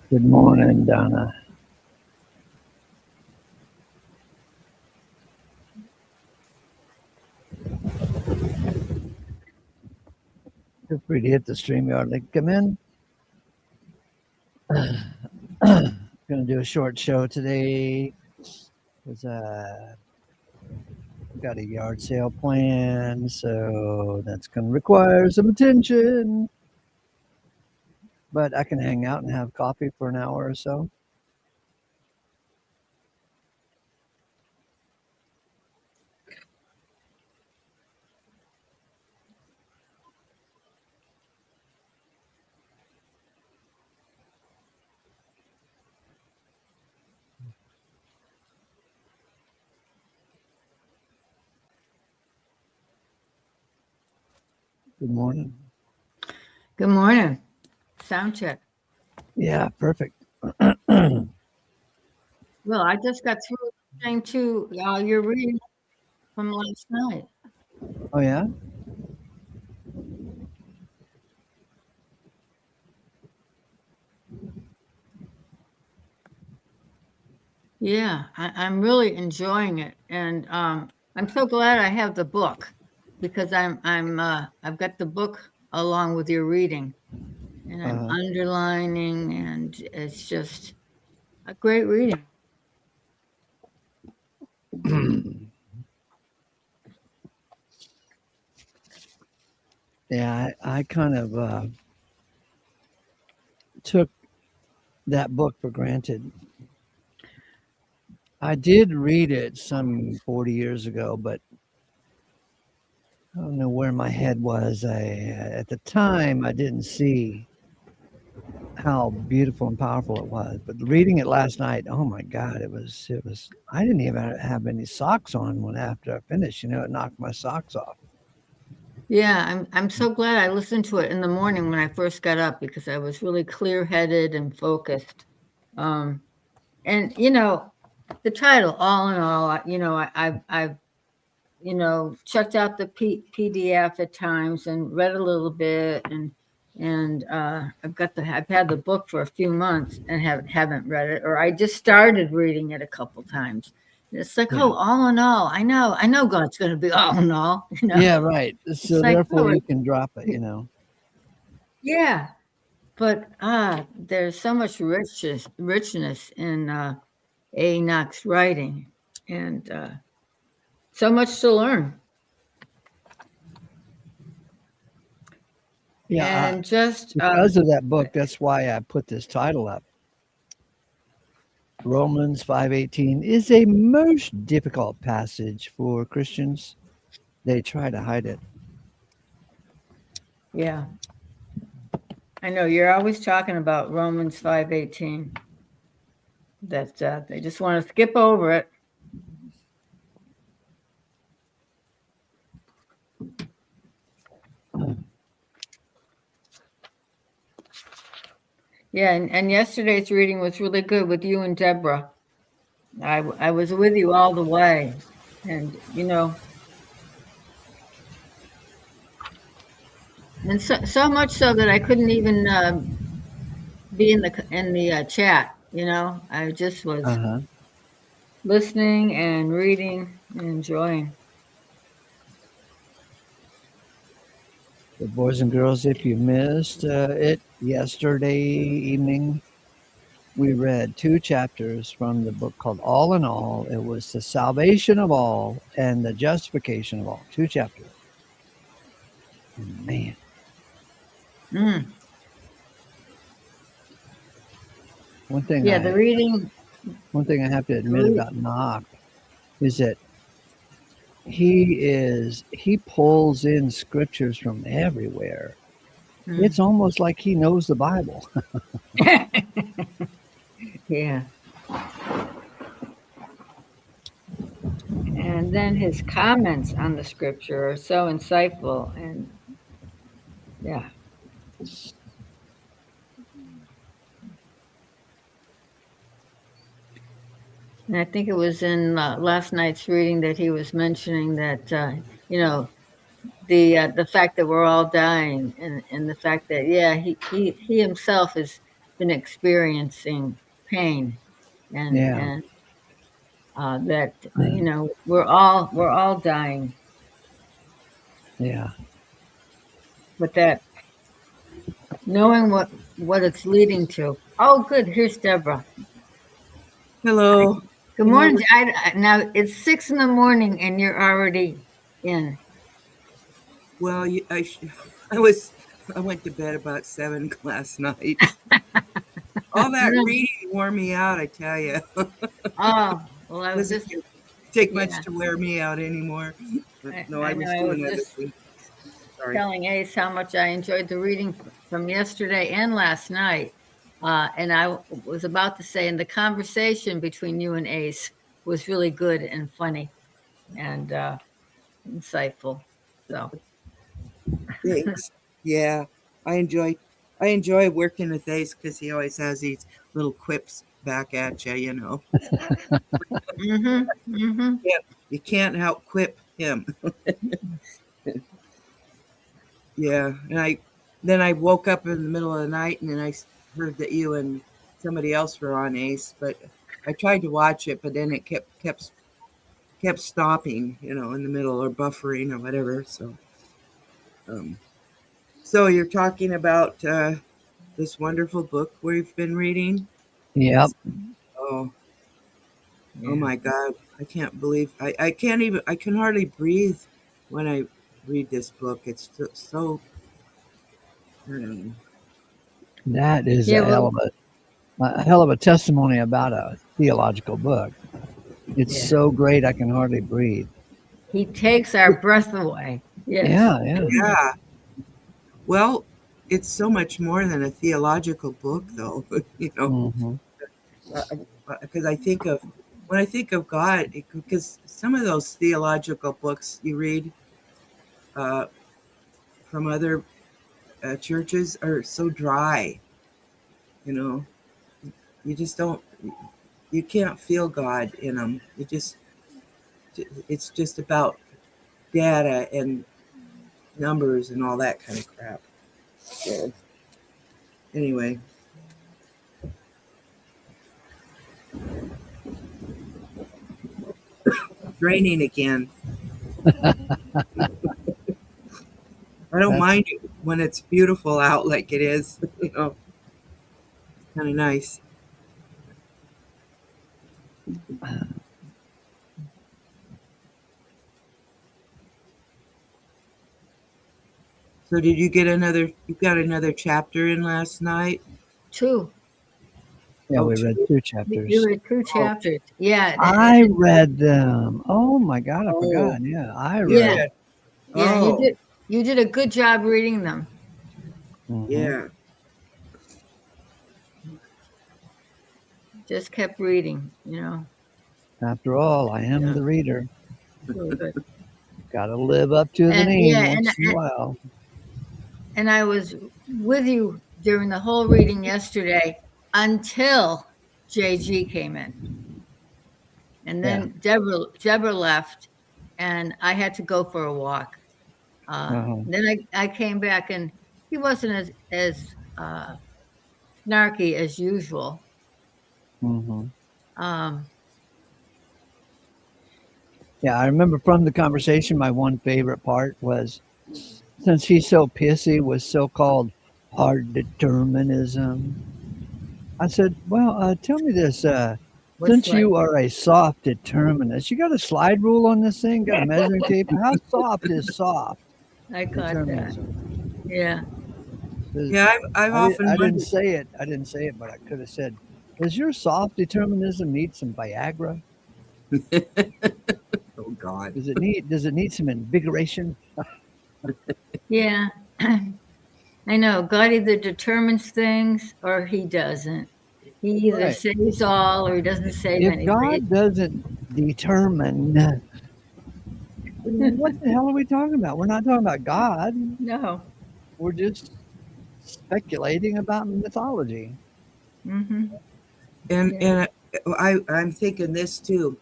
Good morning, Donna. Feel free to hit the StreamYard link. Come in. Going to do a short show today because got a yard sale planned, so that's going to require some attention. But I can hang out and have coffee for an hour or so. Good morning. Good morning. Sound check. Yeah, perfect. Well, I just got through listening to your reading from last night. Oh, yeah? Yeah, I'm really enjoying it, and I'm so glad I have the book because I've got the book along with your reading, and I'm underlining, and it's just a great reading. Yeah, I kind of took that book for granted. I did read it some 40 years ago, but I don't know where my head was. At the time, I didn't see how beautiful and powerful it was. But reading it last night, oh my God, it was. I didn't even have any socks on when after I finished. It knocked my socks off. Yeah, I'm so glad I listened to it in the morning when I first got up because I was really clear-headed and focused. And the title, all in all, I've checked out the PDF at times and read a little bit, and I've had the book for a few months and haven't read it, or I just started reading it a couple times. It's like, Yeah. oh, all in all, I know God's going to be all in all. Yeah, right. So like, therefore, oh, you can drop it. Yeah, but there's so much richness in A. Knox's writing, and so much to learn. Yeah. And just Because of that book, that's why I put this title up. Romans 5:18 is a most difficult passage for Christians. They try to hide it. yeah, I know you're always talking about Romans 5:18. That they just want to skip over it. Yeah, and yesterday's reading was really good with you and Deborah. I was with you all the way, and and so much so that I couldn't even be in the chat. I just was listening and reading and enjoying. So boys and girls, if you missed it yesterday evening, we read 2 chapters from the book called All in All. It was the salvation of all and the justification of all. 2 chapters. Man. One thing the reading. One thing I have to admit about Knox is that he pulls in scriptures from everywhere. It's almost like he knows the Bible. Yeah. And then his comments on the scripture are so insightful, and yeah. And I think it was in last night's reading that he was mentioning that, the fact that we're all dying, and the fact that he himself has been experiencing pain, and Yeah. and that we're all dying, Yeah. but that knowing what it's leading to. Oh, good. Here's Deborah. Hello. Good You know, morning. Now it's 6 in the morning, and you're already in. well, I went to bed about 7 last night. All that No. reading wore me out, I tell you. Oh, well, I was Doesn't just take much yeah. to wear me out anymore. But no, I I know. was I was doing other just things. Sorry. telling Ace how much I enjoyed the reading from yesterday and last night. And I was about to say, and the conversation between you and Ace was really good and funny and insightful. So, Thanks. Yeah, I enjoy working with Ace because he always has these little quips back at you. mm-hmm. Yeah, you can't help quip him. Yeah, and then I woke up in the middle of the night and then I heard that you and somebody else were on Ace, but I tried to watch it, but then it kept stopping, in the middle or buffering or whatever. Um, so you're talking about this wonderful book we've been reading. Yep. Oh, oh Yeah. my God! I can't believe I can't even I can hardly breathe when I read this book. It's so. Um, That is Yeah. Well. a hell of a testimony about a theological book. It's Yeah. so great I can hardly breathe. He takes our breath away. Yes. Yeah, yeah. yeah. Well, it's so much more than a theological book, though. Hmm. Because when I think of God, because some of those theological books you read uh, from other churches are so dry. You know, you just don't, you can't feel God in them. It's just about data and numbers and all that kind of crap. So, anyway. It's raining again. I don't mind it when it's beautiful out like it is. Kind of nice. So did you get you got another chapter in last night? Two. Yeah, Oh, we two? read 2 You chapters. read two Oh, chapters. Yeah. I read them. Oh my God, I oh, forgot. Yeah, I you Yeah. read. did. Yeah. You Oh, did. You did a good job reading them. Hmm. yeah. Just kept reading. You know. After all, I am Yeah. the reader. Really good. Got to live up to the And name yeah, once in a while. and I was with you during the whole reading yesterday until JG came in, and Yeah. then Deborah left, and I had to go for a walk. Uh-huh. Then I came back, and he wasn't as snarky as usual. Hmm. Um, Yeah, I remember from the conversation, my one favorite part was since he's so pissy with so-called hard determinism. I said, well, tell me this. what's Since like you are a soft determinist, you got a slide rule on this thing? Got a measuring tape? How soft is soft I caught that. determinism? Yeah. Yeah, I've often I didn't wondered. say it. I didn't say it, but I could have said, does your soft determinism need some Viagra? Oh God. Does it need some invigoration? Yeah. I know. God either determines things or he doesn't. He either Right. saves all or he doesn't save If anybody. God doesn't determine, what the hell are we talking about? We're not talking about God. No. We're just speculating about mythology. Mm-hmm. And Yeah. and I'm thinking this too.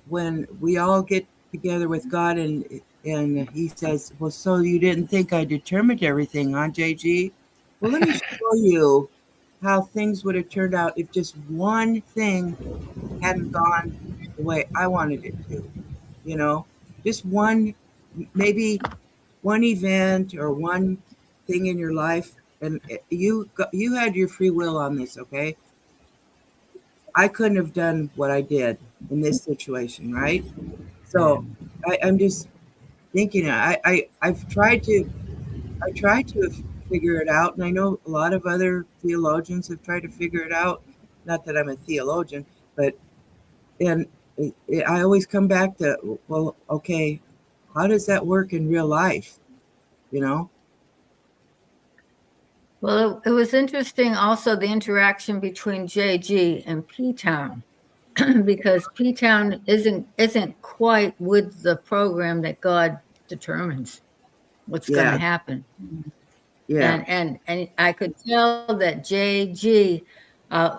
When we all get together with God and And he says, well, so you didn't think I determined everything, huh, JG? Well, let me show you how things would have turned out if just one thing hadn't gone the way I wanted it to, you know, just one, maybe one event or one thing in your life, and you had your free will on this, okay? I couldn't have done what I did in this situation, right? So I'm just thinking, I tried to figure it out, and I know a lot of other theologians have tried to figure it out. Not that I'm a theologian, but and I always come back to, well, okay, how does that work in real life? You know? Well, it was interesting also the interaction between JG and P-Town because P-Town isn't quite with the program that God determines what's going to Yeah, happen. yeah. And I could tell that JG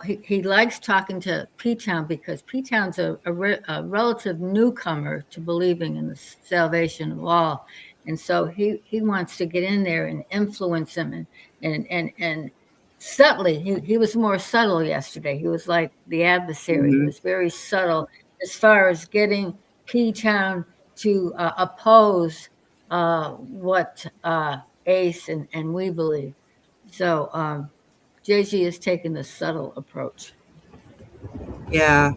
he likes talking to P-Town because P-Town's a relative newcomer to believing in the salvation of all, and so he wants to get in there and influence him and subtly he was more subtle yesterday. He was like the adversary. He Hmm. was very subtle as far as getting P-Town to oppose what Ace and we believe. So JG is taking the subtle approach. Yeah,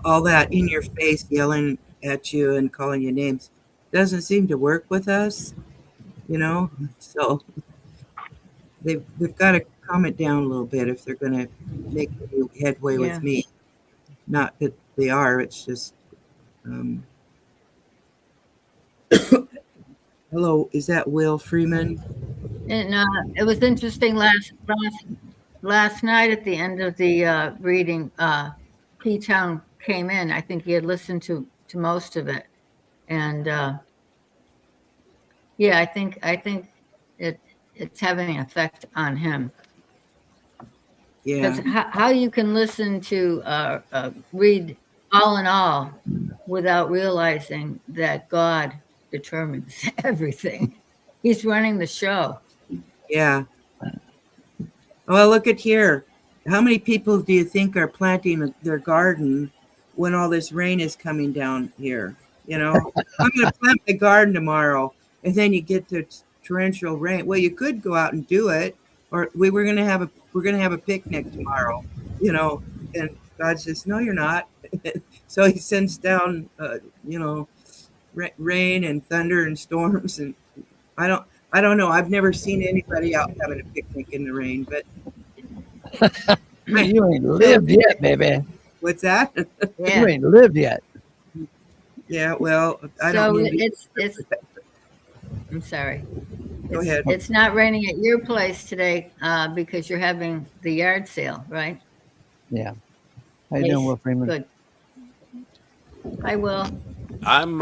all that in your face yelling at you and calling you names doesn't seem to work with us, you know? So they've got to calm it down a little bit if they're going to make any headway with Yeah. me. Not that they are, it's just, um, hello, is that Will Freeman? And it was interesting last night at the end of the reading. P Town came in. I think he had listened to most of it, and yeah, I think it it's having an effect on him. Because Yeah, how you can listen to read all in all without realizing that God determines everything. He's running the show. yeah. Well, look at here. How many people do you think are planting their garden when all this rain is coming down here? You know, I'm going to plant my garden tomorrow, and then you get the torrential rain. Well, you could go out and do it, or we're going to have a picnic tomorrow. You know, and God says, no, you're not. So He sends down, you know, rain and thunder and storms, and I don't, I don't know. I've never seen anybody out having a picnic in the rain, but You ain't lived yet, baby. what's that? You Yeah. ain't lived yet. Yeah, well, I don't So mean to. it's I'm sorry. Go ahead. It's not raining at your place today because you're having the yard sale, right? Yeah. How you doing, Will Freeman? Good. I will. I'm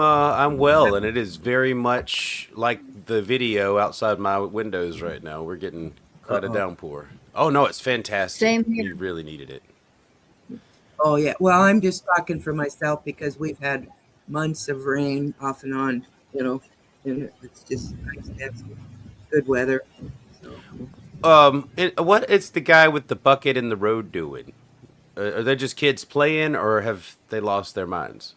well, and it is very much like the video outside my windows right now. We're getting quite a Uh-oh. downpour. Oh no, it's fantastic. Same here. We really needed it. Oh, yeah. Well, I'm just talking for myself because we've had months of rain off and on, you know, and it's just nice to have some good weather. So, It's the guy with the bucket in the road doing? Are they just kids playing, or have they lost their minds?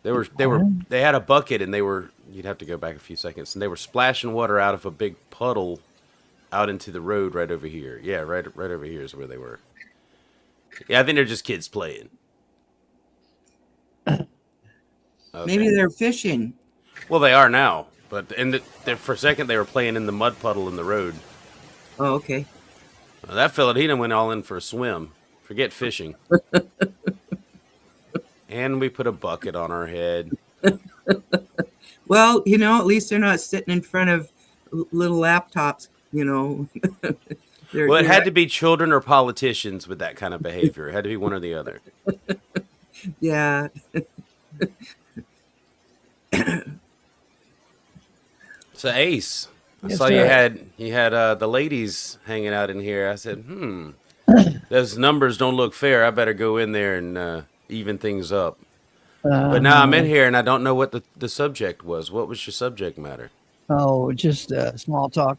They had a bucket and they were. You'd have to go back a few seconds, and they were splashing water out of a big puddle out into the road right over here. Yeah, right over here is where they were. Yeah, I think they're just kids playing. Okay. maybe they're fishing. Well, they are now, but for a second they were playing in the mud puddle in the road. Oh, okay. Well, that fella, he done went all in for a swim. Forget fishing. And we put a bucket on our head. Well, you know, at least they're not sitting in front of little laptops, you know. Well, it had to be children or politicians with that kind of behavior. It had to be one or the other. Yeah. So Ace, I Yes, saw sir. you had the ladies hanging out in here. I said, those numbers don't look fair. I better go in there and even things up. But now I'm in here and I don't know what the subject was. What was your subject matter? Oh, just small talk.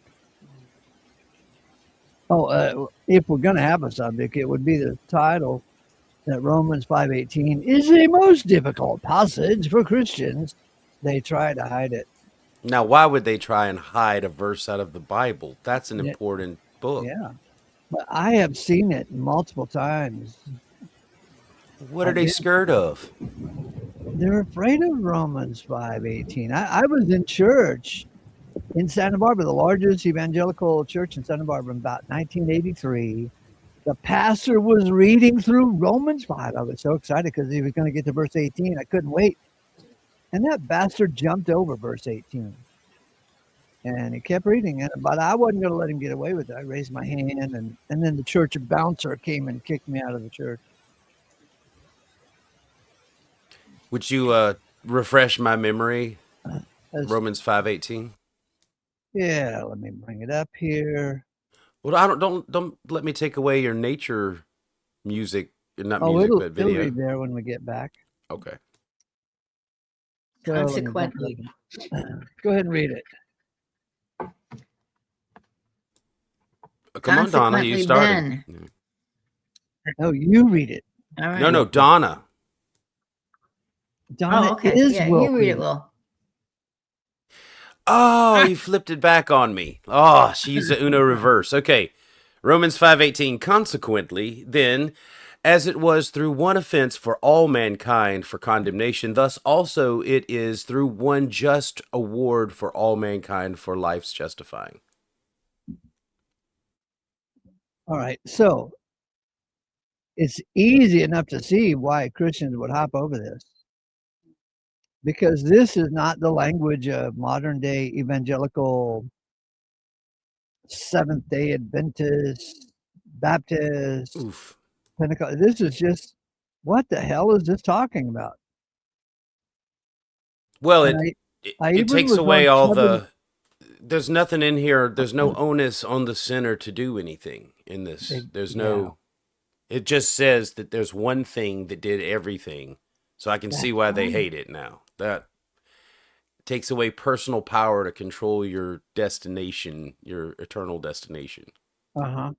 Oh, if we're going to have a subject, it would be the title that Romans 5:18 is the most difficult passage for Christians. They try to hide it. Now, why would they try and hide a verse out of the Bible? That's an important book. Yeah, but I have seen it multiple times. What are they scared of? They're afraid of Romans 5:18. I was in church in Santa Barbara, the largest evangelical church in Santa Barbara, in about 1983. The pastor was reading through Romans 5. I was so excited because he was going to get to verse 18. I couldn't wait. And that bastard jumped over verse 18. And he kept reading it, but I wasn't going to let him get away with it. I raised my hand, and then the church bouncer came and kicked me out of the church. Would you refresh my memory? That's, Romans 5:18. yeah, let me bring it up here. Well, I don't let me take away your nature music, not music, but It'll video. read there when we get back. Okay. So Consequently. go ahead and read it. Come on, Donna. You started. Ben. No, you read it. All right. No, Donna. Donna Oh, okay. is Yeah, Will you read it, Creed. Will. Oh, you flipped it back on me. Oh, she used the Uno reverse. Okay. Romans 5:18. Consequently, then, as it was through one offense for all mankind for condemnation, thus also it is through one just award for all mankind for life's justifying. All right. So it's easy enough to see why Christians would hop over this. Because this is not the language of modern day evangelical Seventh day Adventist, Baptist, Oof. Pentecost. This is just, what the hell is this talking about? Well, And I it even takes was away on all Kevin- the. There's nothing in here. There's no onus on the sinner to do anything in this. There's no. It just says that there's one thing that did everything. So I can see why they hate it now. That takes away personal power to control your destination, your eternal destination. Uh-huh.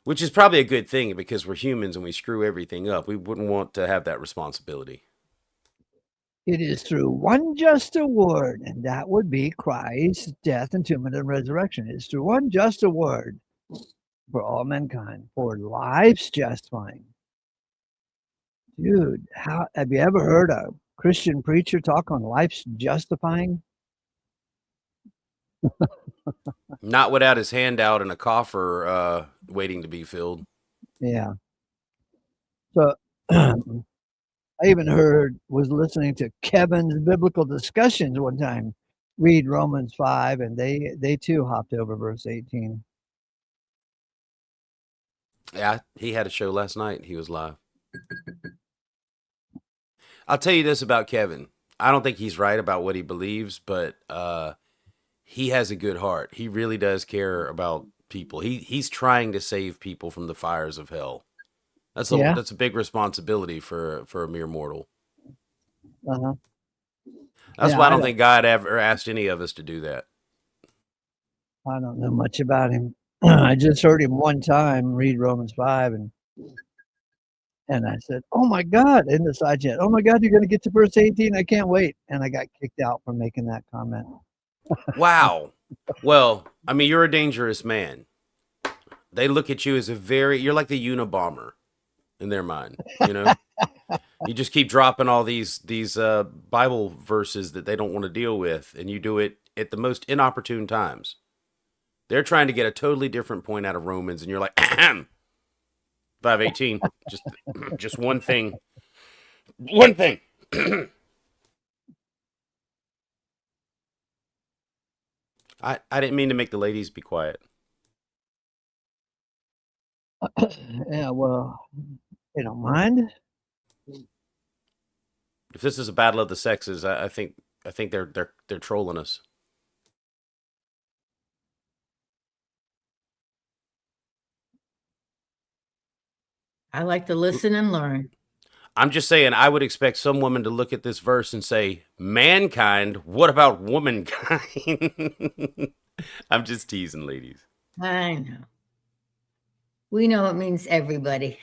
Which is probably a good thing because we're humans and we screw everything up. We wouldn't want to have that responsibility. It is through one just award, and that would be Christ's death, entombment, and resurrection. It is through one just award for all mankind, for life's justifying. Dude, how have you ever heard a Christian preacher talk on life's justifying? Not without his hand out in a coffer waiting to be filled. Yeah. So I even was listening to Kevin's biblical discussions one time, read Romans 5, and they too hopped over verse 18. Yeah, he had a show last night. He was live. I'll tell you this about Kevin. I don't think he's right about what he believes, but he has a good heart. He really does care about people. He's trying to save people from the fires of hell. That's a big responsibility for a mere mortal. Uh-huh. That's why I don't think God ever asked any of us to do that. I don't know much about him. I just heard him one time read Romans 5, and I said, "Oh my God!" in the side chat, "Oh my God, you're going to get to verse 18! I can't wait!" And I got kicked out for making that comment. Wow. Well, I mean, you're a dangerous man. They look at you as you're like the Unabomber in their mind. You know, you just keep dropping all these Bible verses that they don't want to deal with, and you do it at the most inopportune times. They're trying to get a totally different point out of Romans, and you're like, 5:18, just one thing. One thing. I didn't mean to make the ladies be quiet. Yeah, well, they don't mind. If this is a battle of the sexes, I think they're trolling us. I like to listen and learn. I'm just saying, I would expect some woman to look at this verse and say, mankind, what about womankind? I'm just teasing, ladies. I know. We know it means everybody.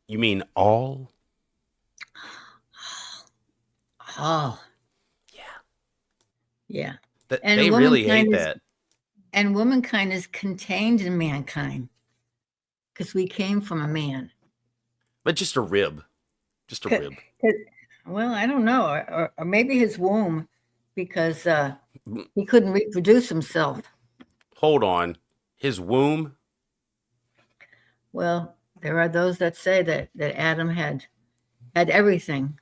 You mean all? Oh, Yeah. yeah. They really hate womankind that. And womankind is contained in mankind because we came from a man. But just a rib. Just a rib. Well, I don't know. Or maybe his womb, because he couldn't reproduce himself. Hold on. His womb? Well, there are those that say that Adam had everything.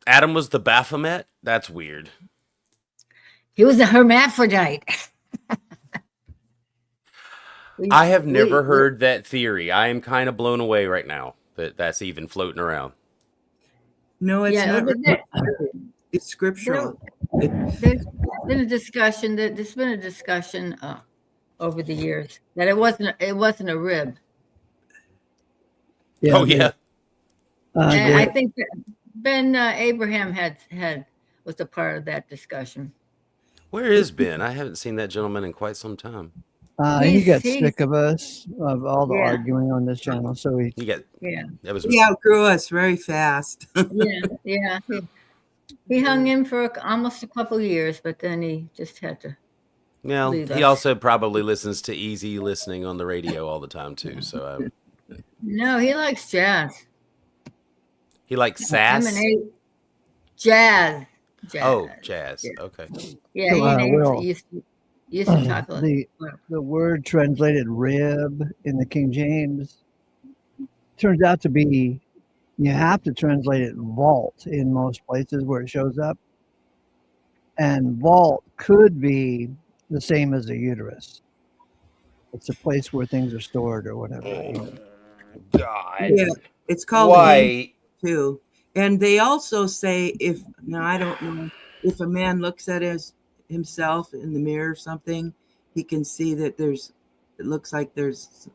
Adam was the Baphomet? That's weird. He was a hermaphrodite. I have never heard that theory. I am kind of blown away right now that that's even floating around. No, it's not. It's scriptural. There's been a discussion over the years that it wasn't a rib. Yeah, oh yeah. I think that Ben Abraham was a part of that discussion. Where is Ben? I haven't seen that gentleman in quite some time. He got sick of us, of all the arguing on this channel. So he outgrew us very fast. yeah. He hung in for almost a couple of years, but then he just had to. Well, he also probably listens to easy listening on the radio all the time too. So no, he likes jazz. He likes sass. Jazz. Oh, jazz. Okay. Yeah, he used to talk a the word translated rib in the King James turns out to be, you have to translate it vault in most places where it shows up. And vault could be the same as a uterus. It's a place where things are stored or whatever. God. Yeah, it's called too. And they also say I don't know, if a man looks at himself in the mirror or something, he can see that it looks like there's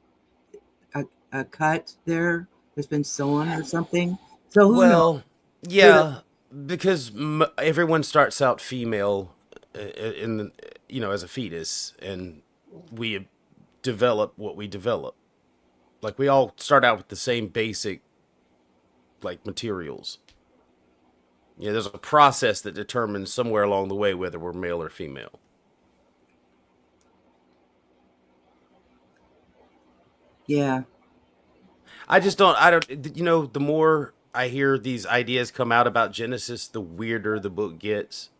a cut there that's been sewn or something. So who knows? Yeah, because everyone starts out female as a fetus, and we develop what we develop. Like we all start out with the same basic materials. Yeah, there's a process that determines somewhere along the way whether we're male or female. Yeah. I don't, the more I hear these ideas come out about Genesis, the weirder the book gets.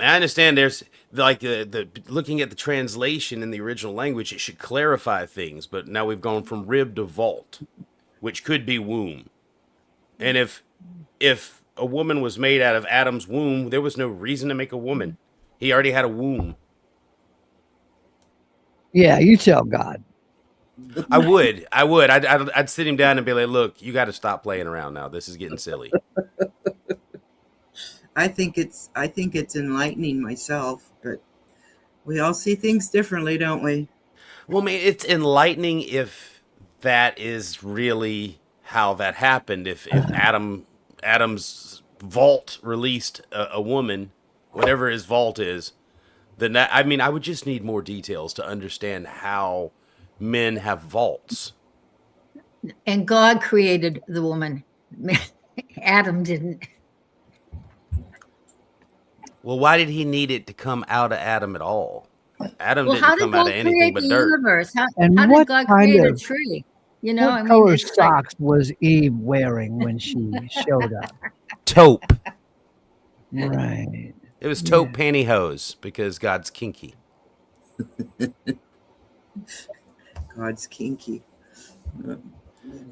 I understand there's the looking at the translation in the original language, it should clarify things, but now we've gone from rib to vault, which could be womb. And if a woman was made out of Adam's womb, there was no reason to make a woman. He already had a womb. Yeah, you tell God. I would. I'd sit him down and be like, look, you got to stop playing around now. This is getting silly. I think it's enlightening myself, but we all see things differently, don't we? Well, I mean, it's enlightening if that is really how that happened. If Adam's vault released a woman, whatever his vault is, then I would just need more details to understand how men have vaults. And God created the woman. Adam didn't. Well, why did he need it to come out of Adam at all? Adam didn't come out of anything but dirt. Universe? How did God create a tree? What color socks was Eve wearing when she showed up? Taupe. Right. It was taupe pantyhose because God's kinky. God's kinky.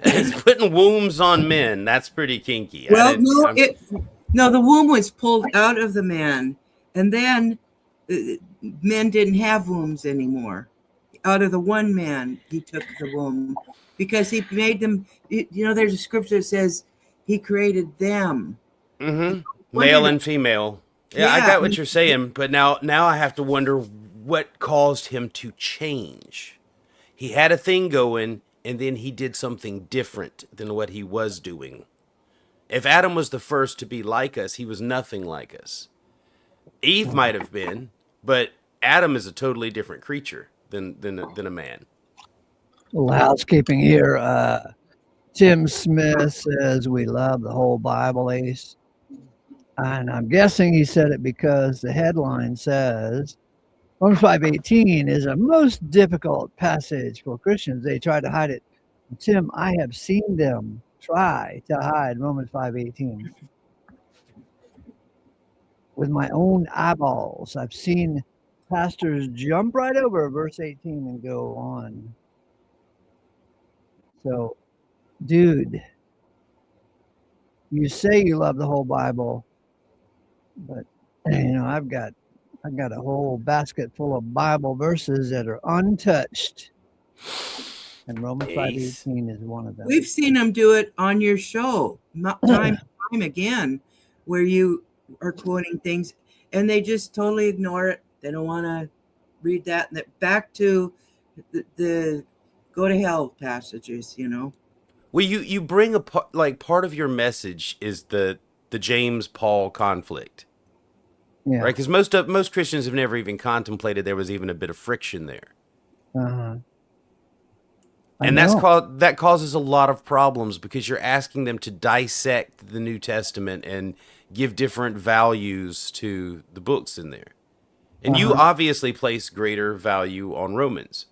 It's putting wombs on men. That's pretty kinky. Well, the womb was pulled out of the man, and then men didn't have wombs anymore. Out of the one man, he took the womb because he made them. There's a scripture that says he created them, male and female. Yeah, I got what you're saying, but now I have to wonder what caused him to change. He had a thing going, and then he did something different than what he was doing. If Adam was the first to be like us, he was nothing like us. Eve might have been, but Adam is a totally different creature than a man. A little housekeeping here. Tim Smith says we love the whole Bible, Ace. And I'm guessing he said it because the headline says Romans 5:18 is a most difficult passage for Christians. They try to hide it. Tim, I have seen them try to hide Romans 5:18 with my own eyeballs. I've seen pastors jump right over verse 18 and go on. So, dude, you say you love the whole Bible, but I've got a whole basket full of Bible verses that are untouched, and Romans 5:18 is one of them. We've seen them do it on your show time and time again, where you are quoting things and they just totally ignore it. They don't want to read that. And back to the go to hell passages, Well, you bring part of your message is the James Paul conflict, Yeah. right? Because most Christians have never even contemplated there was even a bit of friction there, Uh-huh. and that causes a lot of problems because you're asking them to dissect the New Testament and give different values to the books in there, and you obviously place greater value on Romans,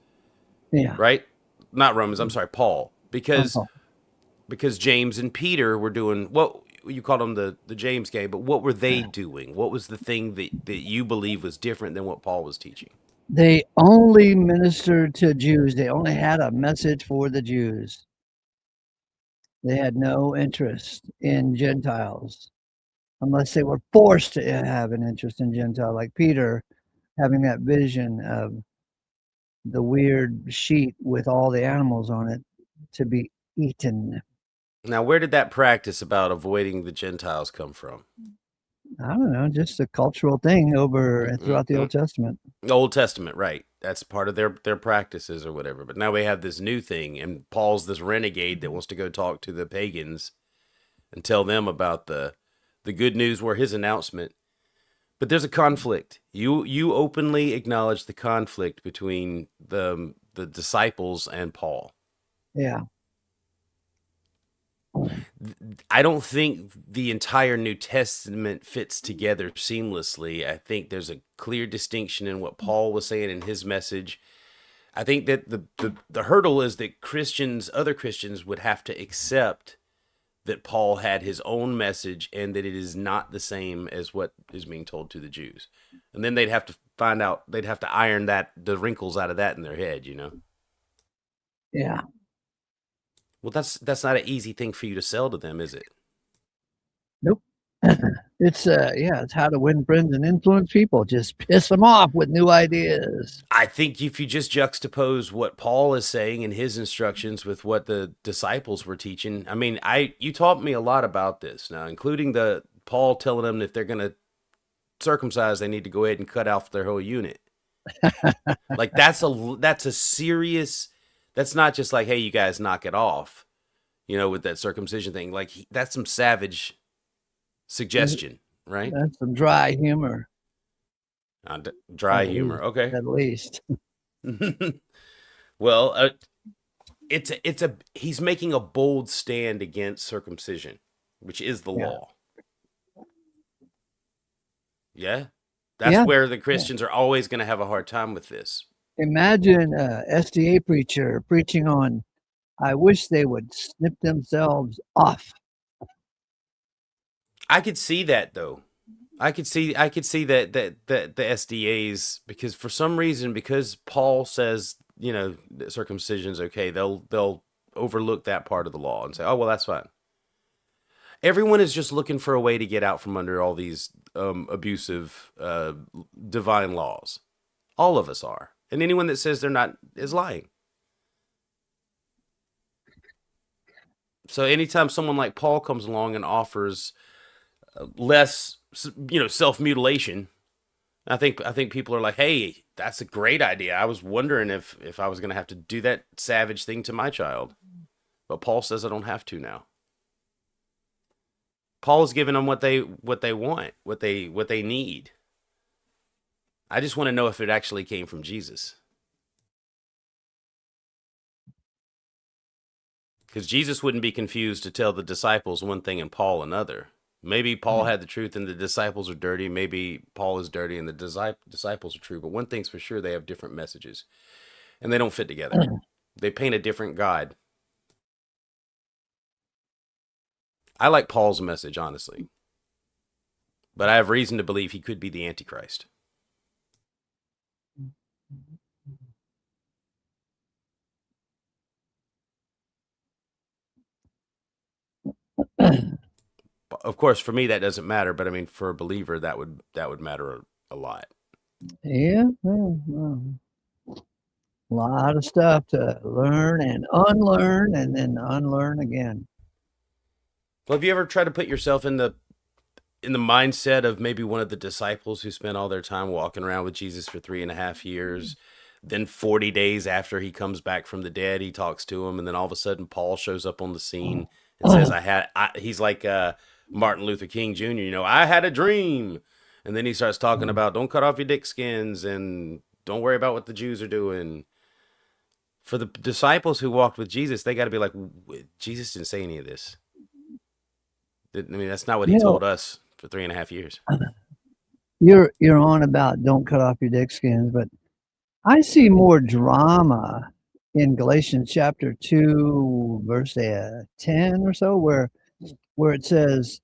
Yeah. right? Not Romans. I'm sorry, Paul, because James and Peter were doing what you called them the James gang, but what were they doing? What was the thing that you believe was different than what Paul was teaching? They only ministered to Jews. They only had a message for the Jews. They had no interest in Gentiles unless they were forced to have an interest in Gentiles, like Peter having that vision of the weird sheet with all the animals on it to be eaten. Now, where did that practice about avoiding the Gentiles come from? I don't know, just a cultural thing throughout the Old Testament. Old Testament, right. That's part of their practices or whatever. But now we have this new thing, and Paul's this renegade that wants to go talk to the pagans and tell them about the good news or his announcement. But there's a conflict. You openly acknowledge the conflict between the disciples and Paul. Yeah. I don't think the entire New Testament fits together seamlessly. I think there's a clear distinction in what Paul was saying in his message. I think that the hurdle is that other Christians would have to accept that Paul had his own message and that it is not the same as what is being told to the Jews. And then they'd have to iron the wrinkles out of that in their head, Yeah. Well, that's not an easy thing for you to sell to them, is it? Nope. It's how to win friends and influence people. Just piss them off with new ideas. I think if you just juxtapose what Paul is saying in his instructions with what the disciples were teaching, I mean, you taught me a lot about this now, including the Paul telling them if they're going to circumcise, they need to go ahead and cut off their whole unit. Like that's a serious. That's not just like, hey, you guys knock it off, with that circumcision thing. Like that's some savage suggestion, right? That's some dry humor. Dry humor, okay. At least. Well, he's making a bold stand against circumcision, which is the law. Yeah, that's where the Christians are always going to have a hard time with this. Imagine a SDA preacher preaching on, I wish they would snip themselves off. I could see that though. I could see that the SDAs, because for some reason, because Paul says, circumcision's okay, they'll overlook that part of the law and say, oh, well, that's fine. Everyone is just looking for a way to get out from under all these abusive divine laws. All of us are. And anyone that says they're not is lying. So anytime someone like Paul comes along and offers less, self-mutilation, I think people are like, hey, that's a great idea. I was wondering if I was going to have to do that savage thing to my child, but Paul says I don't have to now. Paul's giving them what they want, what they need. I just want to know if it actually came from Jesus. Because Jesus wouldn't be confused to tell the disciples one thing and Paul another. Maybe Paul had the truth and the disciples are dirty. Maybe Paul is dirty and the disciples are true. But one thing's for sure, they have different messages. And they don't fit together. They paint a different God. I like Paul's message, honestly. But I have reason to believe he could be the Antichrist. Of course, for me that doesn't matter, but I mean, for a believer, that would matter a lot. Yeah, well, a lot of stuff to learn and unlearn, and then unlearn again. Well, have you ever tried to put yourself in the mindset of maybe one of the disciples who spent all their time walking around with Jesus for 3.5 years? Then 40 days after he comes back from the dead, he talks to him, and then all of a sudden Paul shows up on the scene and says, he's like Martin Luther King Jr., I had a dream. And then he starts talking about don't cut off your dick skins and don't worry about what the Jews are doing. For the disciples who walked with Jesus, they got to be like, Jesus didn't say any of this. I mean, that's not what he told us for 3.5 years. You're on about don't cut off your dick skins, but I see more drama in Galatians chapter 2, verse 10 or so, where it says,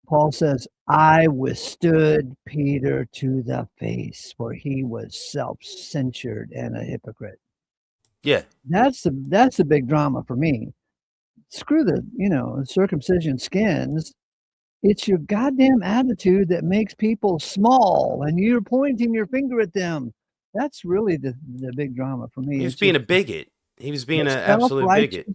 Paul says, I withstood Peter to the face, for he was self-censured and a hypocrite. Yeah. That's the big drama for me. Screw the, circumcision skins. It's your goddamn attitude that makes people small, and you're pointing your finger at them. That's really the big drama for me. He was being a bigot. He was being an absolute bigot.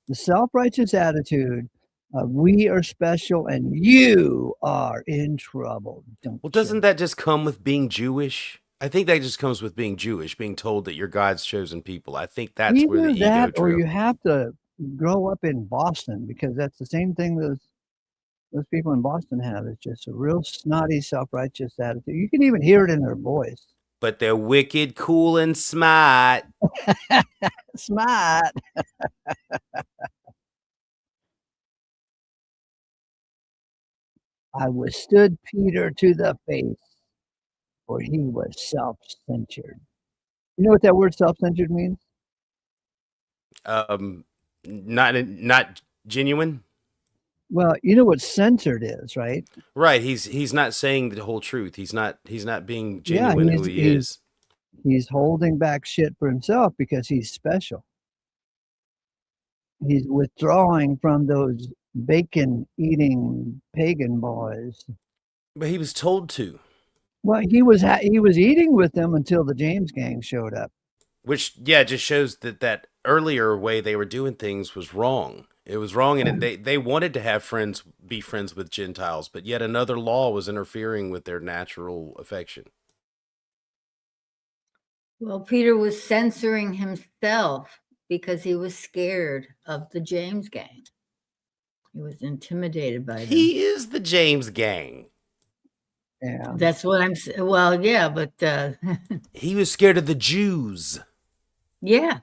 The self-righteous attitude of we are special and you are in trouble. Doesn't that just come with being Jewish? I think that just comes with being Jewish, being told that you're God's chosen people. I think that's either where the that, ego or trip. you have to grow up in Boston, because that's the same thing those people in Boston have. It's just a real snotty, self-righteous attitude. You can even hear it in their voice. But they're wicked, cool, and smart. Smart. I withstood Peter to the face, for he was self-censured. You know what that word self-censured means? Not genuine. Well, you know what censored is, right? Right. He's not saying the whole truth. He's not being genuine who he is. He's holding back shit for himself because he's special. He's withdrawing from those bacon-eating pagan boys. But he was told to. Well, he was eating with them until the James gang showed up. Which, just shows that earlier way they were doing things was wrong. It was wrong, and they wanted to be friends with Gentiles, but yet another law was interfering with their natural affection. Well, Peter was censoring himself because he was scared of the James gang. He was intimidated by them. He is the James gang. Yeah. That's what I'm saying. Well, yeah, but he was scared of the Jews. Yeah.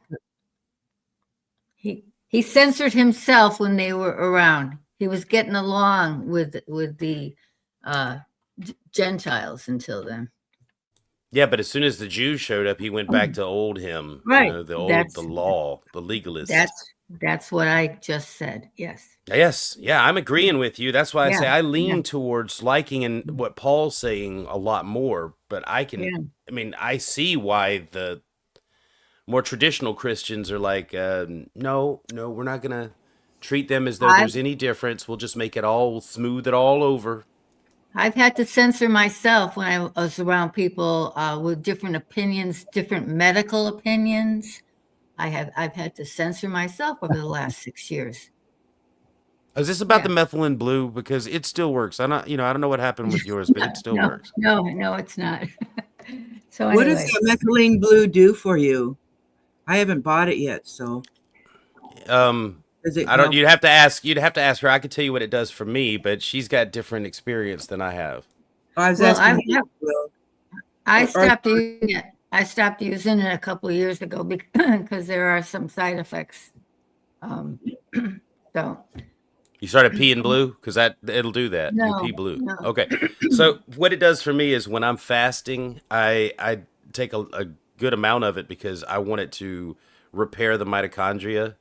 He censored himself when they were around. He was getting along with the Gentiles until then. Yeah, but as soon as the Jews showed up, he went back to old him. Right. The law, the legalist. That's what I just said. Yes. Yes. Yeah, I'm agreeing with you. That's why I say I lean towards liking and what Paul's saying a lot more. But I see why the more traditional Christians are like, no, we're not going to treat them as though there's any difference. We'll just make it all, smooth it all over. I've had to censor myself when I was around people with different opinions, different medical opinions. I've had to censor myself over the last 6 years. Is this about Yeah. the methylene blue? Because it still works. I don't know what happened with yours, but it still No, works. no, it's not. So What does anyway, the methylene blue do for you? I haven't bought it yet, so does it I don't. help? You'd have to ask. You'd have to ask her. I could tell you what it does for me, but she's got different experience than I have. I was well, asking you, Will. I Or stopped using it. I stopped using it a couple of years ago because there are some side effects. So You started peeing blue because it'll do that. You'll no, pee blue. no. Okay. So what it does for me is when I'm fasting, I take a good amount of it because I want it to repair the mitochondria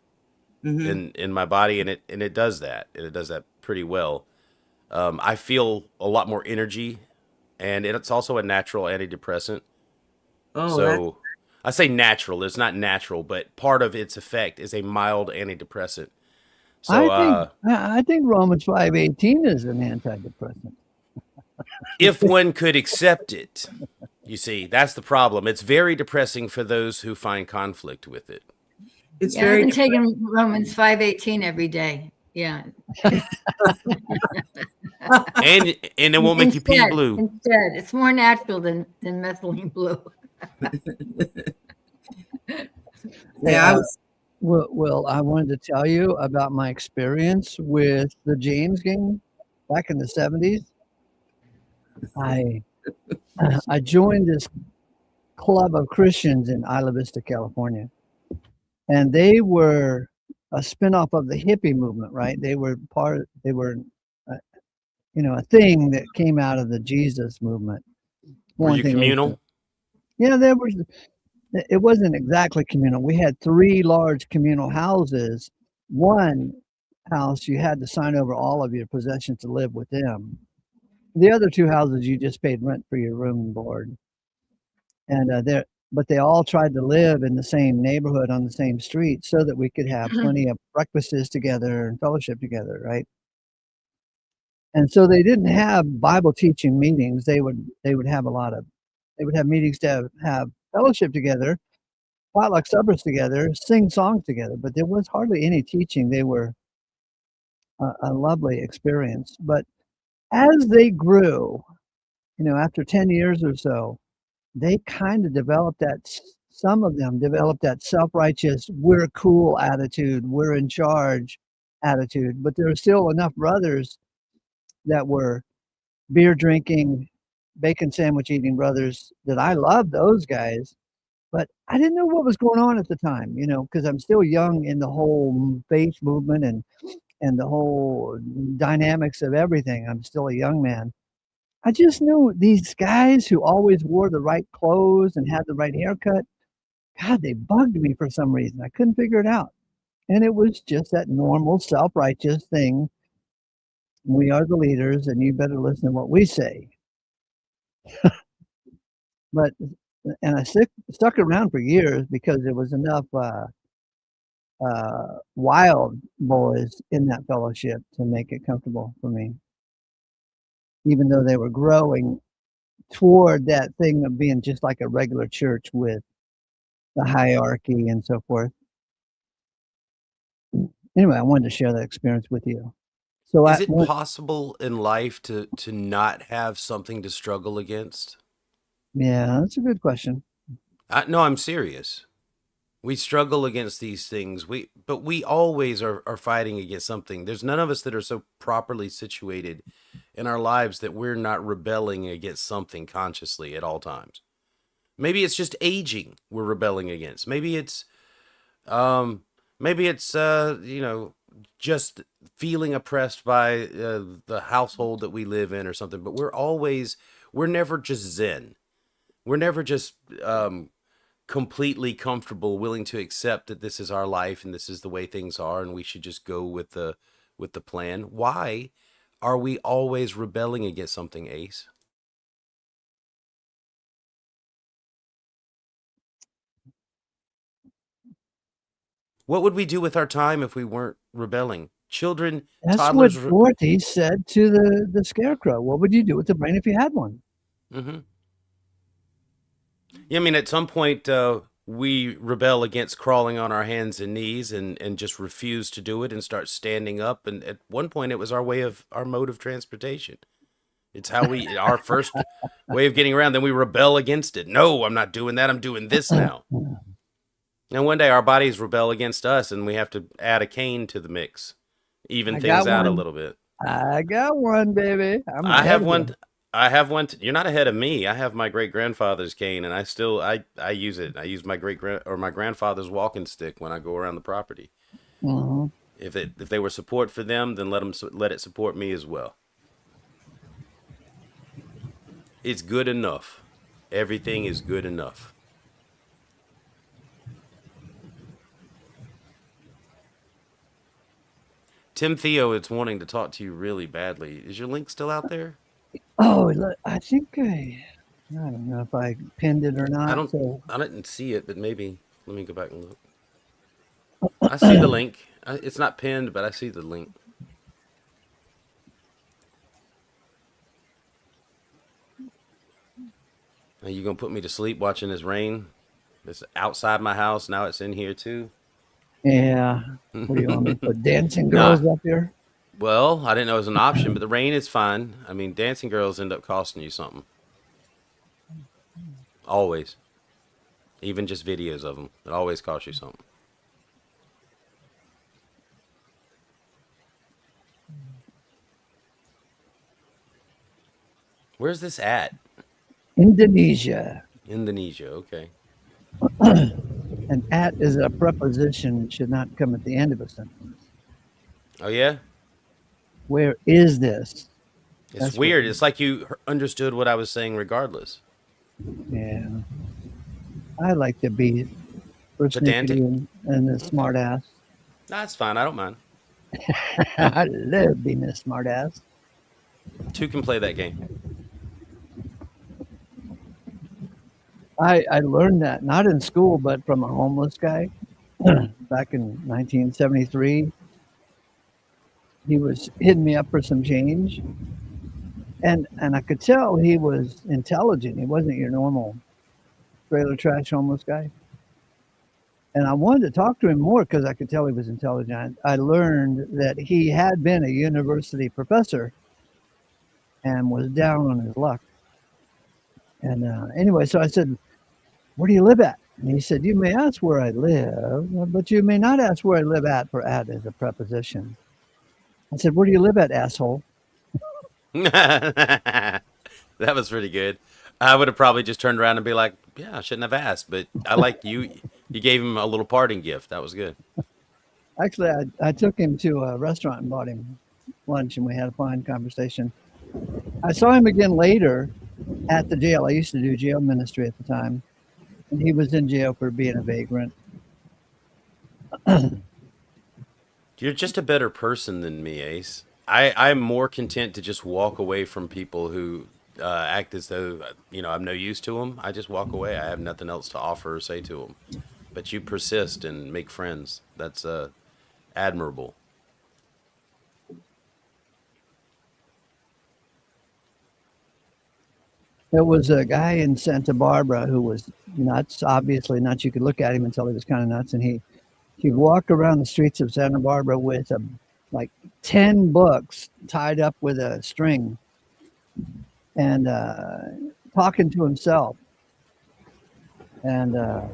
Mhm. in my body, and it does that. And it does that pretty well. I feel a lot more energy, and it's also a natural antidepressant. Oh, that So I say natural. It's not natural, but part of its effect is a mild antidepressant. So I think Romans 5:18 is an antidepressant. if one could accept it, you see, that's the problem. It's very depressing for those who find conflict with it. it's Yeah, I've very been taking Romans 5:18 every day. Yeah. And it won't make you pee blue. Instead, it's more natural than methylene blue. yeah. I Uh, was well, I wanted to tell you about my experience with the James game back in the 70s. I I joined this club of Christians in Isla Vista, California, and they were a spinoff of the hippie movement, right? They were, uh, a thing that came out of the Jesus movement. Were One you thing leads to, communal? there was. It wasn't exactly communal. We had three large communal houses. One house you had to sign over all of your possessions to live with them. The other two houses you just paid rent for your room and board. And but they all tried to live in the same neighborhood on the same street so that we could have plenty of breakfasts together and fellowship together, right? And so they didn't have Bible teaching meetings. They would have they would have meetings to have fellowship together, potluck suppers together, sing songs together, but there was hardly any teaching. They were a lovely experience. But as they grew, after 10 years or so, they kind of developed some of them developed that self righteous, we're cool attitude, we're in charge attitude. But there were still enough brothers that were beer drinking, bacon sandwich eating brothers that I loved those guys. But I didn't know what was going on at the time, because I'm still young in the whole faith movement and the whole dynamics of everything. I'm still a young man. I just knew these guys who always wore the right clothes and had the right haircut. God, they bugged me for some reason. I couldn't figure it out. And it was just that normal self righteous thing. We are the leaders, and you better listen to what we say. But and I stuck around for years because there was enough wild boys in that fellowship to make it comfortable for me, even though they were growing toward that thing of being just like a regular church with the hierarchy and so forth. Anyway, I wanted to share that experience with you. So Is it possible in life to not have something to struggle against? yeah, that's a good question. No, I'm serious. We struggle against these things. But we always are fighting against something. There's none of us that are so properly situated in our lives that we're not rebelling against something consciously at all times. Maybe it's just aging we're rebelling against. Um maybe it's just feeling oppressed by the household that we live in or something, but we're never just zen. We're never just completely comfortable, willing to accept that this is our life and this is the way things are, and we should just go with the plan. Why are we always rebelling against something, Ace? What would we do with our time if we weren't rebelling? Children, That's what toddlers. Dorothy said to the scarecrow. What would you do with the brain if you had one? Mm-hmm. Yeah, I mean, at some point, we rebel against crawling on our hands and knees and just refuse to do it and start standing up. And at one point, it was our mode of transportation. It's our first way of getting around. Then we rebel against it. No, I'm not doing that. I'm doing this now. And one day our bodies rebel against us, and we have to add a cane to the mix, even I things got out a one. little bit. I got one, baby. I have one. I have one. You're not ahead of me. I have my great grandfather's cane, and I use it. I use my my grandfather's walking stick when I go around the property. Mm-hmm. If they were support for them, then let it support me as well. It's good enough. Everything is good enough. Tim Theo is wanting to talk to you really badly. Is your link still out there? Oh, I think I don't know if I pinned it or not. I didn't see it, but maybe let me go back and look. I see the link. It's not pinned, but I see the link. Are you gonna put me to sleep watching this rain? It's outside my house. Now it's in here too. Yeah. What do you want me to put dancing girls up here? Well, I didn't know it was an option, but the rain is fine. I mean, dancing girls end up costing you something. Always. Even just videos of them. It always costs you something. Where's this at? Indonesia. Indonesia, okay. And at is a preposition, it should not come at the end of a sentence. Oh, yeah? Where is this? It's weird. It's like you understood what I was saying regardless. Yeah. I like to be persnickety and a smart ass. That's fine. I don't mind. I love being a smart ass. Two can play that game. I learned that, not in school, but from a homeless guy back in 1973. He was hitting me up for some change. And I could tell he was intelligent. He wasn't your normal trailer trash homeless guy. And I wanted to talk to him more because I could tell he was intelligent. I learned that he had been a university professor and was down on his luck. And anyway, so I said, where do you live at? And he said, you may ask where I live, but you may not ask where I live at, for at is a preposition. I said, where do you live at, asshole? That was pretty good. I would have probably just turned around and be like, yeah, I shouldn't have asked, but I like you. You gave him a little parting gift. That was good. Actually, I took him to a restaurant and bought him lunch, and we had a fine conversation. I saw him again later at the jail. I used to do jail ministry at the time, and he was in jail for being a vagrant. You're just a better person than me, Ace. I'm more content to just walk away from people who act as though, I'm no use to them. I just walk away. I have nothing else to offer or say to them. But you persist and make friends. That's admirable. There was a guy in Santa Barbara who was nuts, obviously nuts. You could look at him and tell he was kind of nuts. And he'd walk around the streets of Santa Barbara with like 10 books tied up with a string and talking to himself. And I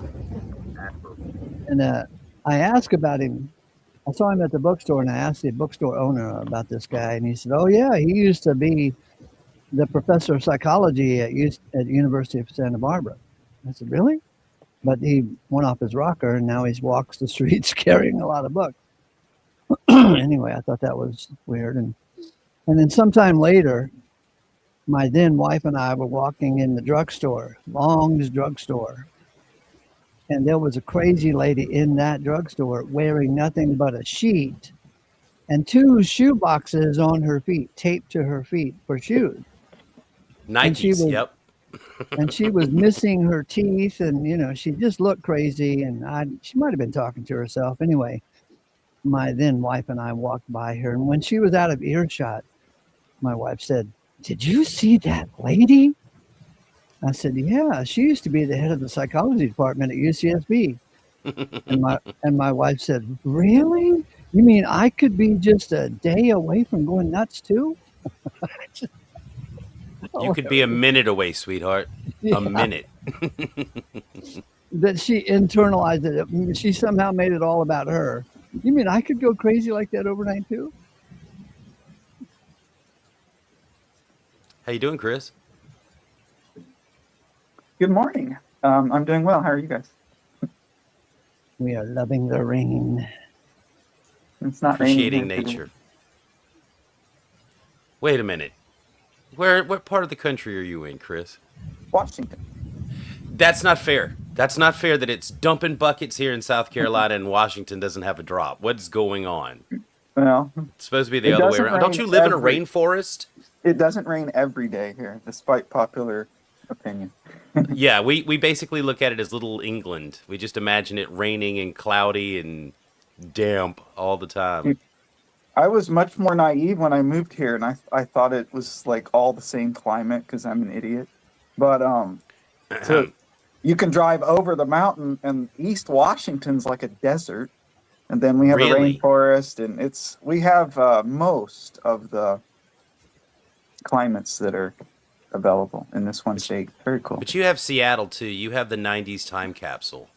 asked about him. I saw him at the bookstore, and I asked the bookstore owner about this guy. And he said, oh, yeah, he used to be the professor of psychology at University of Santa Barbara. I said, really? But he went off his rocker, and now he walks the streets carrying a lot of books. Anyway, I thought that was weird. And then sometime later, my then wife and I were walking in the drugstore, Long's drugstore. And there was a crazy lady in that drugstore wearing nothing but a sheet and 2 shoe boxes on her feet, taped to her feet for shoes. Nikes, yep. And she was missing her teeth, and she just looked crazy. And she might have been talking to herself. Anyway, my then wife and I walked by her, and when she was out of earshot, my wife said, "Did you see that lady?" I said, yeah, she used to be the head of the psychology department at UCSB. And my wife said, really? You mean I could be just a day away from going nuts too? You could be a minute away, sweetheart. Yeah, A minute. that she internalized it. She somehow made it all about her. You mean I could go crazy like that overnight too? How you doing, Chris? Good morning. I'm doing well. How are you guys? We are loving the rain. It's not Appreciating raining here nature. Wait a minute. What part of the country are you in, Chris? Washington. That's not fair. That's not fair that it's dumping buckets here in South Carolina and Washington doesn't have a drop. What's going on? Well, It's supposed to be the It other way doesn't around. Don't rain you live in a every- rainforest? it doesn't rain every day here, despite popular opinion. Yeah, we basically look at it as Little England. We just imagine it raining and cloudy and damp all the time. I was much more naive when I moved here, and I thought it was like all the same climate because I'm an idiot. But so you can drive over the mountain, and East Washington's like a desert, and then we have Really? a rainforest, and we have most of the climates that are available in this one state. Very cool. But you have Seattle too. You have the 90s time capsule.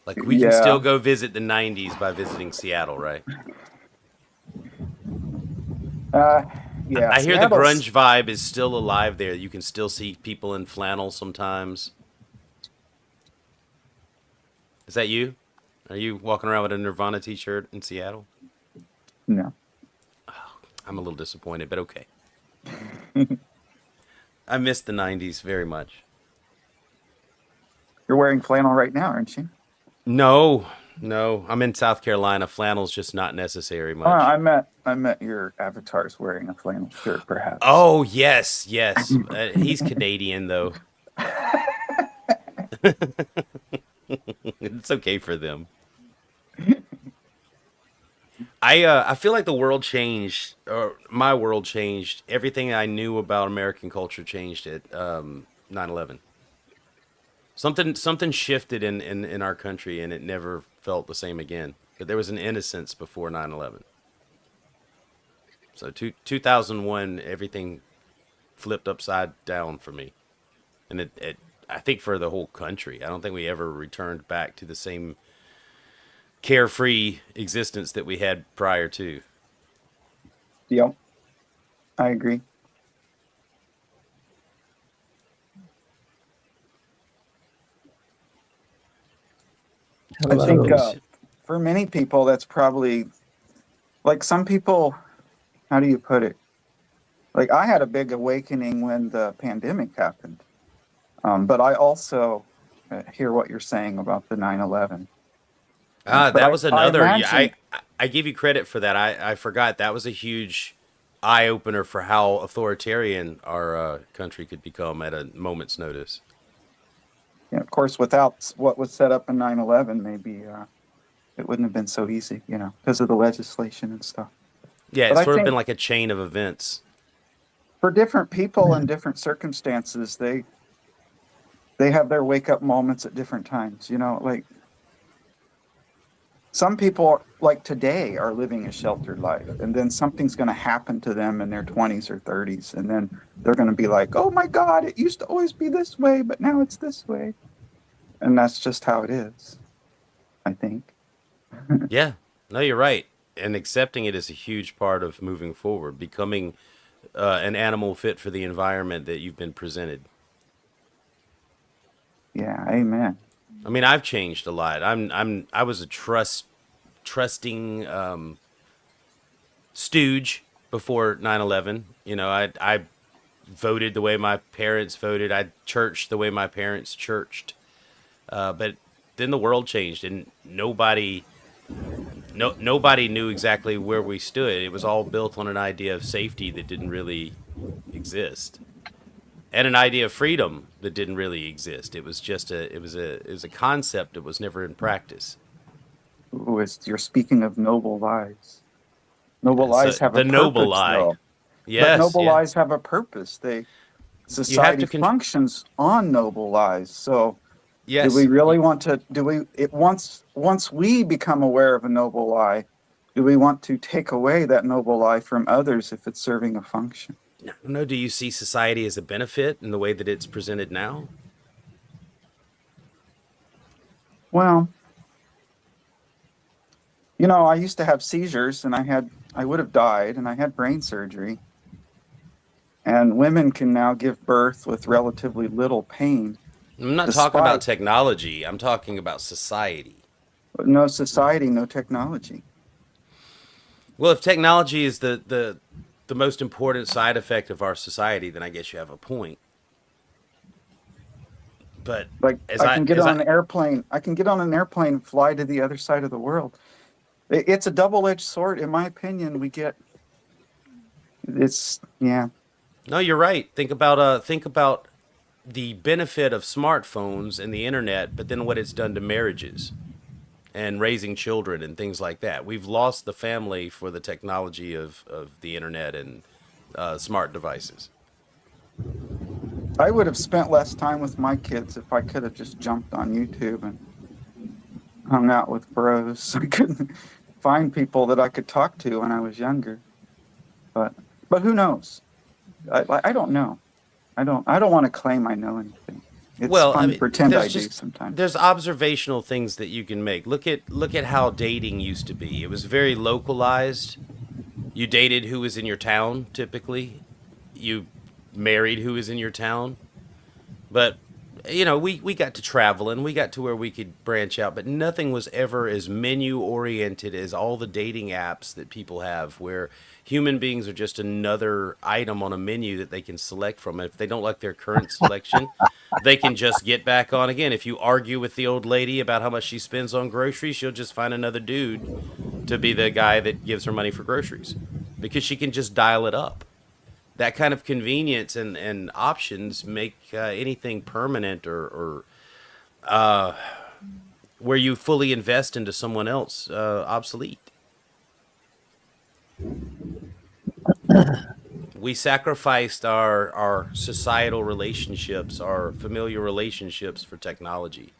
Like we can Yeah. still go visit the 90s by visiting Seattle, right? Yeah, I hear the Seattle's- grunge vibe is still alive there. You can still see people in flannel sometimes. Is that you? Are you walking around with a Nirvana t-shirt in Seattle? No. I'm a little disappointed, but okay. I miss the 90s very much. You're wearing flannel right now, aren't you? No. I'm in South Carolina. Flannel's just not necessary much. I met your avatar's wearing a flannel shirt, perhaps. Oh, yes. He's Canadian, though. It's okay for them. I feel like the world changed, or my world changed. Everything I knew about American culture changed at 9/11. Something shifted in our country, and it never felt the same again. But there was an innocence before 9/11. So 2001, everything flipped upside down for me, and it I think for the whole country. I don't think we ever returned back to the same carefree existence that we had prior to. Yep. I agree. I think for many people, that's probably like some people. How do you put it? Like I had a big awakening when the pandemic happened, but I also hear what you're saying about the 9/11. But That was another. imagine- I give you credit for that. I forgot that was a huge eye opener for how authoritarian our country could become at a moment's notice. Yeah, of course, without what was set up in 9/11, maybe it wouldn't have been so easy, because of the legislation and stuff. Yeah, But it's I sort of think- been like a chain of events. For different people in different circumstances, they have their wake up moments at different times. Like some people, like today, are living a sheltered life, and then something's going to happen to them in their 20s or 30s, and then they're going to be like, "Oh my God, it used to always be this way, but now it's this way," and that's just how it is, I think. Yeah, no, you're right. And accepting it is a huge part of moving forward, becoming an animal fit for the environment that you've been presented. Yeah, amen. I mean, I've changed a lot. I was a trusting stooge before 9/11. I voted the way my parents voted. I churched the way my parents churched. But then the world changed, and nobody knew exactly where we stood. It was all built on an idea of safety that didn't really exist, and an idea of freedom that didn't really exist. It was just it was a concept that was never in practice. Ooh, you're speaking of noble lies. Noble So, lies have the a noble purpose, lie. though. Yes, But noble yeah. lies have a purpose. society functions on noble lies. So yes. do we really want to, once we become aware of a noble lie, do we want to take away that noble lie from others if it's serving a function? No, do you see society as a benefit in the way that it's presented now? Well, you know, I used to have seizures and I would have died, and I had brain surgery. And women can now give birth with relatively little pain. I'm not talking about technology. I'm talking about society. No society, no technology. Well, if technology is the most important side effect of our society, then I guess you have a point. But like I can get on an airplane. I can get on an airplane and fly to the other side of the world. It's a double-edged sword, in my opinion. Yeah. No, you're right. Think about the benefit of smartphones and the internet, but then what it's done to marriages and raising children and things like that. We've lost the family for the technology of the internet and smart devices. I would have spent less time with my kids if I could have just jumped on YouTube and hung out with bros. I couldn't find people that I could talk to when I was younger. But who knows? I don't know. I don't want to claim I know anything. It's fun to pretend I do sometimes. There's observational things that you can make. Look at how dating used to be. It was very localized. You dated who was in your town, typically. You married who was in your town. But, you know, we got to travel and we got to where we could branch out. But nothing was ever as menu-oriented as all the dating apps that people have, where human beings are just another item on a menu that they can select from. And if they don't like their current selection, they can just get back on again. If you argue with the old lady about how much she spends on groceries, she'll just find another dude to be the guy that gives her money for groceries, because she can just dial it up. That kind of convenience and options make anything permanent or where you fully invest into someone else obsolete. We sacrificed our societal relationships, our familiar relationships for technology.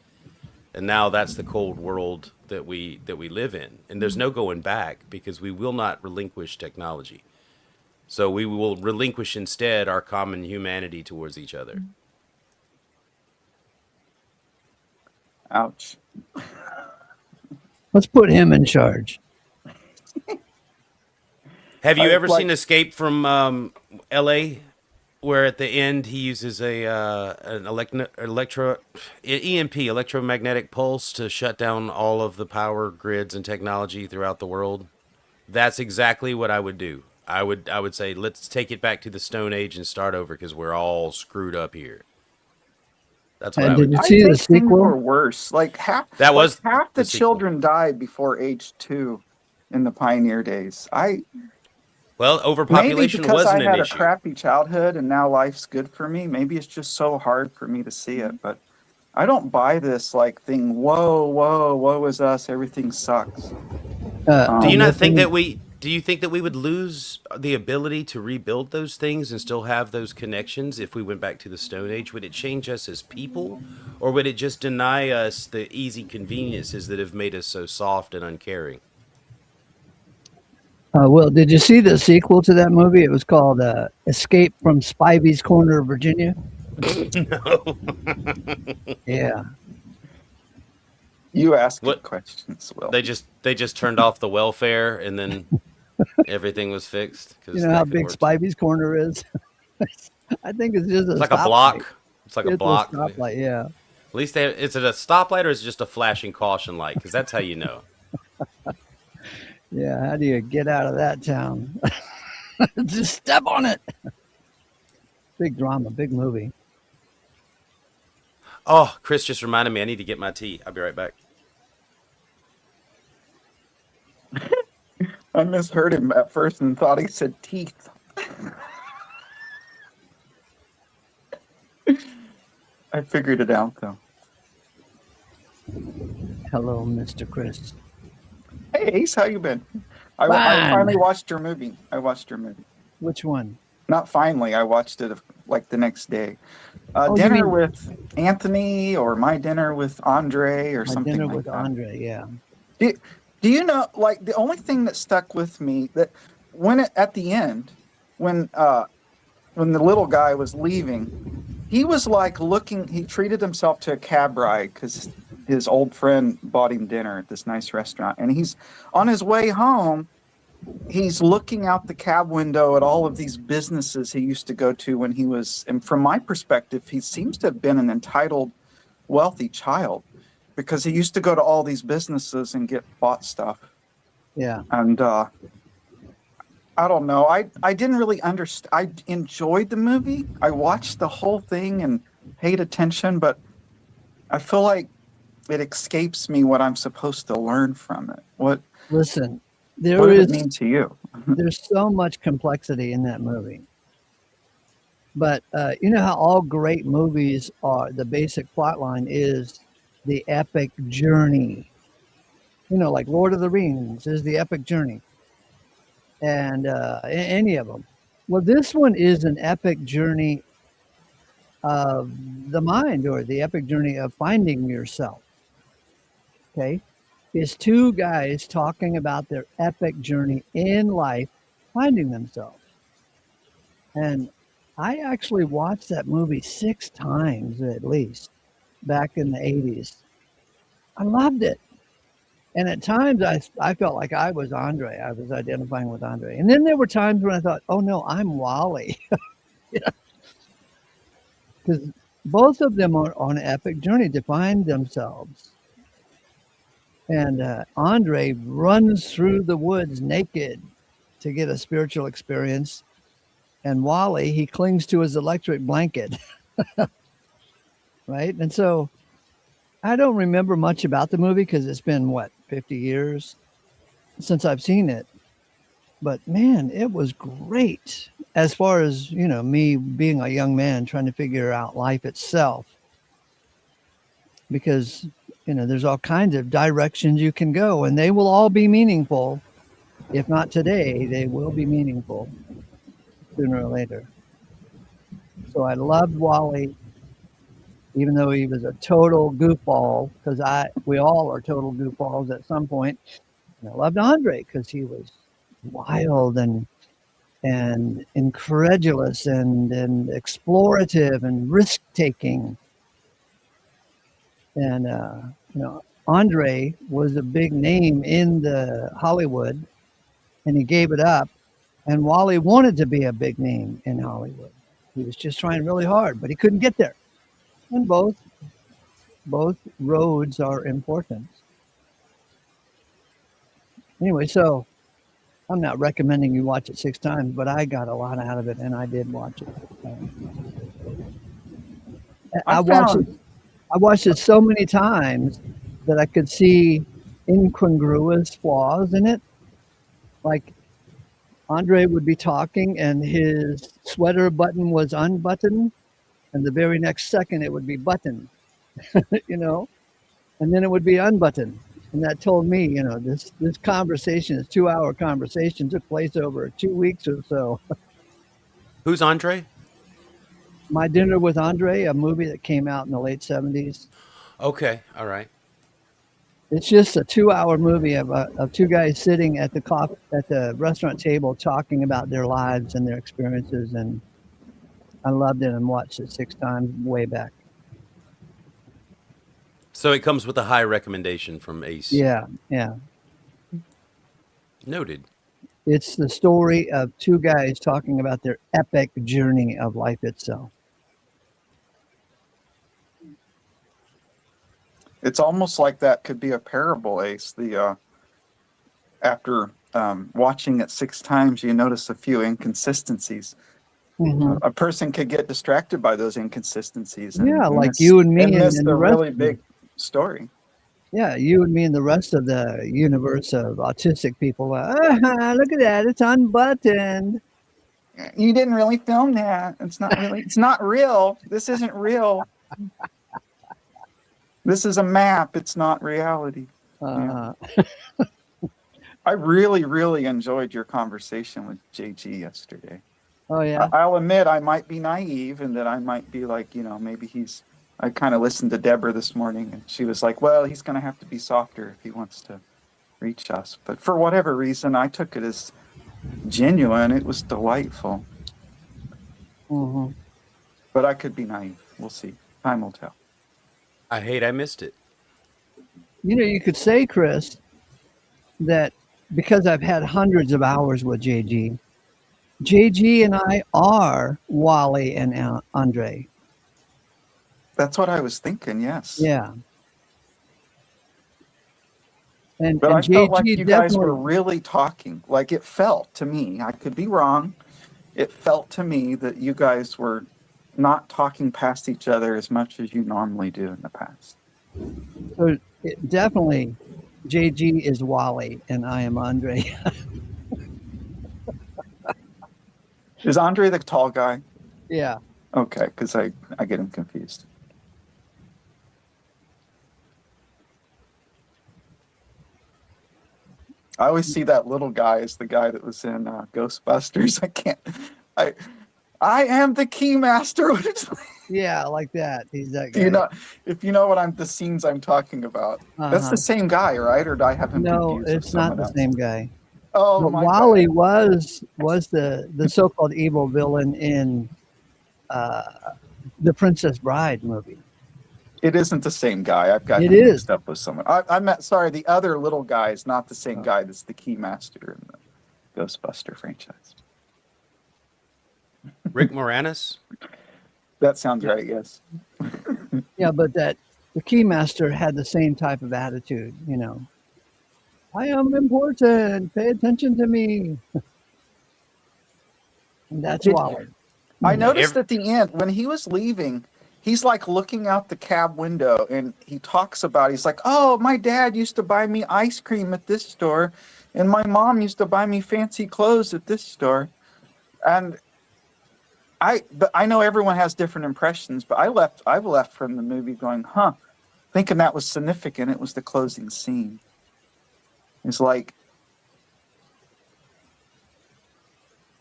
And now that's the cold world that we live in. And there's no going back, because we will not relinquish technology. So we will relinquish instead our common humanity towards each other. Ouch. Let's put him in charge. Have you ever seen Escape from L.A., where at the end he uses an EMP, electromagnetic pulse, to shut down all of the power grids and technology throughout the world? That's exactly what I would do. I would say, let's take it back to the Stone Age and start over, because we're all screwed up here. That's what I would do. Did you see the sequel? Or worse, half the children died before age 2 in the pioneer days. Well, overpopulation wasn't an issue. Maybe because I had a crappy childhood and now life's good for me. Maybe it's just so hard for me to see it. But I don't buy this thing. Woe is us. Everything sucks. Do you not think that do you think that we would lose the ability to rebuild those things and still have those connections if we went back to the Stone Age? Would it change us as people, or would it just deny us the easy conveniences that have made us so soft and uncaring? Well, did you see the sequel to that movie? It was called Escape from Spivey's Corner, Virginia. No. Yeah. You ask good questions, Will. They just turned off the welfare and then everything was fixed. You know how big Spivey's Corner is? I think it's just like a block. Light. It's like a block. A stoplight, yeah. At least is it a stoplight or is it just a flashing caution light? Because that's how you know. Yeah, how do you get out of that town? Just step on it. Big drama, big movie. Oh, Chris just reminded me I need to get my tea. I'll be right back. I misheard him at first and thought he said teeth. I figured it out, though. Hello, Mr. Chris. Hey, Ace, how you been? I finally watched your movie. Which one? Not finally. I watched it like the next day. Oh, you Dinner mean with Anthony, or My Dinner with Andre, or My something Dinner like with that. Andre? Yeah. Do, do you know, like, the only thing that stuck with me, that at the end, when the little guy was leaving, he was like he treated himself to a cab ride because his old friend bought him dinner at this nice restaurant. And he's on his way home, he's looking out the cab window at all of these businesses he used to go to when he was, and from my perspective, he seems to have been an entitled, wealthy child, because he used to go to all these businesses and get bought stuff. Yeah. And I don't know. I didn't really understand. I enjoyed the movie. I watched the whole thing and paid attention, but I feel like it escapes me what I'm supposed to learn from it. What Listen, what did it mean to you? there's so much complexity in that movie. But you know how all great movies are, the basic plot line is the epic journey. You know, like Lord of the Rings is the epic journey. And any of them. Well, this one is an epic journey of the mind, or the epic journey of finding yourself. Okay. It's two guys talking about their epic journey in life, finding themselves. And I actually watched that movie 6 times at least back in the 80s. I loved it. And at times I felt like I was Andre. I was identifying with Andre. And then there were times when I thought, oh no, I'm Wally. Because both of them are on an epic journey to find themselves. And Andre runs through the woods naked to get a spiritual experience. And Wally, he clings to his electric blanket. Right? And so I don't remember much about the movie because it's been, 50 years since I've seen it. But man, it was great as far as, me being a young man trying to figure out life itself. Because, there's all kinds of directions you can go, and they will all be meaningful. If not today, they will be meaningful sooner or later. So I loved Wally, even though he was a total goofball, because we all are total goofballs at some point. And I loved Andre because he was wild and incredulous and explorative and risk taking. And Andre was a big name in the Hollywood, and he gave it up. And Wally wanted to be a big name in Hollywood. He was just trying really hard, but he couldn't get there. And both roads are important. Anyway, so I'm not recommending you watch it 6 times, but I got a lot out of it, and I did watch it. I watched it so many times that I could see incongruous flaws in it. Like Andre would be talking and his sweater button was unbuttoned, and the very next second it would be buttoned, and then it would be unbuttoned. And that told me, this conversation, this 2-hour conversation, took place over 2 weeks or so. Who's Andre? My Dinner with Andre, a movie that came out in the late 70s. Okay, all right. It's just a 2-hour movie of two guys sitting at the restaurant table talking about their lives and their experiences, and I loved it and watched it 6 times way back. So it comes with a high recommendation from Ace. Yeah. Noted. It's the story of two guys talking about their epic journey of life itself. It's almost like that could be a parable, Ace. After watching it 6 times, you notice a few inconsistencies. Mm-hmm. A person could get distracted by those inconsistencies. Like you and me, and miss the really big story. Yeah, you and me and the rest of the universe of autistic people. Look at that, it's unbuttoned. You didn't really film that. It's not real. This isn't real. This is a map. It's not reality. Yeah. I really, really enjoyed your conversation with JG yesterday. Oh yeah. I'll admit I might be naive and that I might be like, maybe I kind of listened to Deborah this morning and she was like, well, he's going to have to be softer if he wants to reach us. But for whatever reason, I took it as genuine. It was delightful. Mm-hmm. But I could be naive. We'll see. Time will tell. I missed it. You could say, Chris, that because I've had hundreds of hours with JG and I are Wally and Andre. That's what I was thinking, yes. Yeah. But I felt like you guys were really talking. Like it felt to me, I could be wrong, it felt to me that you guys were not talking past each other as much as you normally do in the past. So definitely, JG is Wally and I am Andre. Is Andre the tall guy? Yeah. Okay, because I get him confused. I always see that little guy as the guy that was in Ghostbusters. I am the Keymaster. Yeah, like that. He's that guy. If you know the scenes I'm talking about. That's the same guy, right? Or do I have him confused? No, it's not the same guy. Oh, but my Wally God. was the so-called evil villain in the Princess Bride movie. It isn't the same guy. I've got him mixed up with someone. Sorry, the other little guy is not the same guy that's the Keymaster in the Ghostbuster franchise. Rick Moranis? That sounds right, yes. Yeah, but the Keymaster had the same type of attitude, I am important. Pay attention to me. And that's Wally. I noticed at the end, when he was leaving, he's like looking out the cab window and he talks about, he's like, oh, my dad used to buy me ice cream at this store and my mom used to buy me fancy clothes at this store. And I know everyone has different impressions, but I've left from the movie going, thinking that was significant. It was the closing scene. It's like,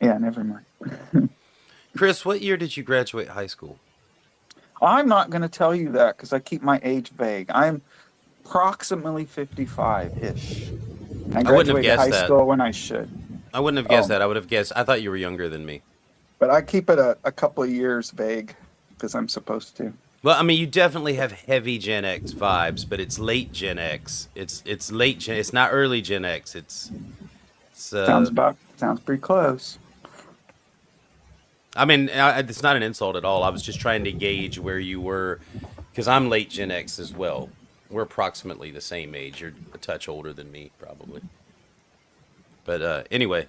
yeah, never mind. Chris, what year did you graduate high school? I'm not going to tell you that because I keep my age vague. I'm approximately 55-ish. I graduated high school when I should. I wouldn't have guessed that. I thought you were younger than me. But I keep it a couple of years vague because I'm supposed to. Well, I mean, you definitely have heavy Gen X vibes, but it's late Gen X. It's late Gen. It's not early Gen X. Sounds pretty close. I mean, it's not an insult at all. I was just trying to gauge where you were, because I'm late Gen X as well. We're approximately the same age. You're a touch older than me, probably. But anyway,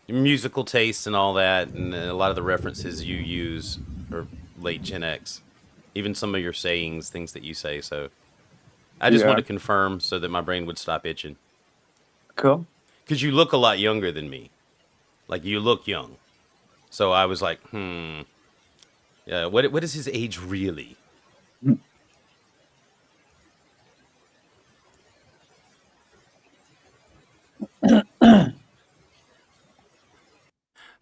your musical tastes and all that, and a lot of the references you use are late Gen X. Even some of your sayings, things that you say. So I just want to confirm so that my brain would stop itching. Cool. Because you look a lot younger than me. Like, you look young. So I was like, yeah, what is his age really? I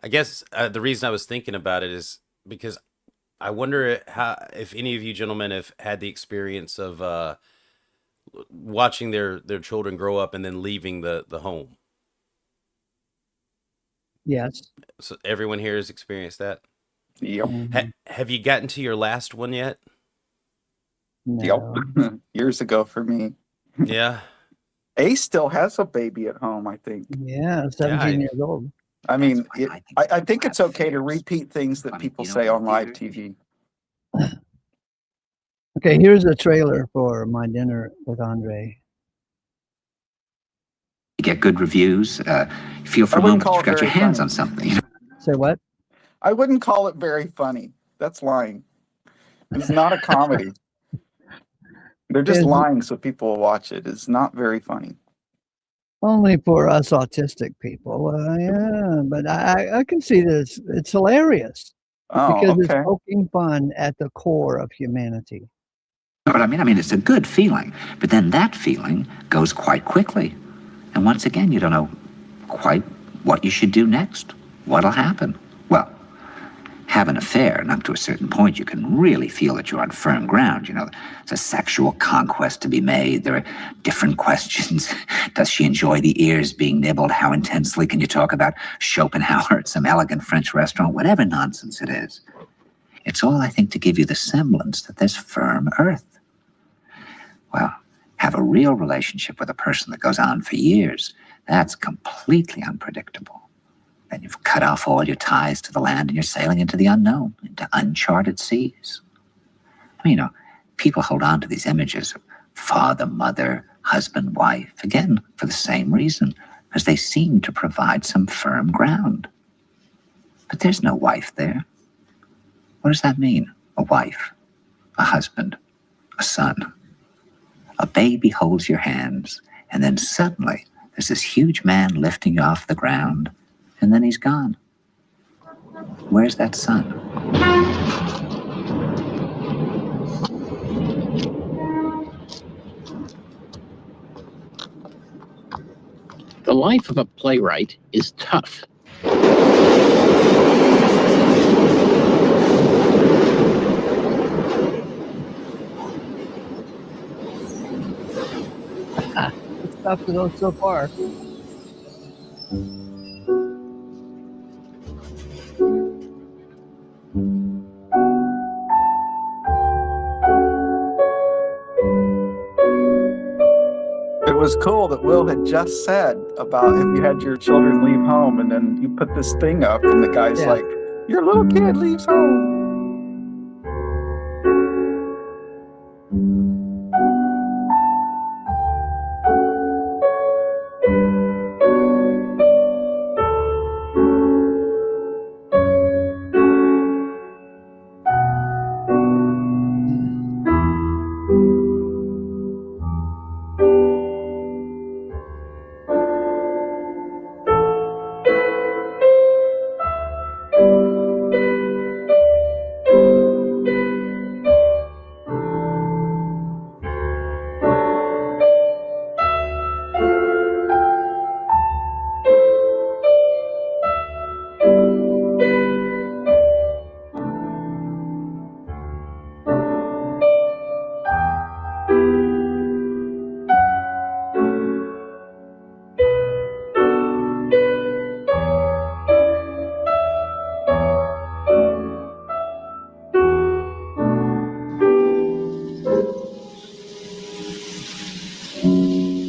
guess the reason I was thinking about it is because I wonder if any of you gentlemen have had the experience of watching their children grow up and then leaving the home. Yes. So everyone here has experienced that? Yep. Have you gotten to your last one yet? No. Yep. Years ago for me. Yeah. Ace still has a baby at home, I think. Yeah, 17 years old. I mean, I think it's okay to repeat things that people say on live TV. Okay, here's a trailer for my dinner with Andre. You get good reviews. Feel for a moment you've got your hands on something. Say what? I wouldn't call it very funny. That's lying. It's not a comedy. They're just lying so people will watch it. It's not very funny. Only for us autistic people. Yeah, but I can see this. It's hilarious. Because it's poking fun at the core of humanity. But I mean, it's a good feeling. But then that feeling goes quite quickly. And once again, you don't know quite what you should do next. What'll happen? have an affair, and up to a certain point, you can really feel that you're on firm ground. You know, there's a sexual conquest to be made. There are different questions. Does she enjoy the ears being nibbled? How intensely can you talk about Schopenhauer at some elegant French restaurant? Whatever nonsense it is. It's all, I think, to give you the semblance that there's firm earth. Well, have a real relationship with a person that goes on for years. That's completely unpredictable. Then you've cut off all your ties to the land and you're sailing into the unknown, into uncharted seas. I mean, you know, people hold on to these images of father, mother, husband, wife, again, for the same reason, because they seem to provide some firm ground. But there's no wife there. What does that mean? A wife, a husband, a son. A baby holds your hands, and then suddenly there's this huge man lifting you off the ground, and then he's gone. Where's that son? The life of a playwright is tough. It's tough to know so far. It was cool that Will had just said about if you had your children leave home, and then you put this thing up, and the guy's Yeah. like, your little kid leaves home.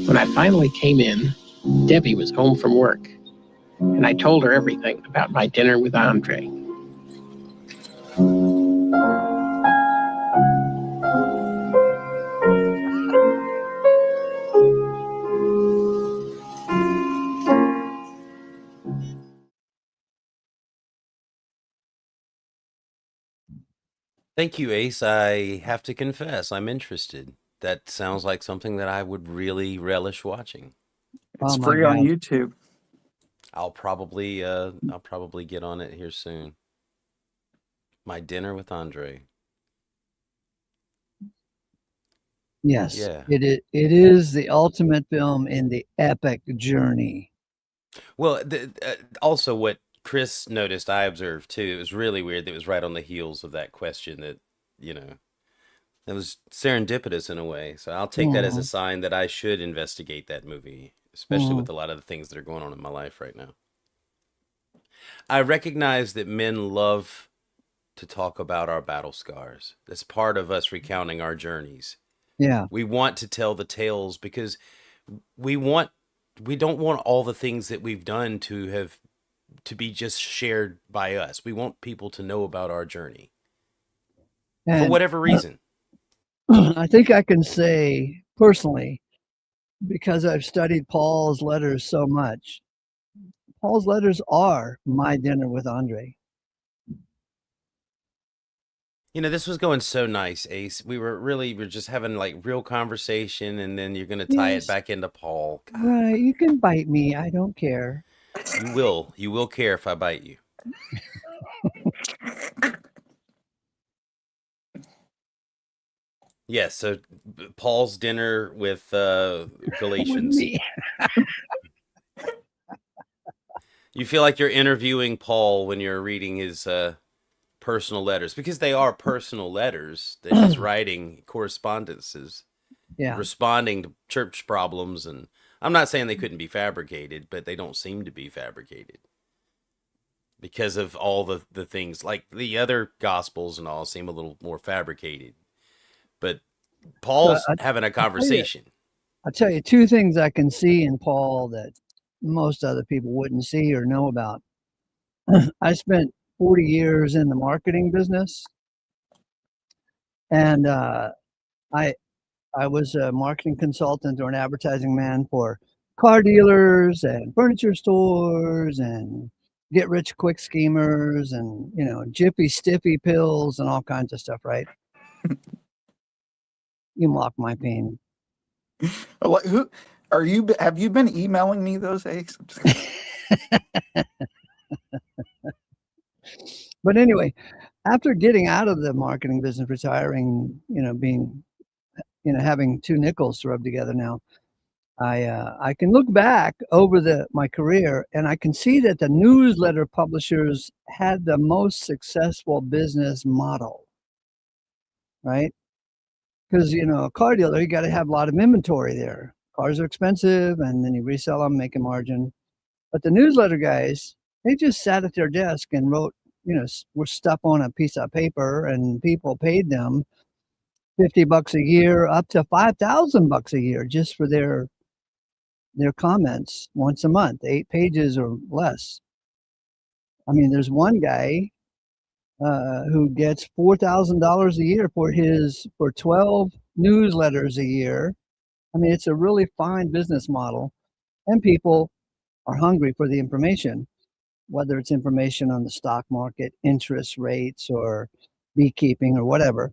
When I finally came in, Debbie was home from work, and I told her everything about my dinner with Andre. Thank you, Ace. I have to confess, I'm interested. That sounds like something that I would really relish watching. It's Oh my free on God. YouTube. I'll probably get on it here soon. My dinner with Andre. Yes, Yeah. it is the ultimate film in the epic journey. Well, also what Chris noticed, I observed too. It was really weird that it was right on the heels of that question that, you know, it was serendipitous in a way. So I'll take that as a Mhm. sign that I should investigate that movie, especially Mhm. with a lot of the things that are going on in my life right now. I recognize that men love to talk about our battle scars. That's part of us recounting our journeys. Yeah. We want to tell the tales because we don't want all the things that we've done to be just shared by us. We want people to know about our journey for And whatever reason. I think I can say personally, because I've studied Paul's letters so much, Paul's letters are my dinner with Andre. You know, this was going so nice, Ace. We're just having like real conversation, and then you're gonna tie it Yes. back into Paul. God, Right. You can bite me. I don't care. you will care if I bite you. Yes. So Paul's dinner with With Galatians. me. You feel like you're interviewing Paul when you're reading his personal letters, because they are personal letters that he's writing, correspondences, Yeah. responding to church problems. And I'm not saying they couldn't be fabricated, but they don't seem to be fabricated because of all the things. Like the other gospels and all seem a little more fabricated, but Paul's having a conversation. I'll tell you two things I can see in Paul that most other people wouldn't see or know about. I spent 40 years in the marketing business, and I was a marketing consultant or an advertising man for car dealers and furniture stores and get rich quick schemers and, you know, jiffy stiffy pills and all kinds of stuff, right? You mock my pain. Who are you? Have you been emailing me those days? But anyway, after getting out of the marketing business, retiring, you know, being, you know, having two nickels to rub together now, I can look back over my career and I can see that the newsletter publishers had the most successful business model, right? Because, you know, a car dealer, you got to have a lot of inventory there. Cars are expensive, and then you resell them, make a margin. But the newsletter guys, they just sat at their desk and wrote, you know, were stuff on a piece of paper, and people paid them $50 a year, up to $5,000 a year, just for their comments once a month, 8 pages or less. I mean, there's one guy who gets $4,000 a year for 12 newsletters a year. I mean, it's a really fine business model, and people are hungry for the information, whether it's information on the stock market, interest rates, or beekeeping, or whatever.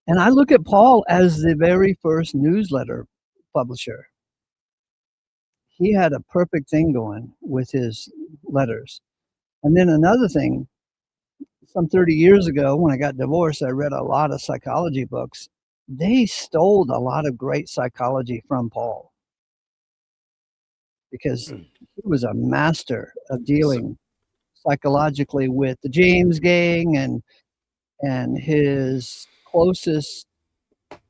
And I look at Paul as the very first newsletter publisher. He had a perfect thing going with his letters. And then another thing, some 30 years ago, when I got divorced, I read a lot of psychology books. They stole a lot of great psychology from Paul because he was a master of dealing psychologically with the James gang and his closest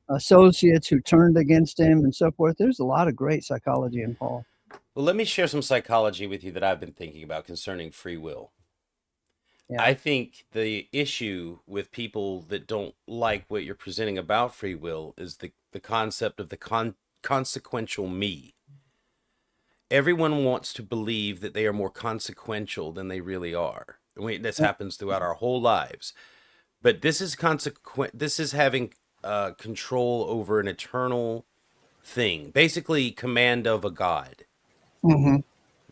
associates who turned against him and so forth. There's a lot of great psychology in Paul. Well, let me share some psychology with you that I've been thinking about concerning free will. Yeah. I think the issue with people that don't like what you're presenting about free will is the concept of the consequential me. Everyone wants to believe that they are more consequential than they really are. This happens throughout our whole lives. But this is This is having control over an eternal thing, basically command of a god,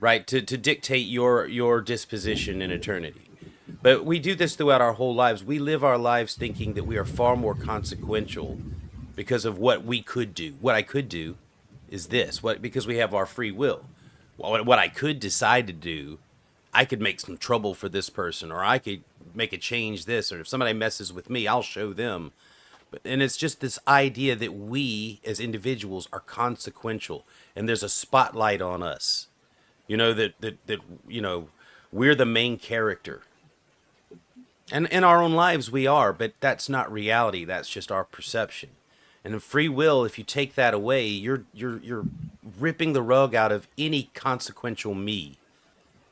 right? To dictate your disposition in eternity. But we do this throughout our whole lives. We live our lives thinking that we are far more consequential because of what we could do. What I could do is this. Because we have our free will. What I could decide to do, I could make some trouble for this person, or I could make a change this, or if somebody messes with me, I'll show them. And it's just this idea that we as individuals are consequential, and there's a spotlight on us. You know, that you know, we're the main character. And in our own lives we are, but that's not reality. That's just our perception. And in free will, if you take that away, you're ripping the rug out of any consequential me.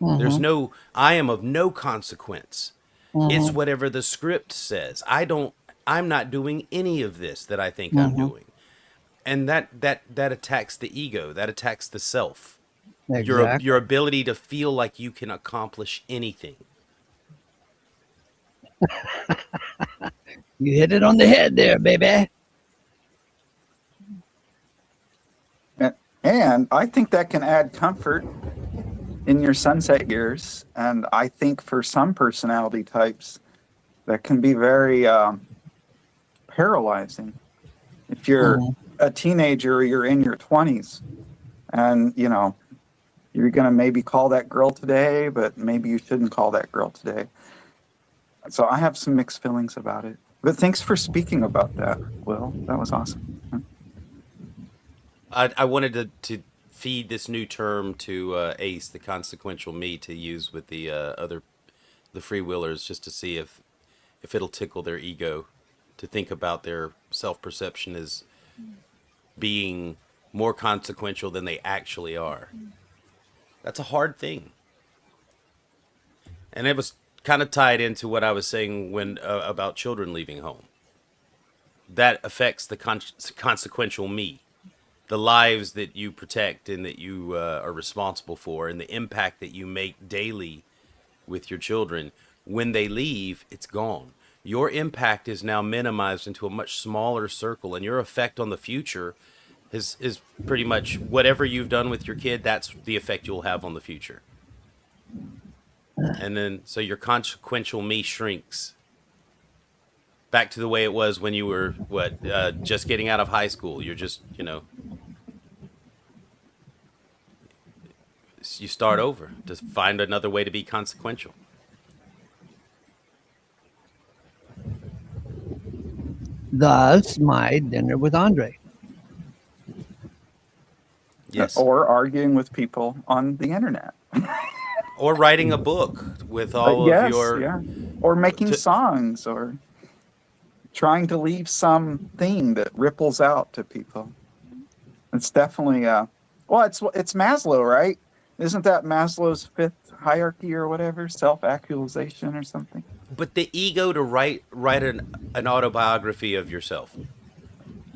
There's no, I am of no consequence. It's whatever the script says. I'm not doing any of this that I think I'm doing. And that attacks the ego. That attacks the self. Exactly. Your ability to feel like you can accomplish anything. You hit it on the head there, baby. And I think that can add comfort in your sunset years. And I think for some personality types, that can be very paralyzing. If you're a teenager, you're in your 20s, and you know you're gonna maybe call that girl today, but maybe you shouldn't call that girl today. So I have some mixed feelings about it. But thanks for speaking about that, Will. That was awesome. I wanted to feed this new term to Ace, the consequential me, to use with the free willers, just to see if if it'll tickle their ego to think about their self-perception as being more consequential than they actually are. That's a hard thing. And it was kind of tied into what I was saying when about children leaving home. That affects the consequential me, the lives that you protect and that you are responsible for, and the impact that you make daily with your children. When they leave, it's gone. Your impact is now minimized into a much smaller circle, and your effect on the future is pretty much whatever you've done with your kid, that's the effect you'll have on the future. And then, so your consequential me shrinks back to the way it was when you were, just getting out of high school. You're just, you start over to find another way to be consequential. Thus, my dinner with Andre. Yes. Or arguing with people on the internet. Or writing a book with all of your... Yeah. Or making songs, or trying to leave some theme that ripples out to people. It's definitely, it's Maslow, right? Isn't that Maslow's fifth hierarchy or whatever? Self-actualization or something? But the ego to write an autobiography of yourself.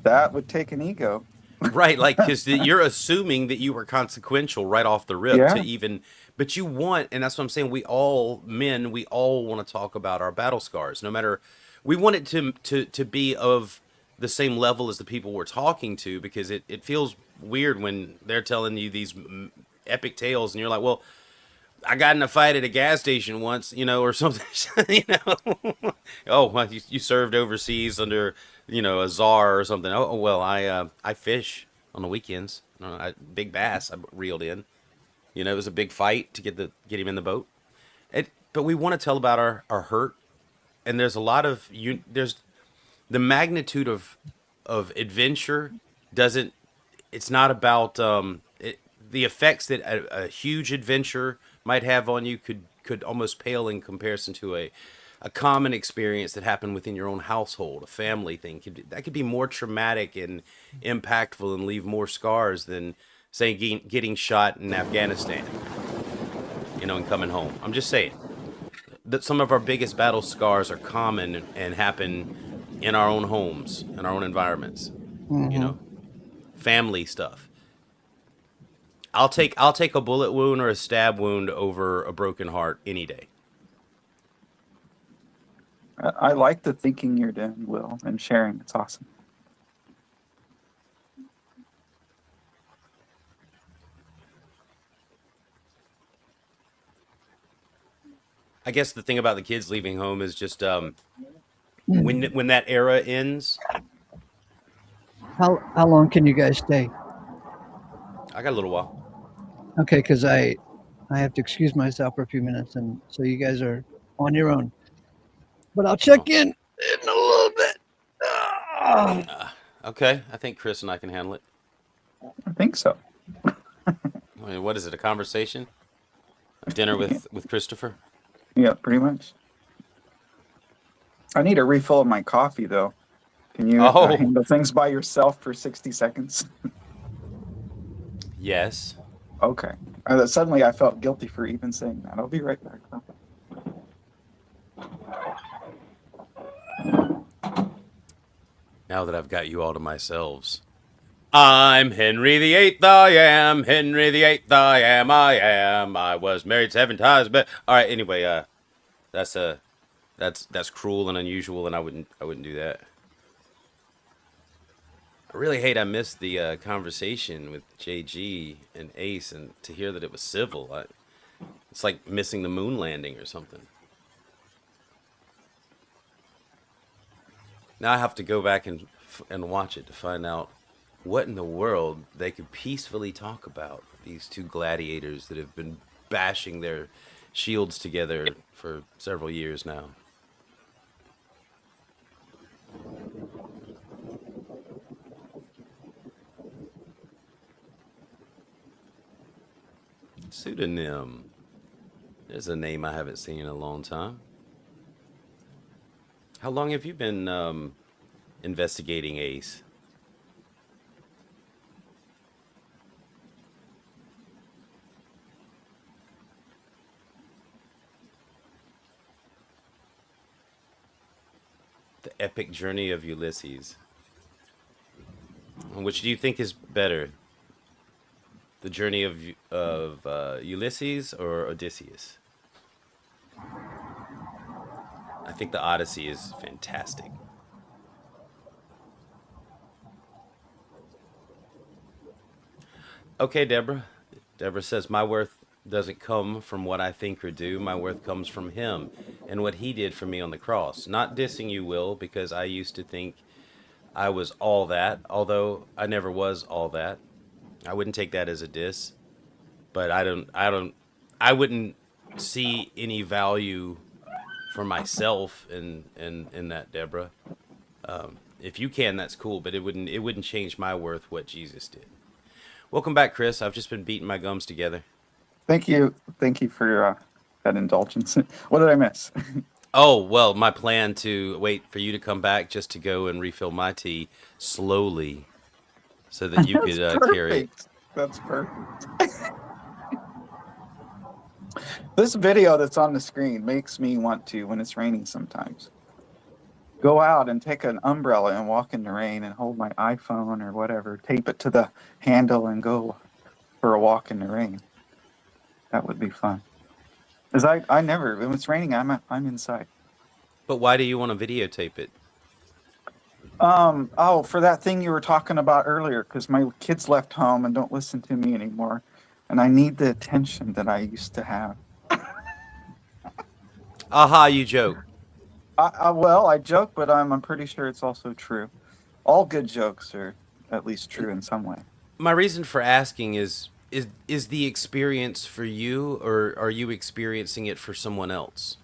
That would take an ego. Right, like, because you're assuming that you were consequential right off the rip to even... But you want, and that's what I'm saying, we all want to talk about our battle scars. No matter... We want it to be of the same level as the people we're talking to, because it feels weird when they're telling you these epic tales, and you're like, well... I got in a fight at a gas station once, or something, Oh, well, you served overseas under, a czar or something. Oh, well, I fish on the weekends. Big bass I reeled in. It was a big fight to get him in the boat. But we want to tell about our hurt. And there's a lot of, there's the magnitude of adventure it's not about, the effects that a huge adventure might have on you could almost pale in comparison to a common experience that happened within your own household, a family thing. That could be more traumatic and impactful and leave more scars than, say, getting shot in Afghanistan, and coming home. I'm just saying that some of our biggest battle scars are common and happen in our own homes, in our own environments, family stuff. I'll take a bullet wound or a stab wound over a broken heart any day. I like the thinking you're doing, Will, and sharing. It's awesome. I guess the thing about the kids leaving home is just when that era ends. How long can you guys stay? I got a little while. Okay, because I have to excuse myself for a few minutes, and so you guys are on your own. But I'll check in a little bit. Okay, I think Chris and I can handle it. I think so. What is it? A conversation? A dinner with Christopher? Yeah, pretty much. I need a refill of my coffee, though. Can you handle things by yourself for 60 seconds? Yes. Okay. Suddenly I felt guilty for even saying that. I'll be right back. Now that I've got you all to myself, I'm Henry VIII. I am Henry VIII. I am. I was married 7 times, but all right. Anyway, that's cruel and unusual, and I wouldn't do that. I really hate I missed the conversation with JG and Ace, and to hear that it was civil, it's like missing the moon landing or something. Now I have to go back and watch it to find out what in the world they could peacefully talk about, these two gladiators that have been bashing their shields together for several years now. Pseudonym. There's a name I haven't seen in a long time. How long have you been investigating Ace? The epic journey of Ulysses. Which do you think is better? The journey of Ulysses or Odysseus? I think the Odyssey is fantastic. Okay, Deborah. Deborah says, my worth doesn't come from what I think or do. My worth comes from him and what he did for me on the cross. Not dissing you, Will, because I used to think I was all that, although I never was all that. I wouldn't take that as a diss, but I wouldn't see any value for myself in that, Deborah. If you can, that's cool, but it wouldn't change my worth what Jesus did. Welcome back, Chris. I've just been beating my gums together. Thank you for that indulgence. What did I miss? Oh, well, my plan to wait for you to come back just to go and refill my tea slowly so that you could carry it. That's perfect. This video that's on the screen makes me want to, when it's raining sometimes, go out and take an umbrella and walk in the rain and hold my iPhone or whatever, tape it to the handle and go for a walk in the rain. That would be fun. Because I never, when it's raining, I'm inside. But why do you want to videotape it? Oh, for that thing you were talking about earlier, because my kids left home and don't listen to me anymore, and I need the attention that I used to have. Aha, you joke. Well, I joke, but I'm pretty sure it's also true. All good jokes are at least true in some way. My reason for asking is the experience for you, or are you experiencing it for someone else?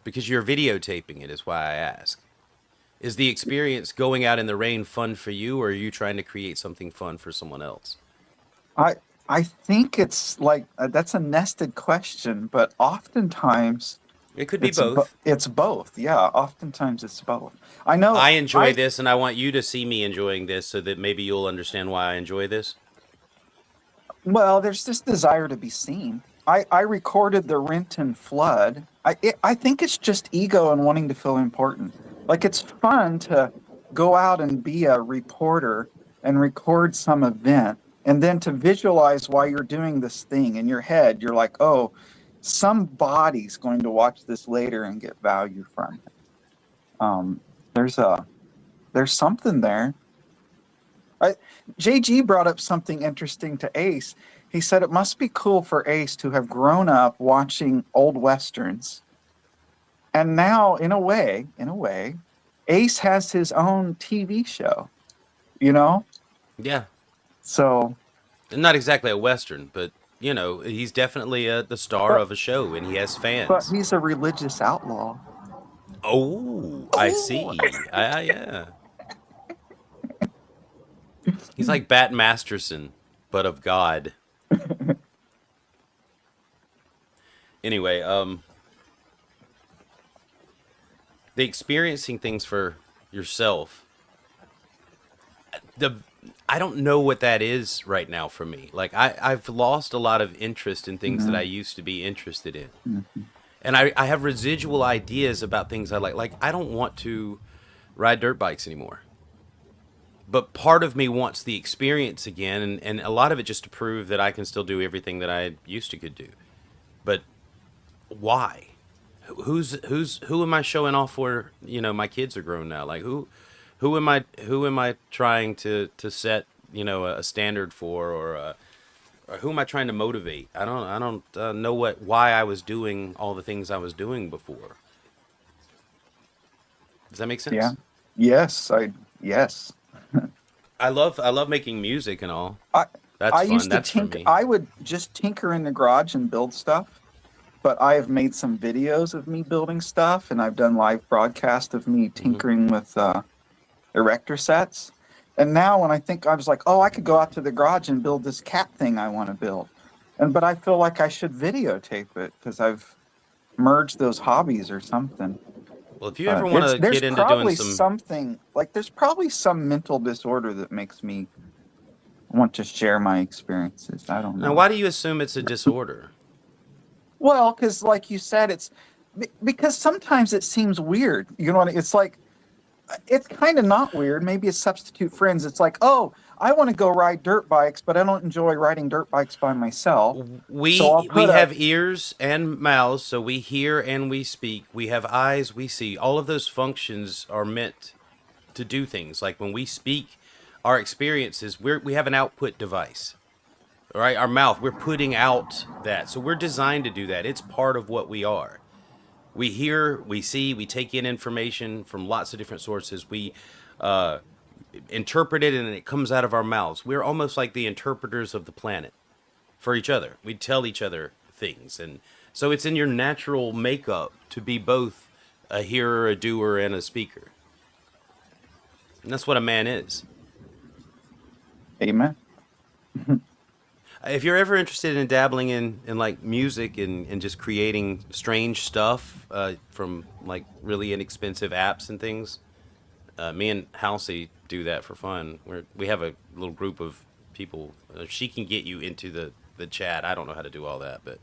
Because you're videotaping it is why I ask. Is the experience going out in the rain fun for you, or are you trying to create something fun for someone else? I think it's like, that's a nested question, but oftentimes it could be both. It's both. Yeah, oftentimes it's both. I know. I enjoy this, and I want you to see me enjoying this so that maybe you'll understand why I enjoy this. Well, there's this desire to be seen. I recorded the Renton flood. I think it's just ego and wanting to feel important. Like, it's fun to go out and be a reporter and record some event, and then to visualize while you're doing this thing in your head, you're like, oh, somebody's going to watch this later and get value from it. There's something there. JG brought up something interesting to Ace. He said it must be cool for Ace to have grown up watching old Westerns. And now, in a way, Ace has his own TV show, you know? Yeah. So. Not exactly a Western, but, you know, he's definitely the star of a show, and he has fans. But he's a religious outlaw. Oh, I see. Yeah. He's like Bat Masterson, but of God. Anyway, the experiencing things for yourself. I don't know what that is right now for me. Like, I've lost a lot of interest in things that I used to be interested in. Mm-hmm. And I have residual ideas about things I like. Like, I don't want to ride dirt bikes anymore. But part of me wants the experience again, and a lot of it just to prove that I can still do everything that I used to could do. But why? Who am I showing off for? You know, my kids are grown now. Like, who am I trying to set, you know, a standard for, or who am I trying to motivate? I don't know why I was doing all the things I was doing before. Does that make sense? Yeah. Yes. Yes. I love making music and all. That's fun. Used to That's for me. I would just tinker in the garage and build stuff. But I have made some videos of me building stuff, and I've done live broadcasts of me tinkering with erector sets. And now when I was like, oh, I could go out to the garage and build this cat thing I want to build. But I feel like I should videotape it because I've merged those hobbies or something. Well, if you ever want to There's get into doing probably some, something, like there's probably some mental disorder that makes me want to share my experiences. I don't now, know. why do you assume it's a disorder? Well, because like you said, because sometimes it seems weird. You know what it's like? It's kind of not weird. Maybe it's substitute friends. It's like, oh, I want to go ride dirt bikes, but I don't enjoy riding dirt bikes by myself. So I'll We put have ears and mouths, so we hear and we speak. We have eyes, we see. All of those functions are meant to do things. Like when we speak our experiences, we have an output device. All right, our mouth, we're putting out that. So we're designed to do that. It's part of what we are. We hear, we see, we take in information from lots of different sources. We interpret it and it comes out of our mouths. We're almost like the interpreters of the planet for each other. We tell each other things. And so it's in your natural makeup to be both a hearer, a doer, and a speaker. And that's what a man is. Amen. If you're ever interested in dabbling in like music and just creating strange stuff from like really inexpensive apps and things, me and Halsey do that for fun. We have a little group of people. She can get you into the chat. I don't know how to do all that, but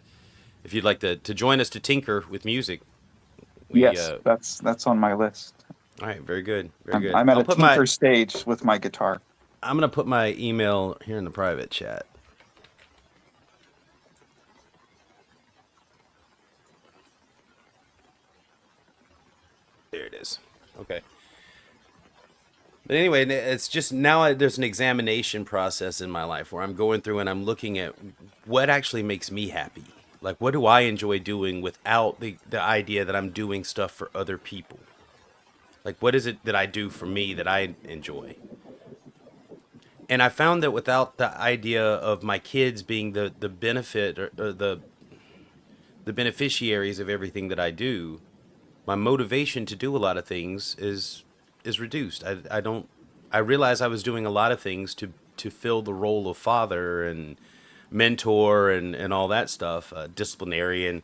if you'd like to join us to tinker with music, Yes, that's on my list. All right, very good, very good. I'm at a tinker stage with my guitar. I'm gonna put my email here in the private chat. There it is. Okay. But anyway, it's just now there's an examination process in my life where I'm going through and I'm looking at what actually makes me happy. Like, what do I enjoy doing without the idea that I'm doing stuff for other people? Like, what is it that I do for me that I enjoy? And I found that without the idea of my kids being the benefit or the beneficiaries of everything that I do, my motivation to do a lot of things is reduced. I realized I was doing a lot of things to fill the role of father and mentor and all that stuff, disciplinarian,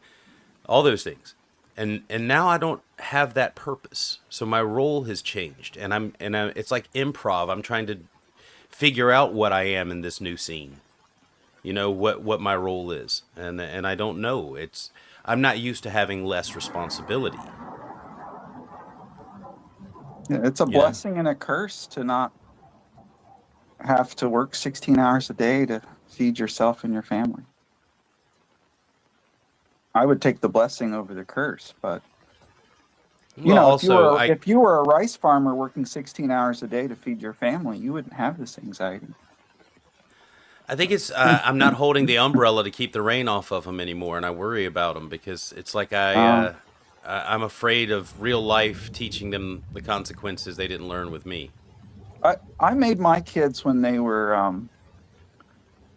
all those things. And now I don't have that purpose. So my role has changed and it's like improv. I'm trying to figure out what I am in this new scene. You know, what my role is. And I don't know. I'm not used to having less responsibility. Yeah, it's a blessing and a curse to not have to work 16 hours a day to feed yourself and your family. I would take the blessing over the curse, but if you were a rice farmer working 16 hours a day to feed your family, you wouldn't have this anxiety. I think it's I'm not holding the umbrella to keep the rain off of them anymore, and I worry about them because it's like I'm afraid of real life teaching them the consequences they didn't learn with me. I made my kids when they were,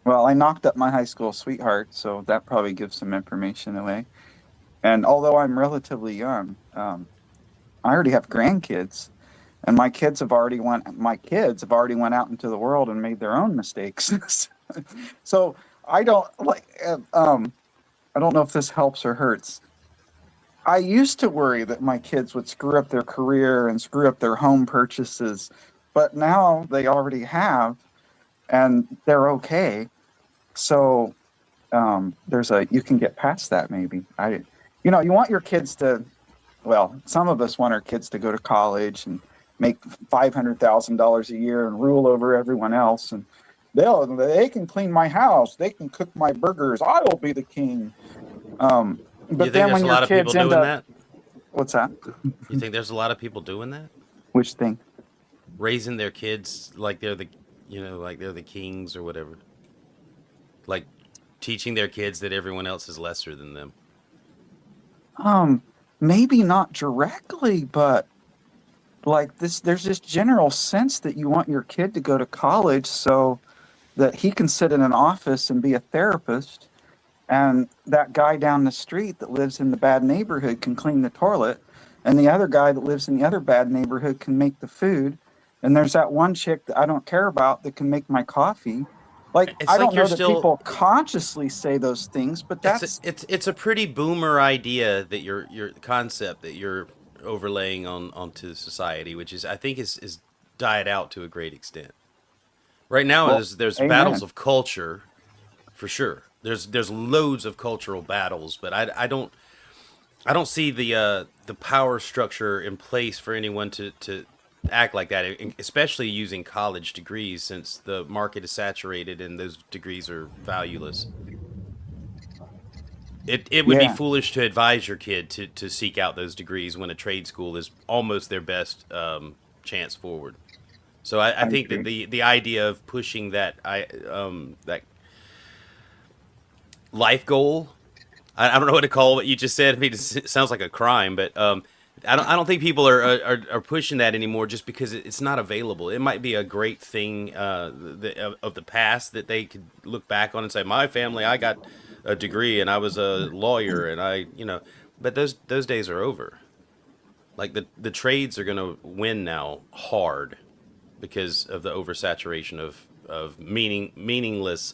I knocked up my high school sweetheart, so that probably gives some information away. And although I'm relatively young, I already have grandkids, and my kids have already went out into the world and made their own mistakes. So I don't I don't know if this helps or hurts. I used to worry that my kids would screw up their career and screw up their home purchases, but now they already have, and they're okay. So you can get past that maybe. You want your kids to, some of us want our kids to go to college and make $500,000 a year and rule over everyone else, and they can clean my house, they can cook my burgers, I will be the king. But then when your kids end up, what's that? You think there's a lot of people doing that? Which thing? Raising their kids like they're the kings or whatever. Like teaching their kids that everyone else is lesser than them. Maybe not directly, but like this, there's this general sense that you want your kid to go to college so that he can sit in an office and be a therapist, and that guy down the street that lives in the bad neighborhood can clean the toilet, and the other guy that lives in the other bad neighborhood can make the food, and there's that one chick that I don't care about that can make my coffee. I don't know that people consciously say those things, but that's it's a pretty boomer idea that your concept that you're overlaying onto society, which is I think is died out to a great extent. Right now, Well, there's amen. battles of culture, for sure. There's loads of cultural battles, but I don't see the power structure in place for anyone to act like that, especially using college degrees, since the market is saturated and those degrees are valueless. It would be Yeah, foolish to advise your kid to seek out those degrees when a trade school is almost their best chance forward. So I I think that agree. the idea of pushing that life goal, I don't know what to call what you just said. I mean, it sounds like a crime, but I don't think people are pushing that anymore just because it's not available. It might be a great thing of the past that they could look back on and say, my family, I got a degree and I was a lawyer and but those days are over. Like the trades are going to win now hard because of the oversaturation of meaningless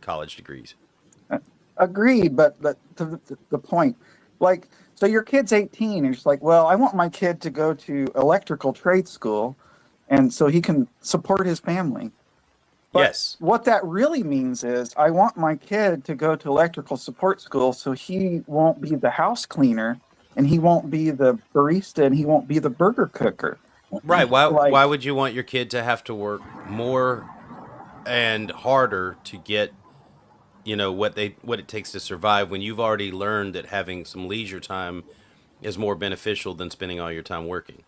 college degrees. Agreed, but to the point, like, so your kid's 18, and you're just like, well, I want my kid to go to electrical trade school, and so he can support his family. But Yes. what that really means is, I want my kid to go to electrical support school so he won't be the house cleaner, and he won't be the barista, and he won't be the burger cooker. Right. Like, Why would you want your kid to have to work more and harder to get what it takes to survive when you've already learned that having some leisure time is more beneficial than spending all your time working.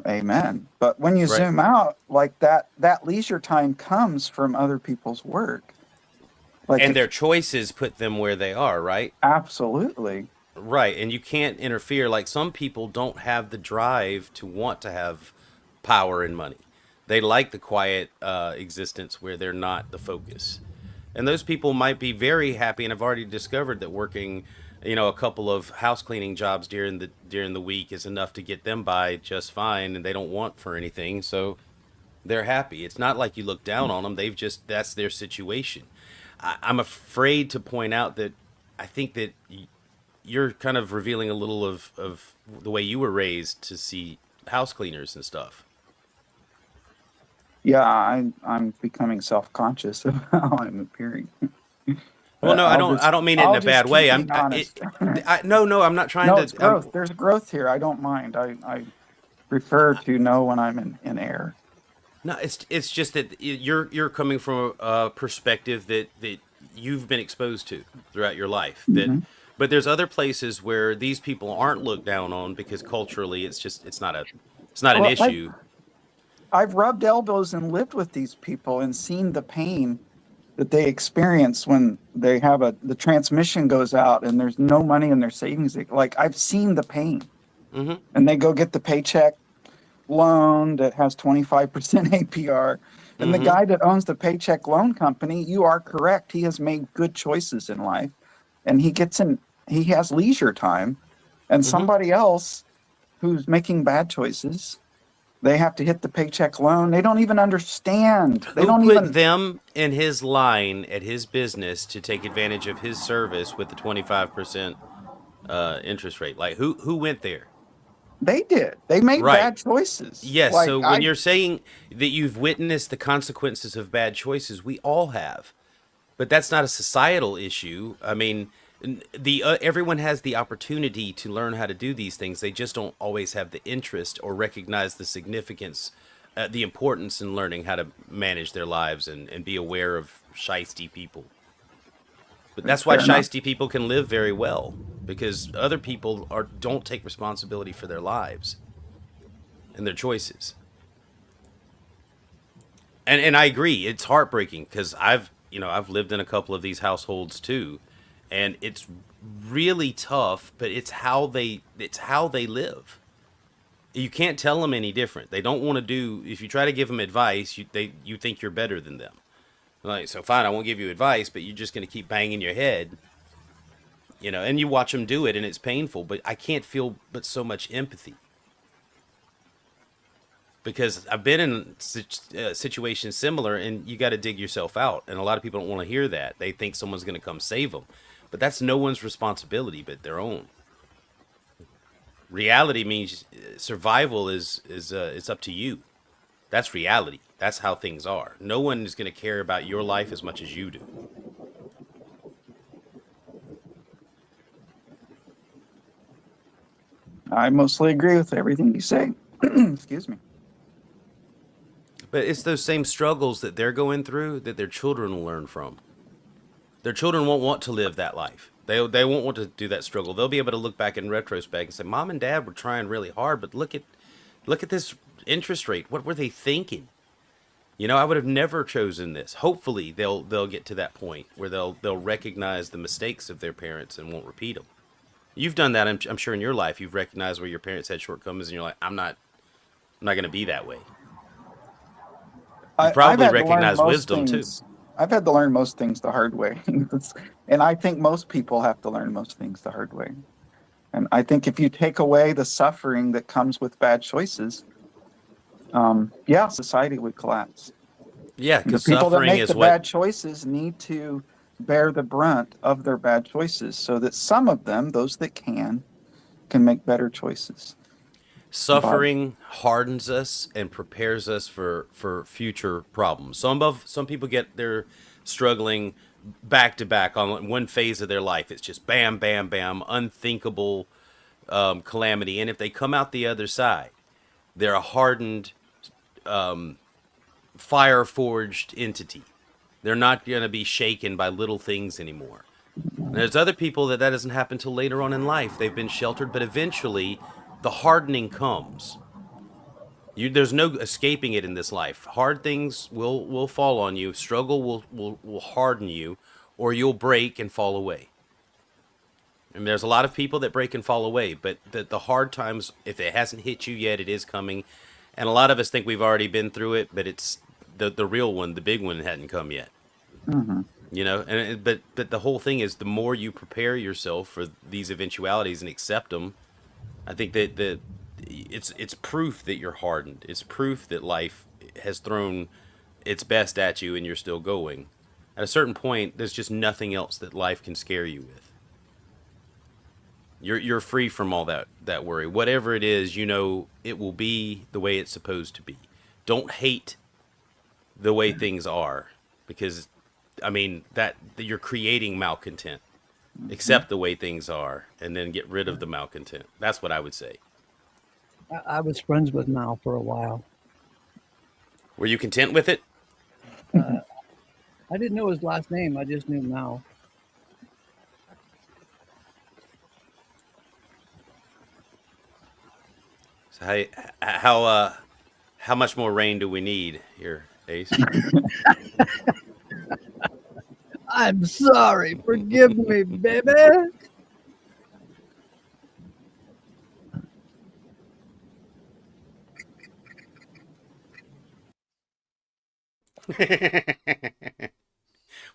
amen. But when you Right. zoom out, like that leisure time comes from other people's work. Like, And their choices put them where they are, right? absolutely. Right. And you can't interfere. Like some people don't have the drive to want to have power and money. They like the quiet existence where they're not the focus. And those people might be very happy and have already discovered that working, a couple of house cleaning jobs during the week is enough to get them by just fine, and they don't want for anything, so they're happy. It's not like you look down on them. That's their situation. I'm afraid to point out that I think that you're kind of revealing a little of the way you were raised to see house cleaners and stuff. Yeah, I'm becoming self-conscious of how I'm appearing. Well, no, I'll I don't mean it in I'll a just bad keep way. being honest. No, I'm not trying No, to. it's growth. There's growth here. I don't mind. I prefer to know when I'm in error. No, it's just that you're coming from a perspective that you've been exposed to throughout your life. Mhm. But there's other places where these people aren't looked down on because culturally it's not an Well, issue. I've rubbed elbows and lived with these people and seen the pain that they experience when they have the transmission goes out and there's no money in their savings. Like, I've seen the pain, Hmm. and they go get the paycheck loan that has 25% APR. And the Hmm. guy that owns the paycheck loan company, you are correct. He has made good choices in life, and he has leisure time. And Hmm. somebody else who's making bad choices, they have to hit the paycheck loan. They don't even understand. They Who don't put even, them in his line at his business to take advantage of his service with the 25% interest rate? Like who went there? they did. They made Right. bad choices. Yes. Like, So when you're saying that you've witnessed the consequences of bad choices, we all have. But that's not a societal issue. I mean, the everyone has the opportunity to learn how to do these things. They just don't always have the interest or recognize the significance, the importance in learning how to manage their lives and be aware of shisty people. But that's why fair enough. shisty people can live very well because other people don't take responsibility for their lives and their choices. And I agree, it's heartbreaking because I've lived in a couple of these households too, and it's really tough. But it's how they live. You can't tell them any different. They don't want to do. If you try to give them advice, you think you're better than them. Like, so fine, I won't give you advice, but you're just going to keep banging your head, and you watch them do it, and it's painful. But I can't feel but so much empathy. Because I've been in situations similar, and you got to dig yourself out. And a lot of people don't want to hear that. They think someone's going to come save them, but that's no one's responsibility but their own. Reality means survival is it's up to you. That's reality. That's how things are. No one is going to care about your life as much as you do. I mostly agree with everything you say. Excuse me. But it's those same struggles that they're going through that their children will learn from. Their children won't want to live that life. They won't want to do that struggle. They'll be able to look back in retrospect and say, "Mom and Dad were trying really hard, but look at this interest rate. What were they thinking? You know, I would have never chosen this." Hopefully, they'll get to that point where they'll recognize the mistakes of their parents and won't repeat them. You've done that, I'm sure, in your life. You've recognized where your parents had shortcomings, and you're like, I'm not going to be that way. You probably recognize wisdom too. I've had to learn most things the hard way. And I think most people have to learn most things the hard way. And I think if you take away the suffering that comes with bad choices, society would collapse. Yeah, because the people that suffering make is the what bad choices need to bear the brunt of their bad choices, so that some of them, those that can make better choices. Suffering hardens us and prepares us for future problems. Some people they're struggling back to back on one phase of their life. It's just bam, bam, bam, unthinkable calamity. And if they come out the other side, they're a hardened, fire-forged entity. They're not going to be shaken by little things anymore. And there's other people that doesn't happen till later on in life. They've been sheltered, but eventually the hardening comes. There's no escaping it in this life. Hard things will fall on you. Struggle will harden you, or you'll break and fall away. And there's a lot of people that break and fall away, but the hard times, if it hasn't hit you yet, it is coming. And a lot of us think we've already been through it, but it's the real one, the big one, hadn't come yet. Mm-hmm. You know, but the whole thing is, the more you prepare yourself for these eventualities and accept them, I think that it's proof that you're hardened. It's proof that life has thrown its best at you and you're still going. At a certain point, there's just nothing else that life can scare you with. You're free from all that worry. Whatever it is, you know it will be the way it's supposed to be. Don't hate the way things are, because I mean that you're creating malcontent. Accept the way things are, and then get rid of the malcontent. That's what I would say. I was friends with Mal for a while. Were you content with it? I didn't know his last name. I just knew Mal. So how much more rain do we need here, Ace? I'm sorry. Forgive me, baby.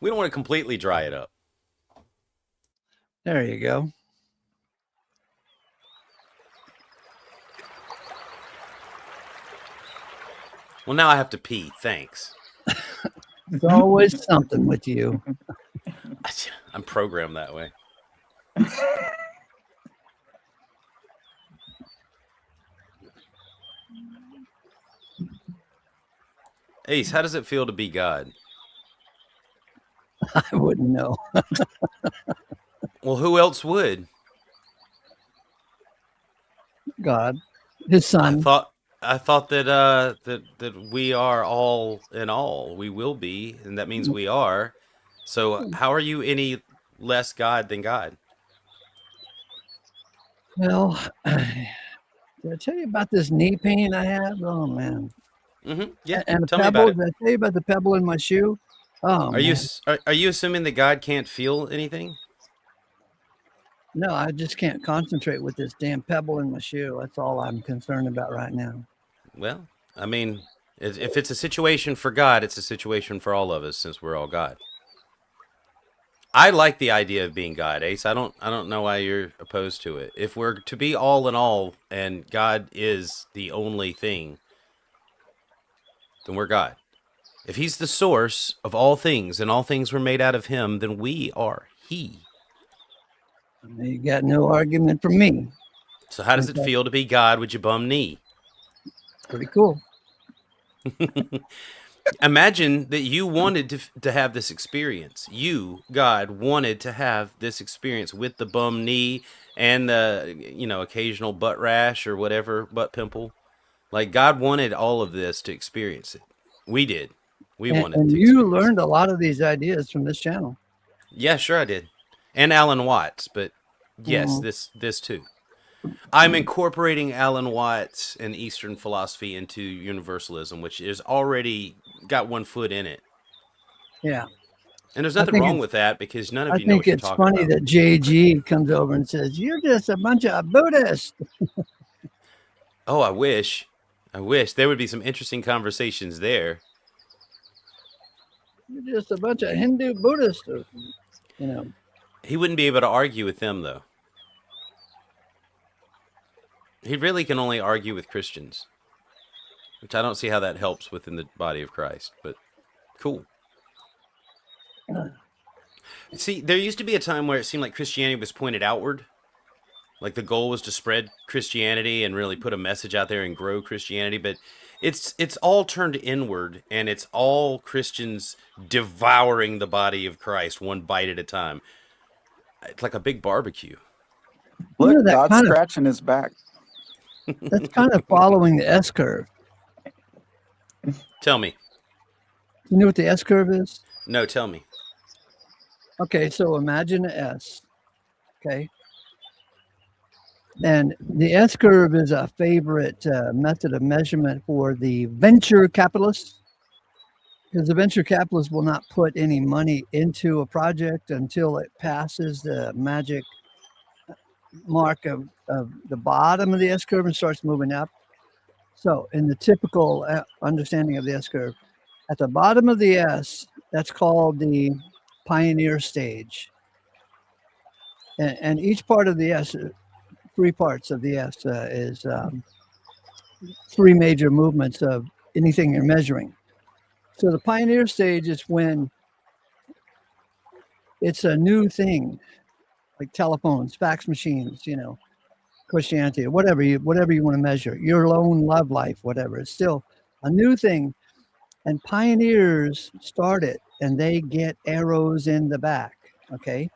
We don't want to completely dry it up. There you go. Well, now I have to pee. Thanks. There's always something with you. I'm programmed that way. Ace, how does it feel to be God? I wouldn't know. Well, who else would? God, his son. I thought that we are all in all. We will be, and that means we are. So how are you any less God than God? Well, did I tell you about this knee pain I have? Oh man. Mm-hmm. Yeah. And a tell me pebble. about it. Did I tell you about the pebble in my shoe? Oh, are you assuming that God can't feel anything? No, I just can't concentrate with this damn pebble in my shoe. That's all I'm concerned about right now. Well, I mean, if it's a situation for God, it's a situation for all of us, since we're all God. I like the idea of being God, Ace. I don't know why you're opposed to it. If we're to be all in all, and God is the only thing, then we're God. If he's the source of all things, and all things were made out of him, then we are he. You got no argument from me. So how does it feel to be God with your bum knee? Pretty cool. Imagine that you wanted to have this experience. You, God, wanted to have this experience with the bum knee and the, occasional butt rash or whatever, butt pimple. Like, God wanted all of this to experience it. We did. We wanted And to you experience learned a lot of these ideas from this channel. Yeah, sure I did. And Alan Watts, but yes, this too. I'm incorporating Alan Watts and Eastern philosophy into Universalism, which is already got one foot in it. Yeah. And there's nothing wrong with that because none of you know what you're talking funny about. that JG comes over and says, "You're just a bunch of Buddhists." Oh, I wish. There would be some interesting conversations there. You're just a bunch of Hindu Buddhists, He wouldn't be able to argue with them, though. He really can only argue with Christians, which I don't see how that helps within the body of Christ, but cool. See, there used to be a time where it seemed like Christianity was pointed outward. Like the goal was to spread Christianity and really put a message out there and grow Christianity, but it's all turned inward, and it's all Christians devouring the body of Christ one bite at a time. It's like a big barbecue. Look, God's scratching his back. That's kind of following the S curve. Tell me. You know what the S curve is? No, tell me. Okay, so imagine an S. Okay. And the S curve is a favorite method of measurement for the venture capitalists, because the venture capitalists will not put any money into a project until it passes the magic mark of the bottom of the S curve and starts moving up. So in the typical understanding of the S curve, at the bottom of the S, that's called the pioneer stage. And each part of the S, 3 parts of the S is 3 major movements of anything you're measuring. So the pioneer stage is when it's a new thing, like telephones, fax machines, Christianity, whatever you want to measure, your own love life, whatever. It's still a new thing. And pioneers start it, and they get arrows in the back, okay?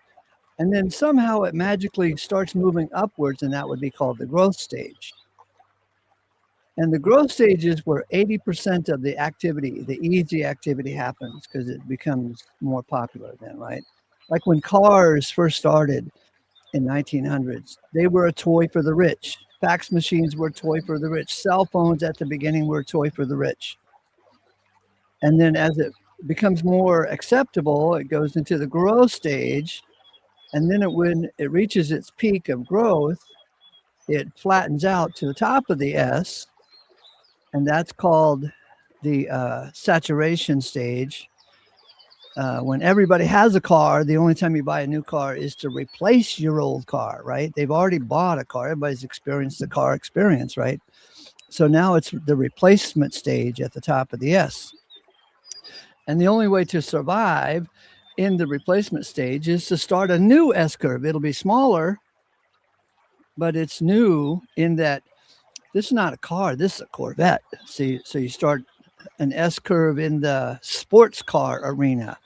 And then somehow it magically starts moving upwards, and that would be called the growth stage. And the growth stage is where 80% of the activity, the easy activity, happens because it becomes more popular then, right? Like when cars first started in 1900s, they were a toy for the rich. Fax machines were a toy for the rich. Cell phones at the beginning were a toy for the rich. And then as it becomes more acceptable, it goes into the growth stage. And then when it reaches its peak of growth, it flattens out to the top of the S. And that's called the saturation stage. When everybody has a car, the only time you buy a new car is to replace your old car, right? They've already bought a car. Everybody's experienced the car experience, right? So now it's the replacement stage at the top of the S. And the only way to survive in the replacement stage is to start a new S curve. It'll be smaller, but it's new in that this is not a car, this is a Corvette. So you start an S curve in the sports car arena,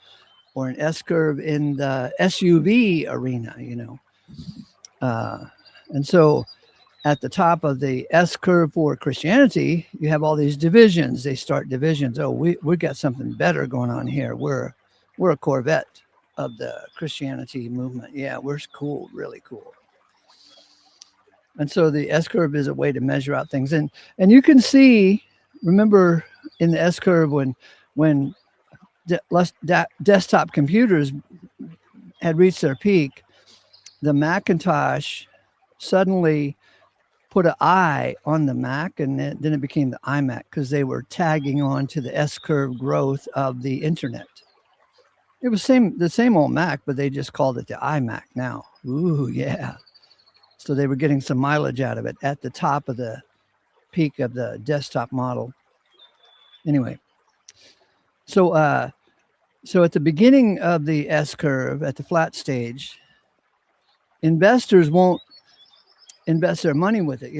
or an S curve in the SUV arena, And so at the top of the S curve for Christianity, you have all these divisions. They start divisions. Oh, we got something better going on here. We're a Corvette of the Christianity movement. Yeah, we're cool, really cool. And so the S curve is a way to measure out things. And you can see, remember in the S curve when desktop computers had reached their peak, the Macintosh suddenly put an I on the Mac, and then it became the iMac because they were tagging on to the S curve growth of the internet. It was the same old Mac, but they just called it the iMac now. Ooh, yeah. So they were getting some mileage out of it at the top of the peak of the desktop model. Anyway, so at the beginning of the S curve, at the flat stage, investors won't invest their money with it.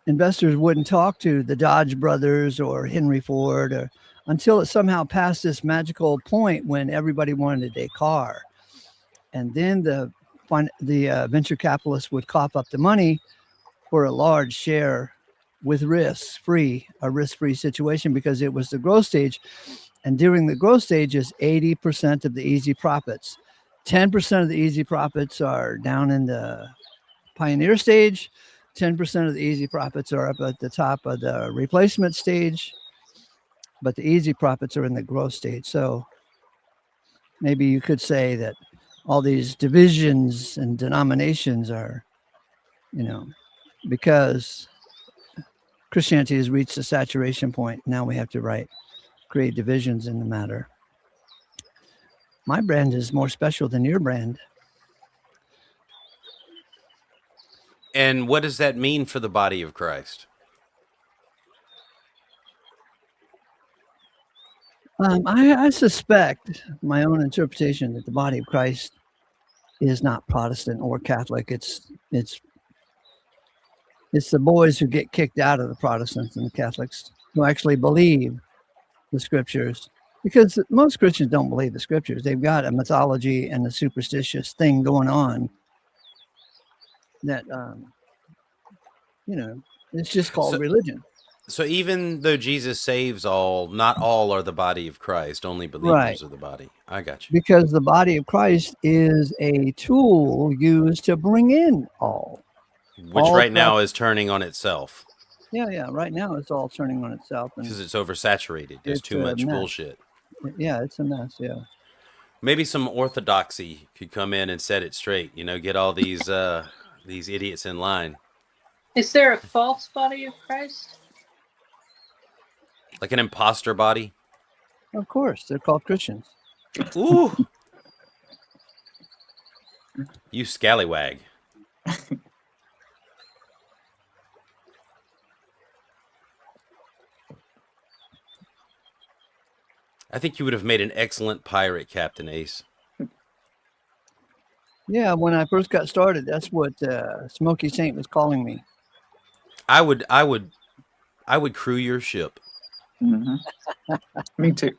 Investors wouldn't talk to the Dodge brothers or Henry Ford until it somehow passed this magical point when everybody wanted a car. And then the venture capitalists would cough up the money for a large share with a risk-free situation, because it was the growth stage. And during the growth stage is 80% of the easy profits. 10% of the easy profits are down in the pioneer stage. 10% of the easy profits are up at the top of the replacement stage, but the easy profits are in the growth stage. So maybe you could say that all these divisions and denominations are, because Christianity has reached a saturation point. Now we have to create divisions in the matter. My brand is more special than your brand. And what does that mean for the body of Christ? I suspect my own interpretation that the body of Christ is not Protestant or Catholic. It's the boys who get kicked out of the Protestants and the Catholics who actually believe the scriptures, because most Christians don't believe the scriptures. They've got a mythology and a superstitious thing going on that, it's just called religion. So even though Jesus saves all, not all are the body of Christ. Only believers are the body. I got you. Because the body of Christ is a tool used to bring in all. Which right now is turning on itself. Yeah. Right now it's all turning on itself. Because it's oversaturated. There's too much bullshit. Yeah, it's a mess, yeah. Maybe some orthodoxy could come in and set it straight. Get all these idiots in line. Is there a false body of Christ? Like an imposter body? Of course, they're called Christians. Ooh. You scallywag. I think you would have made an excellent pirate, Captain Ace. Yeah, when I first got started, that's what Smoky Saint was calling me. I would crew your ship. Mm-hmm. Me too.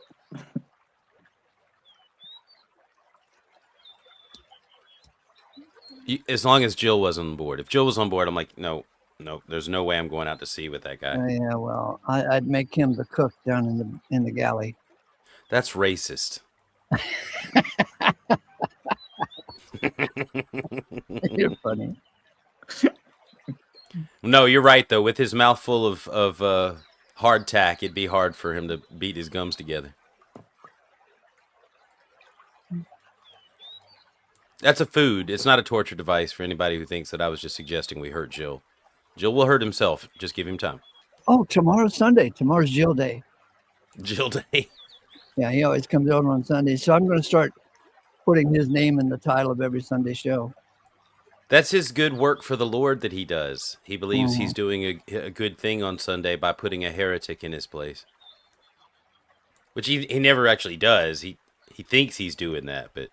As long as Jill was on board. If Jill was on board, I'm like, no, there's no way I'm going out to sea with that guy. Yeah, well, I'd make him the cook down in the galley. That's racist. You're funny. No, you're right though. With his mouth full of hardtack, it'd be hard for him to beat his gums together. That's a food. It's not a torture device for anybody who thinks that I was just suggesting we hurt Jill. Jill will hurt himself. Just give him time. Oh, tomorrow's Sunday. Tomorrow's Jill Day. Jill Day. Yeah, he always comes over on Sunday. So I'm going to start putting his name in the title of every Sunday show. That's his good work for the Lord that he does. He believes he's doing a good thing on Sunday by putting a heretic in his place. Which he never actually does. He thinks he's doing that, but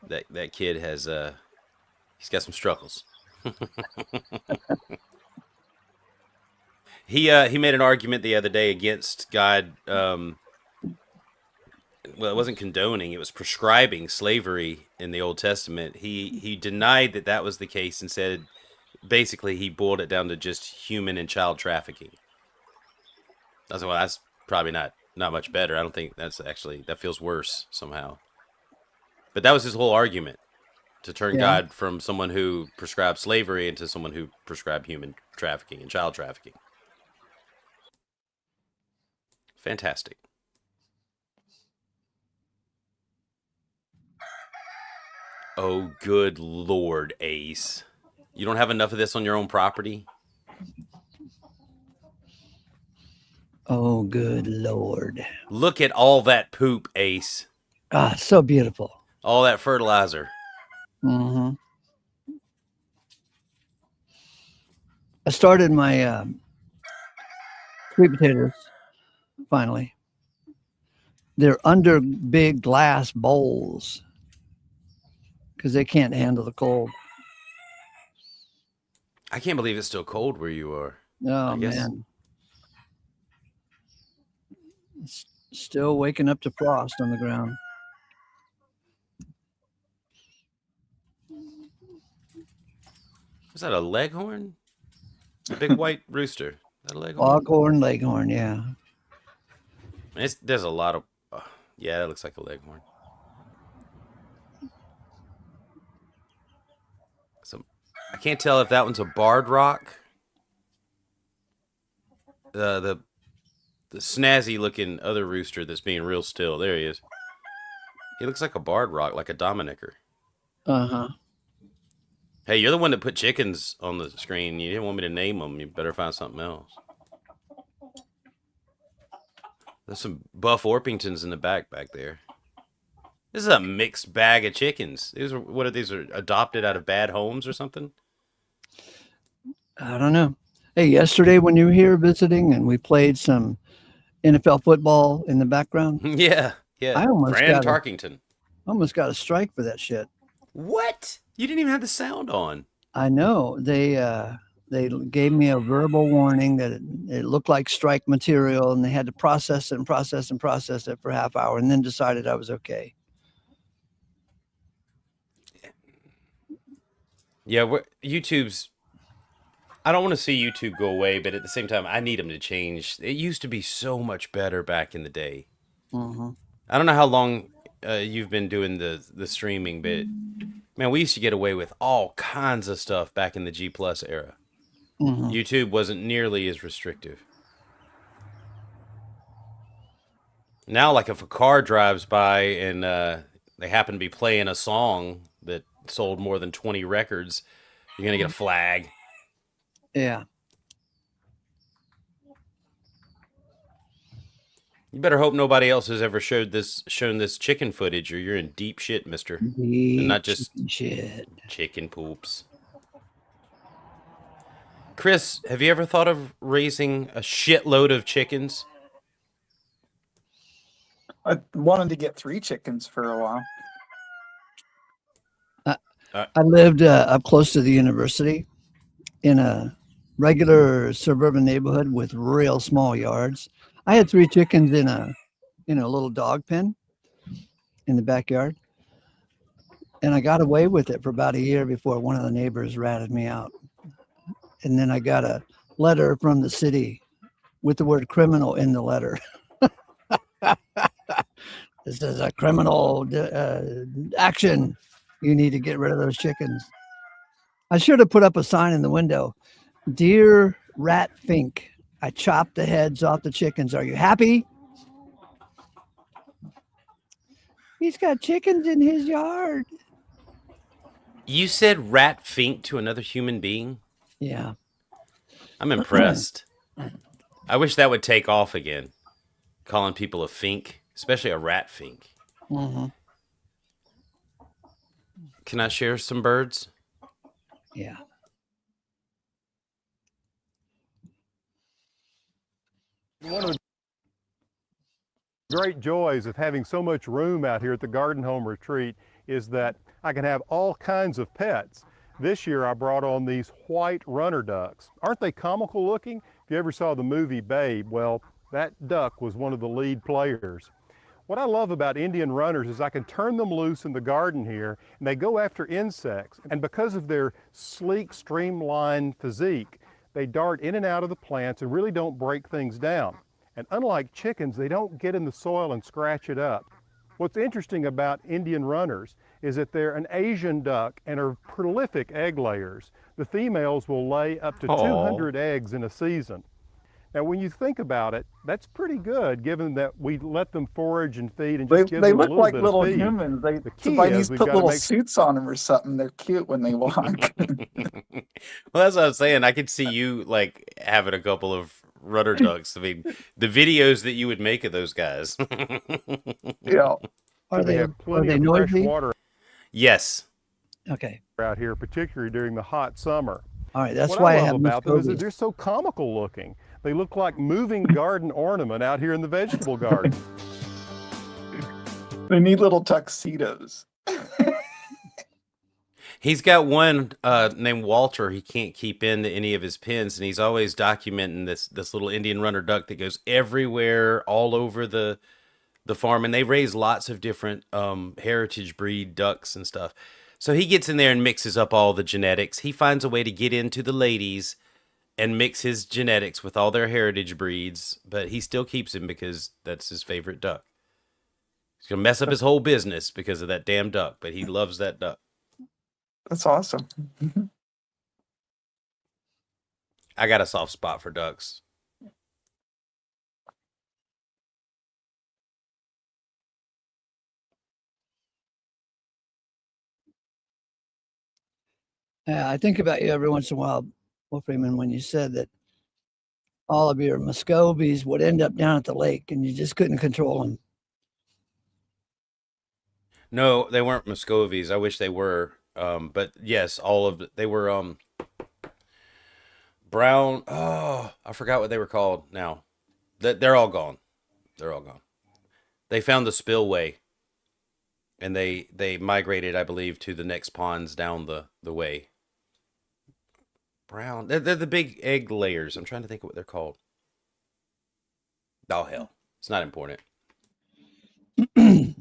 that kid has he's got some struggles. He made an argument the other day against God. Well, it wasn't condoning; it was prescribing slavery in the Old Testament. He denied that was the case and said, basically, he boiled it down to just human and child trafficking. I was like, well, that's probably not much better. I don't think that feels worse somehow. But that was his whole argument, to turn God from someone who prescribed slavery into someone who prescribed human trafficking and child trafficking. Fantastic. Oh, good Lord, Ace. You don't have enough of this on your own property? Oh, good Lord. Look at all that poop, Ace. Ah, so beautiful. All that fertilizer. Mm-hmm. I started my sweet potatoes, finally. They're under big glass bowls because they can't handle the cold. I can't believe it's still cold where you are. Oh, I guess. man. It's still waking up to frost on the ground. Was that a leghorn? A big white rooster. Is that a leghorn? Foghorn leghorn, yeah. There's a lot of... yeah, that looks like a leghorn. So, I can't tell if that one's a barred rock. The snazzy looking other rooster that's being real still. There he is. He looks like a barred rock, like a Dominicker. Uh-huh. Hey, you're the one that put chickens on the screen. You didn't want me to name them. You better find something else. There's some Buff Orpingtons in the back there. This is a mixed bag of chickens. What are these? Are adopted out of bad homes or something? I don't know. Hey, yesterday when you were here visiting and we played some NFL football in the background, Yeah. I almost Fran got Tarkington. almost got a strike for that shit. What? You didn't even have the sound on. I know. They gave me a verbal warning that it looked like strike material, and they had to process it and process and process it for a half hour, and then decided I was okay. Yeah, YouTube's... I don't want to see YouTube go away, but at the same time, I need them to change. It used to be so much better back in the day. Mm-hmm. I don't know how long you've been doing the streaming, but man, we used to get away with all kinds of stuff back in the G Plus era. Mm-hmm. YouTube wasn't nearly as restrictive. Now, like if a car drives by and they happen to be playing a song that sold more than 20 records, you're gonna get a flag. Yeah. You better hope nobody else has ever shown this chicken footage, or you're in deep shit, mister. And not just shit. Chicken poops. Chris, have you ever thought of raising a shitload of chickens? I wanted to get 3 chickens for a while. I lived up close to the university in a regular suburban neighborhood with real small yards. I had 3 chickens in a little dog pen in the backyard, and I got away with it for about a year before one of the neighbors ratted me out. And then I got a letter from the city with the word criminal in the letter. This is a criminal action. You need to get rid of those chickens. I should have put up a sign in the window. Dear Rat Fink, I chopped the heads off the chickens. Are you happy? He's got chickens in his yard. You said rat fink to another human being? Yeah. I'm impressed. I wish that would take off again. Calling people a fink, especially a rat fink. Mm-hmm. Can I share some birds? Yeah. One of the great joys of having so much room out here at the Garden Home Retreat is that I can have all kinds of pets. This year I brought on these white runner ducks. Aren't they comical looking? If you ever saw the movie Babe, well, that duck was one of the lead players. What I love about Indian runners is I can turn them loose in the garden here, and they go after insects. And because of their sleek, streamlined physique, they dart in and out of the plants and really don't break things down. And unlike chickens, they don't get in the soil and scratch it up. What's interesting about Indian runners is that they're an Asian duck and are prolific egg layers. The females will lay up to 200 eggs in a season. Now, when you think about it, that's pretty good, given that we let them forage and feed and just give them a little bit of feed. They look like little humans. They put little suits on them or something. They're cute when they walk. Well, that's what I'm saying. I could see you like having a couple of rudder ducks. I mean, the videos that you would make of those guys. Yeah. Are they fresh noisy? water Yes. Okay. out here, particularly during the hot summer. All right. That's What why I love have about them is that Muscovies. they're so comical looking. They look like moving garden ornament out here in the vegetable garden. They need little tuxedos. He's got one named Walter. He can't keep into any of his pens, and he's always documenting this little Indian runner duck that goes everywhere, all over the farm, and they raise lots of different heritage breed ducks and stuff. So he gets in there and mixes up all the genetics. He finds a way to get into the ladies and mix his genetics with all their heritage breeds, but he still keeps him because that's his favorite duck. He's gonna mess up his whole business because of that damn duck, but he loves that duck. That's awesome. I got a soft spot for ducks. Yeah, I think about you every once in a while, Will Freeman, when you said that all of your Muscovies would end up down at the lake and you just couldn't control them. No, they weren't Muscovies. I wish they were. But yes, all of they were brown. Oh, I forgot what they were called now. They're all gone. They're all gone. They found the spillway, and they migrated, I believe, to the next ponds down the way. Brown. They're the big egg layers. I'm trying to think of what they're called. Oh hell, it's not important. I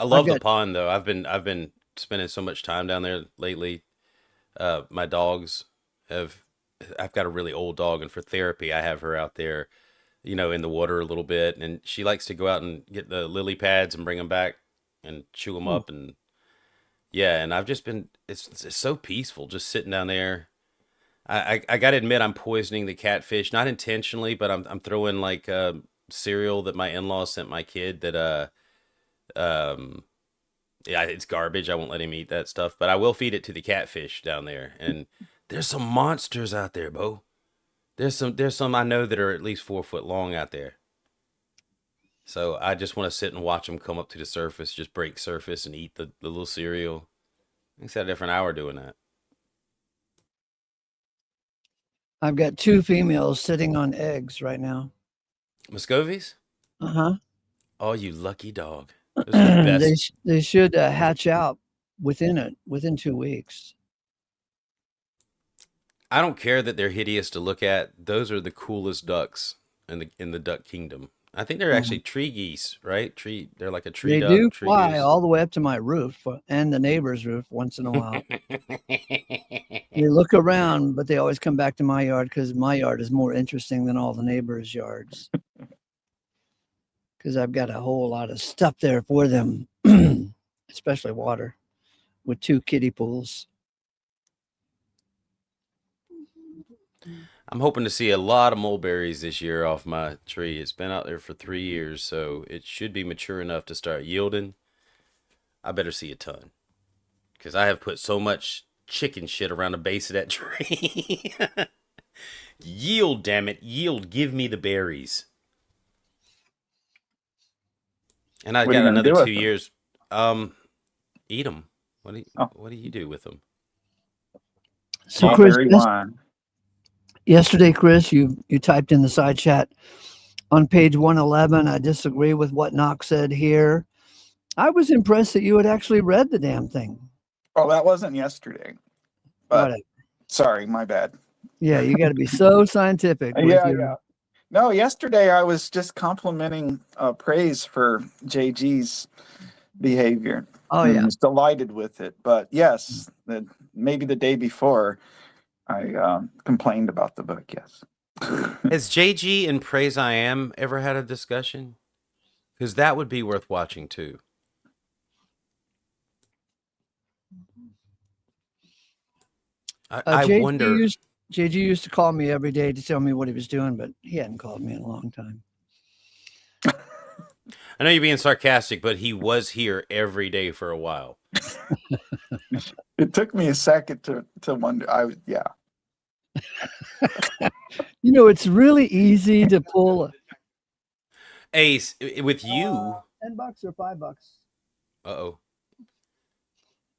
love the pond though. I've been spending so much time down there lately. My dogs I've got a really old dog, and for therapy I have her out there, in the water a little bit, and she likes to go out and get the lily pads and bring them back and chew them up, and yeah, and I've just been it's so peaceful just sitting down there. I got to admit I'm poisoning the catfish, not intentionally, but I'm throwing like cereal that my in-laws sent my kid that yeah, it's garbage. I won't let him eat that stuff, but I will feed it to the catfish down there. And there's some monsters out there, Bo. There's some I know that are at least 4 foot long out there. So I just want to sit and watch them come up to the surface, just break surface and eat the little cereal. I think it's for an hour doing that. I've got 2 females sitting on eggs right now. Muscovies? Uh-huh. Oh, you lucky dog. Those are the best. They should hatch out within 2 weeks. I don't care that they're hideous to look at. Those are the coolest ducks in the duck kingdom. I think they're actually tree geese, right? They're like a tree duck. They do tree fly goose. all the way up to my roof and the neighbor's roof once in a while. They look around, but they always come back to my yard because my yard is more interesting than all the neighbors' yards. Because I've got a whole lot of stuff there for them, especially water, with 2 kiddie pools. I'm hoping to see a lot of mulberries this year off my tree. It's been out there for 3 years, so it should be mature enough to start yielding. I better see a ton, because I have put so much chicken shit around the base of that tree. Yield, damn it, yield! Give me the berries. And I got another 2 years. Eat them. What do you do with them? So Chris, yesterday, Chris, you typed in the side chat on page 111. I disagree with what Knox said here. I was impressed that you had actually read the damn thing. Oh, that wasn't yesterday. But sorry, my bad. Yeah, you got to be so scientific. Yeah. No, yesterday I was just complimenting praise for JG's behavior. Oh, yeah. I was delighted with it. But yes, maybe the day before I complained about the book, yes. Has JG and Praise I Am ever had a discussion? Because that would be worth watching too. I wonder. JG used to call me every day to tell me what he was doing, but he hadn't called me in a long time. I know you're being sarcastic, but he was here every day for a while. It took me a second to wonder. It's really easy to pull. Ace, with you. $10 or $5. Uh-oh.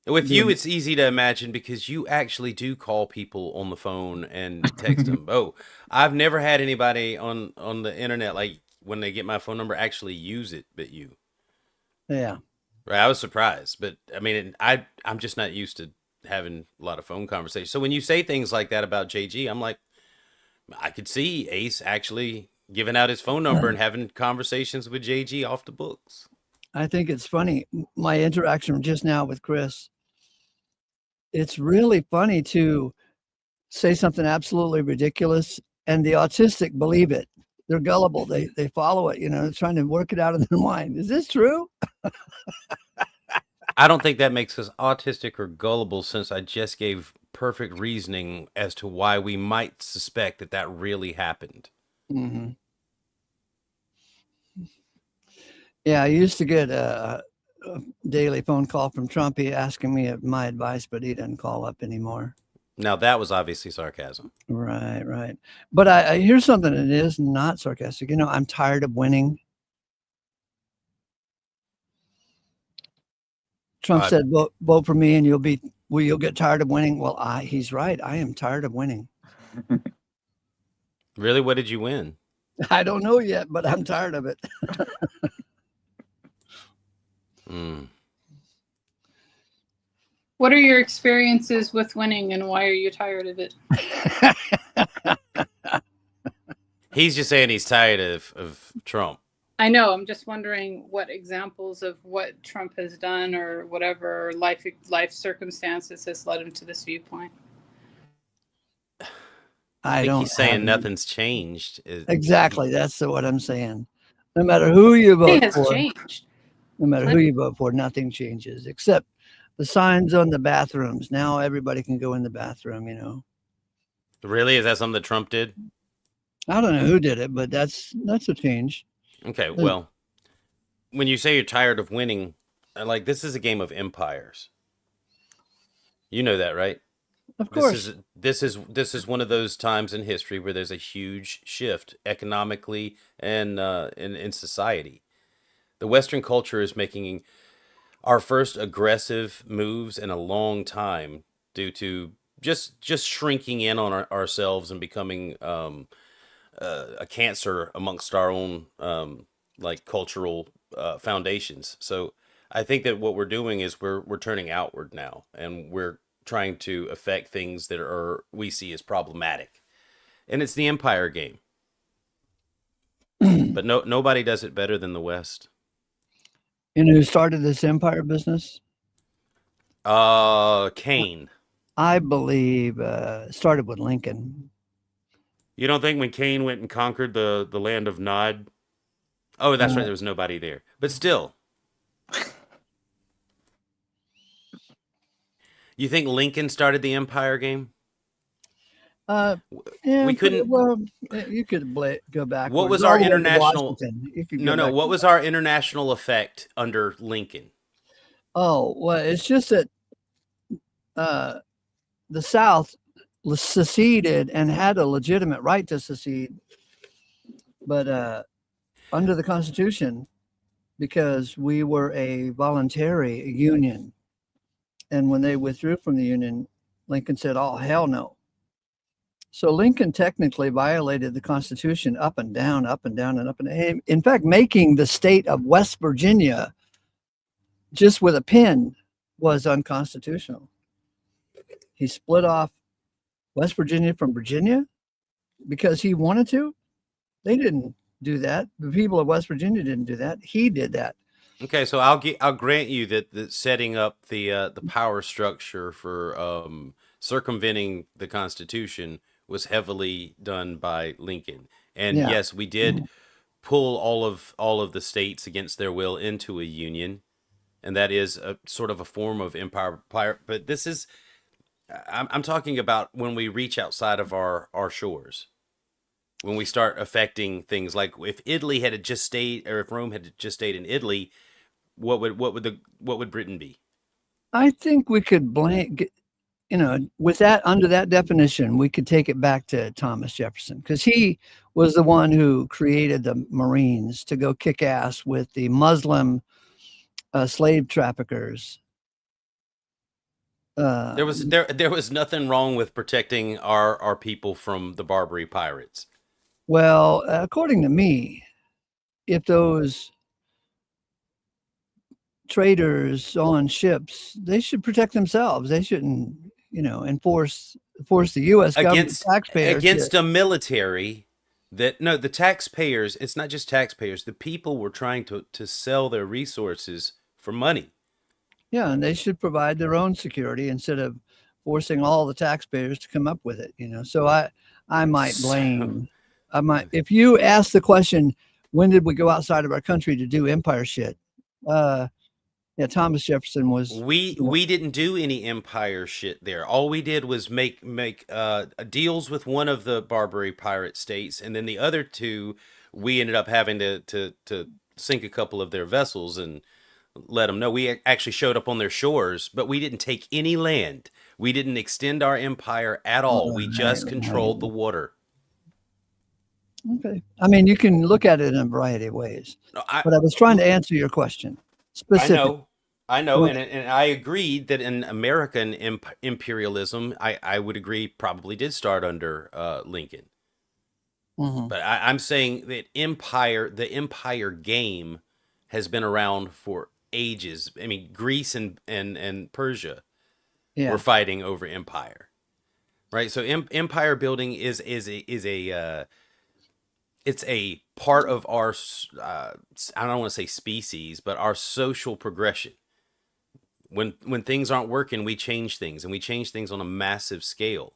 With you, it's easy to imagine because you actually do call people on the phone and text them. Oh, I've never had anybody on the internet, like when they get my phone number, actually use it, but you. Yeah. I was surprised, but I mean, I'm just not used to having a lot of phone conversations. So when you say things like that about JG, I'm like, I could see Ace actually giving out his phone number and having conversations with JG off the books. I think it's funny. My interaction just now with Chris, it's really funny to say something absolutely ridiculous and the autistic believe it. They're gullible. They follow it, trying to work it out in their mind. Is this true? I don't think that makes us autistic or gullible, since I just gave perfect reasoning as to why we might suspect that that really happened. Mm-hmm. Yeah, I used to get a daily phone call from Trumpy asking me my advice, but he doesn't call up anymore. Now, that was obviously sarcasm. Right. But I hear something that is not sarcastic. I'm tired of winning. Trump said, vote for me and you'll get tired of winning. Well, he's right. I am tired of winning. Really? What did you win? I don't know yet, but I'm tired of it. What are your experiences with winning and why are you tired of it? He's just saying he's tired of Trump. I know. I'm just wondering what examples of what Trump has done or whatever life circumstances has led him to this viewpoint. I think he's saying nothing's changed. Exactly. That's what I'm saying. No matter who you vote has for, changed. No matter who you vote for, nothing changes except the signs on the bathrooms. Now everybody can go in the bathroom, Really? Is that something that Trump did? I don't know who did it, but that's a change. Okay, well, when you say you're tired of winning, this is a game of empires. You know that, right? Of course. This is one of those times in history where there's a huge shift economically and in society. The Western culture is making our first aggressive moves in a long time due to just shrinking in on ourselves and becoming a cancer amongst our own cultural foundations. So I think that what we're doing is we're turning outward now, and we're trying to affect things that we see as problematic, and it's the empire game. But nobody does it better than the West. You know who started this empire business? Cain. I believe started with Lincoln. You don't think when Cain went and conquered the land of Nod? Oh, that's right. There was nobody there. But still. You think Lincoln started the empire game? Yeah, we couldn't. Well, you could go back. What was our international? No. What was our international effect under Lincoln? Oh, well, it's just that the South seceded and had a legitimate right to secede, but under the Constitution, because we were a voluntary union, and when they withdrew from the union, Lincoln said, "Oh, hell no." So Lincoln technically violated the Constitution up and down, up and down, and up and down. In fact, making the state of West Virginia just with a pen was unconstitutional. He split off West Virginia from Virginia because he wanted to. They didn't do that. The people of West Virginia didn't do that. He did that. Okay, so I'll grant you that setting up the power structure for circumventing the Constitution was heavily done by Lincoln. And yes, we did pull all of the states against their will into a union, and that is a sort of a form of empire. But this is, I'm talking about when we reach outside of our shores, when we start affecting things like if Italy had just stayed, or if Rome had just stayed in Italy, what would Britain be? I think we could blame. With that, under that definition, we could take it back to Thomas Jefferson, because he was the one who created the Marines to go kick ass with the Muslim slave traffickers. There was nothing wrong with protecting our people from the Barbary pirates. Well, according to me, if those traders on ships, they should protect themselves. They shouldn't, force the U.S. government taxpayers against a military that no, the taxpayers. It's not just taxpayers. The people were trying to sell their resources for money. Yeah, and they should provide their own security instead of forcing all the taxpayers to come up with it. So I might blame. If you ask the question, when did we go outside of our country to do empire shit? Yeah, Thomas Jefferson was. We didn't do any empire shit there. All we did was make deals with one of the Barbary pirate states, and then the other two, we ended up having to sink a couple of their vessels and let them know. We actually showed up on their shores, but we didn't take any land. We didn't extend our empire at all. We just controlled the water. Okay. I mean, you can look at it in a variety of ways. No, but I was trying to answer your question specifically. I know, and I agreed that in American imperialism, I would agree probably did start under Lincoln. Mm-hmm. But I'm saying that the empire game has been around for ages. I mean, Greece and Persia were fighting over empire, right? So empire building is a it's a part of our I don't want to say species, but our social progression. When things aren't working, we change things, and we change things on a massive scale.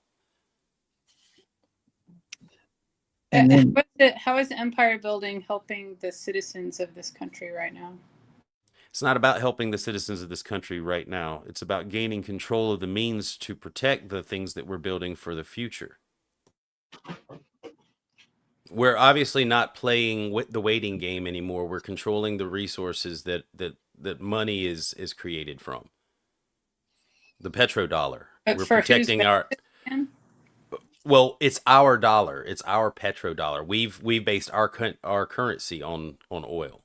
And then, how is empire building helping the citizens of this country right now? It's not about helping the citizens of this country right now. It's about gaining control of the means to protect the things that we're building for the future. We're obviously not playing with the waiting game anymore. We're controlling the resources that money is created from. The petrodollar. We're protecting our. Well, it's our dollar. It's our petrodollar. We've based our currency on oil.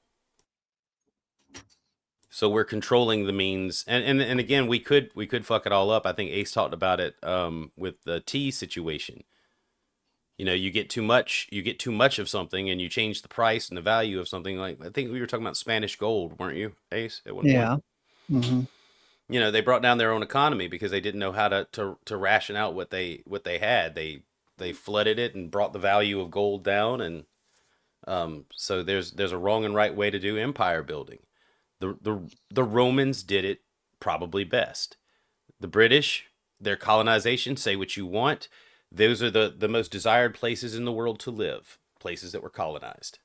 So we're controlling the means, and again, we could fuck it all up. I think Ace talked about it with the tea situation. You get too much of something, and you change the price and the value of something. Like, I think we were talking about Spanish gold, weren't you, Ace? At one point? Mm-hmm. They brought down their own economy because they didn't know how to ration out what they had. They flooded it and brought the value of gold down, and so there's a wrong and right way to do empire building. The Romans did it probably best. The British, their colonization, say what you want. Those are the most desired places in the world to live, places that were colonized.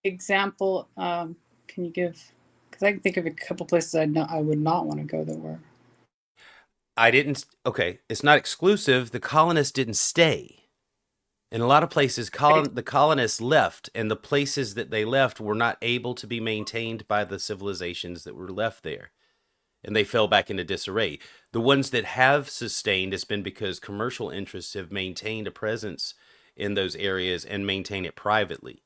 Example, can you give? Because I can think of a couple places I would not want to go that were. Okay, it's not exclusive. The colonists didn't stay. In a lot of places, the colonists left, and the places that they left were not able to be maintained by the civilizations that were left there. And they fell back into disarray. The ones that have sustained has been because commercial interests have maintained a presence in those areas and maintain it privately.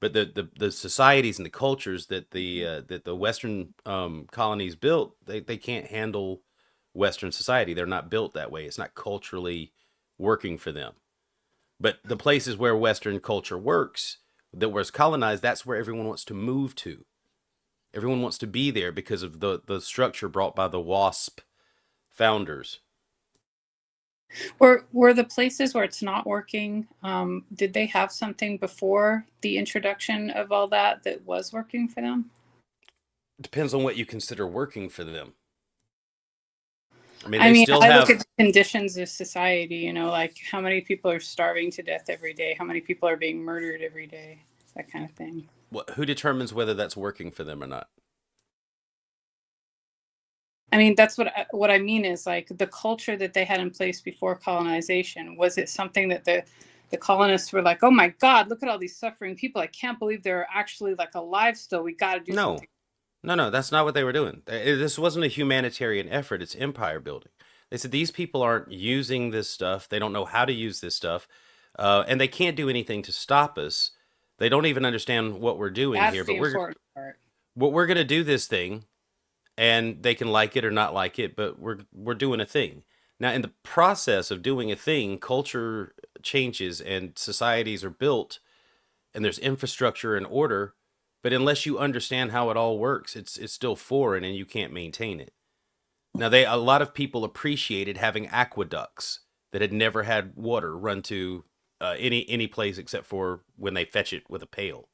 But the societies and the cultures that the Western colonies built, they can't handle Western society. They're not built that way. It's not culturally working for them. But the places where Western culture works, that was colonized, that's where everyone wants to move to. Everyone wants to be there because of the structure brought by the WASP founders. Were the places where it's not working, did they have something before the introduction of all that was working for them? It depends on what you consider working for them. I mean, I look at the conditions of society, like how many people are starving to death every day, how many people are being murdered every day, that kind of thing. Who determines whether that's working for them or not? I mean, that's what I mean is like the culture that they had in place before colonization. Was it something that the colonists were like, oh my God, look at all these suffering people. I can't believe they're actually like alive still. We got to do something. No, that's not what they were doing. This wasn't a humanitarian effort. It's empire building. They said these people aren't using this stuff. They don't know how to use this stuff. And they can't do anything to stop us. They don't even understand what we're doing here. But we're going to do this thing, and they can like it or not like it, but we're doing a thing. Now, in the process of doing a thing, culture changes and societies are built and there's infrastructure and order, but unless you understand how it all works, it's still foreign and you can't maintain it. Now, a lot of people appreciated having aqueducts that had never had water run to any place except for when they fetch it with a pail.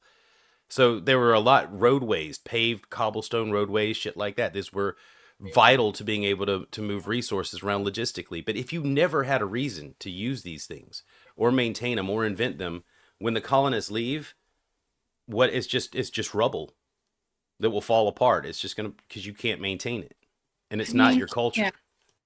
So there were a lot roadways, paved cobblestone roadways, shit like that. These were vital to being able to move resources around logistically. But if you never had a reason to use these things or maintain them or invent them, when the colonists leave, it's just rubble that will fall apart. It's just because you can't maintain it, and it's not your culture. Yeah.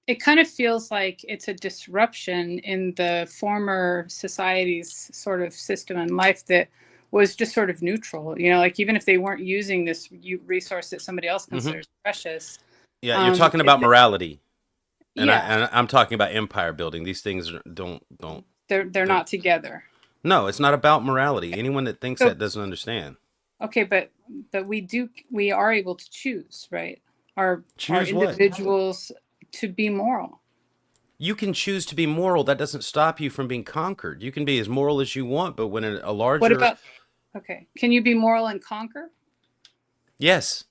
It kind of feels like it's a disruption in the former society's sort of system and life that was just sort of neutral. Like even if they weren't using this resource that somebody else considers precious. Yeah, you're talking about morality, and yeah. I'm talking about empire building. These things don't. They're not together. No, it's not about morality. Anyone that thinks that doesn't understand. Okay, but we are able to choose, right? Our individuals to be moral. You can choose to be moral. That doesn't stop you from being conquered. You can be as moral as you want, but when a larger... What about... Okay, can you be moral and conquer? Yes.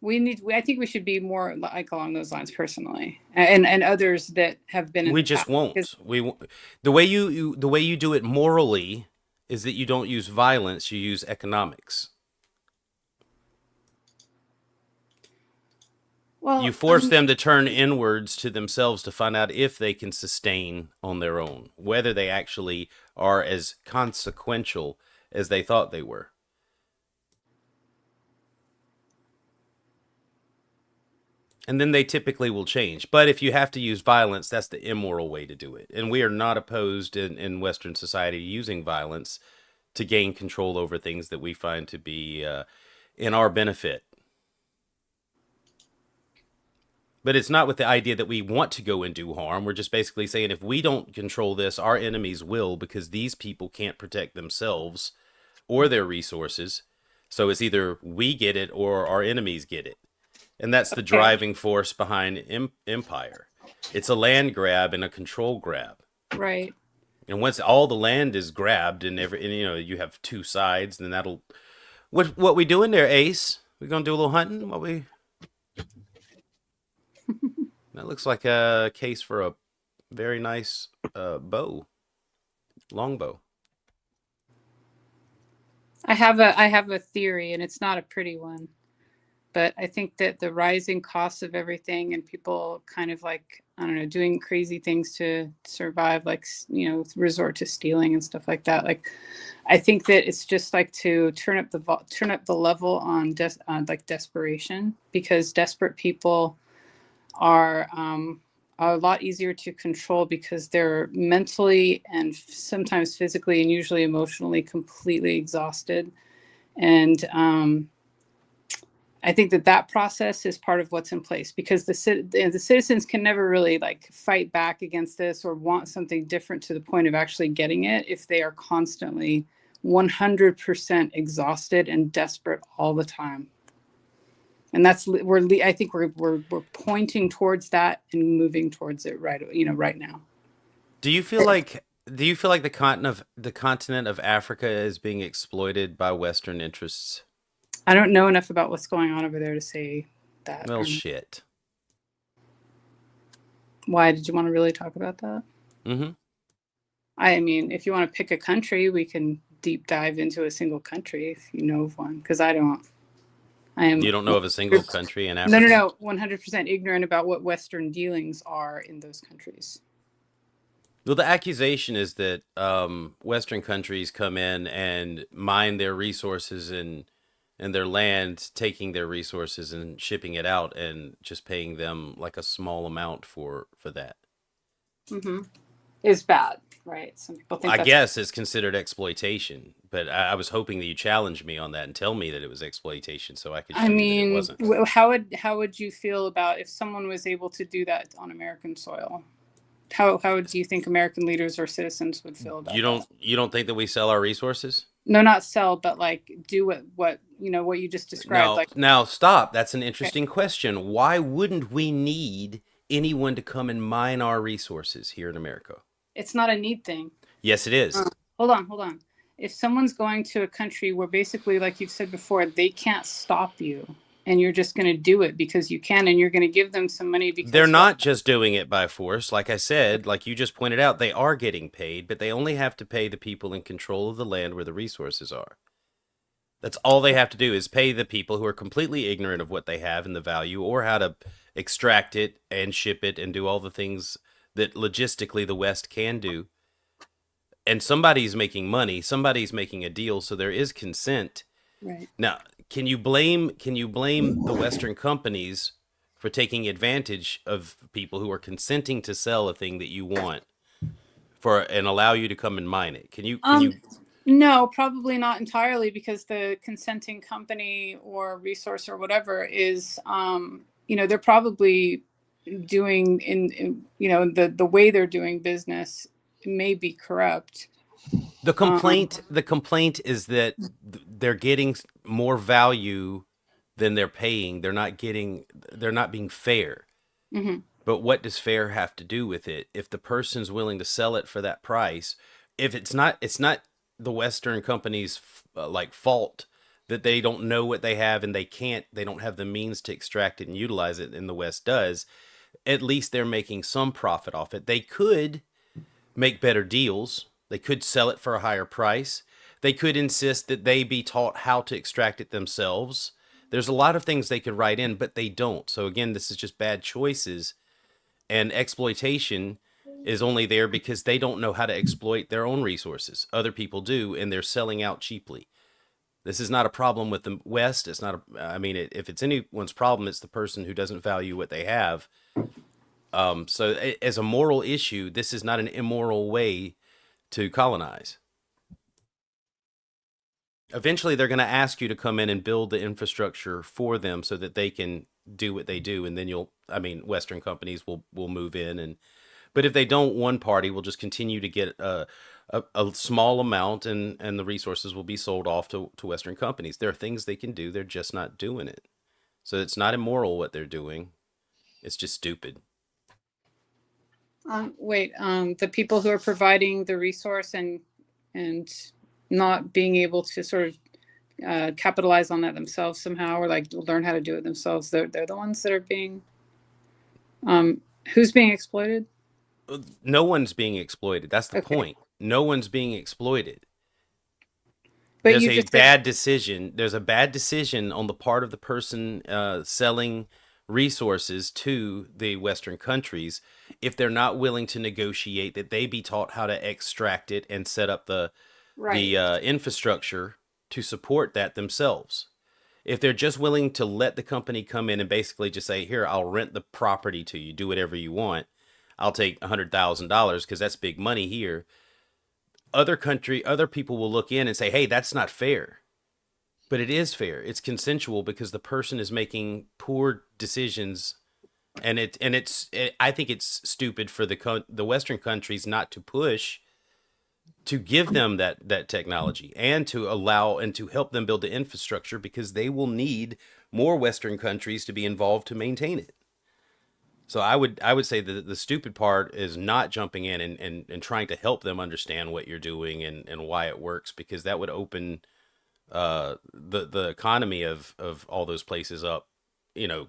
I think we should be more like along those lines personally, and others that have been. We just won't. The way you do it morally is that you don't use violence. You use economics. Well, you force them to turn inwards to themselves to find out if they can sustain on their own, whether they actually are as consequential as they thought they were. And then they typically will change. But if you have to use violence, that's the immoral way to do it. And we are not opposed in Western society using violence to gain control over things that we find to be in our benefit. But it's not with the idea that we want to go and do harm. We're just basically saying if we don't control this, our enemies will, because these people can't protect themselves or their resources. So it's either we get it or our enemies get it. And that's the driving force behind empire. It's a land grab and a control grab. Right. And once all the land is grabbed and you have two sides, then that'll... What we doing there, Ace? We gonna do a little hunting? That looks like a case for a very nice bow. Longbow. I have a theory, and it's not a pretty one. But I think that the rising costs of everything and people kind of doing crazy things to survive, resort to stealing and stuff like that. I think that it's just to turn up the level on desperation, because desperate people are a lot easier to control because they're mentally and sometimes physically and usually emotionally completely exhausted. And I think that process is part of what's in place, because the citizens can never really fight back against this or want something different to the point of actually getting it if they are constantly 100% exhausted and desperate all the time. And I think we're pointing towards that and moving towards it right now. Do you feel like the continent of Africa is being exploited by Western interests? I don't know enough about what's going on over there to say that. Well, shit. Why did you want to really talk about that? Mm-hmm. I mean, if you want to pick a country, we can deep dive into a single country if you know of one, because I don't. You don't know of a single country in Africa? No. 100% ignorant about what Western dealings are in those countries. Well, the accusation is that Western countries come in and mine their resources and their land, taking their resources and shipping it out and just paying them a small amount for that. Mm-hmm. Is bad, right? Some people think I guess it's considered exploitation, but I was hoping that you challenge me on that and tell me that it was exploitation, so I could show you that it wasn't. How would you feel about if someone was able to do that on American soil? How do you think American leaders or citizens would feel about that? You don't think that we sell our resources? No, not sell, but do what you just described. Now stop. That's an interesting question. Why wouldn't we need anyone to come and mine our resources here in America? It's not a need thing. Yes, it is. hold on. If someone's going to a country where basically, like you've said before, they can't stop you, and you're just going to do it because you can, and you're going to give them some money because they're not just doing it by force. Like I said, like you just pointed out, they are getting paid, but they only have to pay the people in control of the land where the resources are. That's all they have to do, is pay the people who are completely ignorant of what they have and the value, or how to extract it and ship it and do all the things that logistically the West can do. And somebody's making money, somebody's making a deal, so there is consent. Right. Now, can you blame the Western companies for taking advantage of people who are consenting to sell a thing that you want and allow you to come and mine it? Can you No, probably not entirely, because the consenting company or resource or whatever is they're probably doing in the way they're doing business may be corrupt. The complaint is that they're getting more value than they're paying. They're not being fair. Mm-hmm. But what does fair have to do with it? If the person's willing to sell it for that price, if it's not the Western companies' fault that they don't know what they have and they don't have the means to extract it and utilize it, and the West does. At least they're making some profit off it. They could make better deals. They could sell it for a higher price. They could insist that they be taught how to extract it themselves. There's a lot of things they could write in, but they don't. So again, this is just bad choices. And exploitation is only there because they don't know how to exploit their own resources. Other people do, and they're selling out cheaply. This is not a problem with the West. It's not if it's anyone's problem, it's the person who doesn't value what they have. So as a moral issue, this is not an immoral way to colonize. Eventually, they're going to ask you to come in and build the infrastructure for them so that they can do what they do. And then Western companies will move in. But if they don't, one party will just continue to get a small amount, and the resources will be sold off to Western companies. There are things they can do. They're just not doing it. So it's not immoral what they're doing. It's just stupid. The people who are providing the resource and not being able to sort of capitalize on that themselves somehow, or learn how to do it themselves, they're the ones that are being who's being exploited? No one's being exploited. That's the point. No one's being exploited. But there's a bad decision. There's a bad decision on the part of the person selling resources to the Western countries if they're not willing to negotiate that they be taught how to extract it and set up the infrastructure to support that themselves. If they're just willing to let the company come in and basically just say, here, I'll rent the property to you, do whatever you want, I'll take $100,000 because that's big money here. Other people will look in and say, hey, that's not fair. But it is fair. It's consensual because the person is making poor decisions, and I think it's stupid for the Western countries not to push to give them that technology and to allow and to help them build the infrastructure, because they will need more Western countries to be involved to maintain it. So I would say that the stupid part is not jumping in and trying to help them understand what you're doing and why it works, because that would open the economy of all those places up,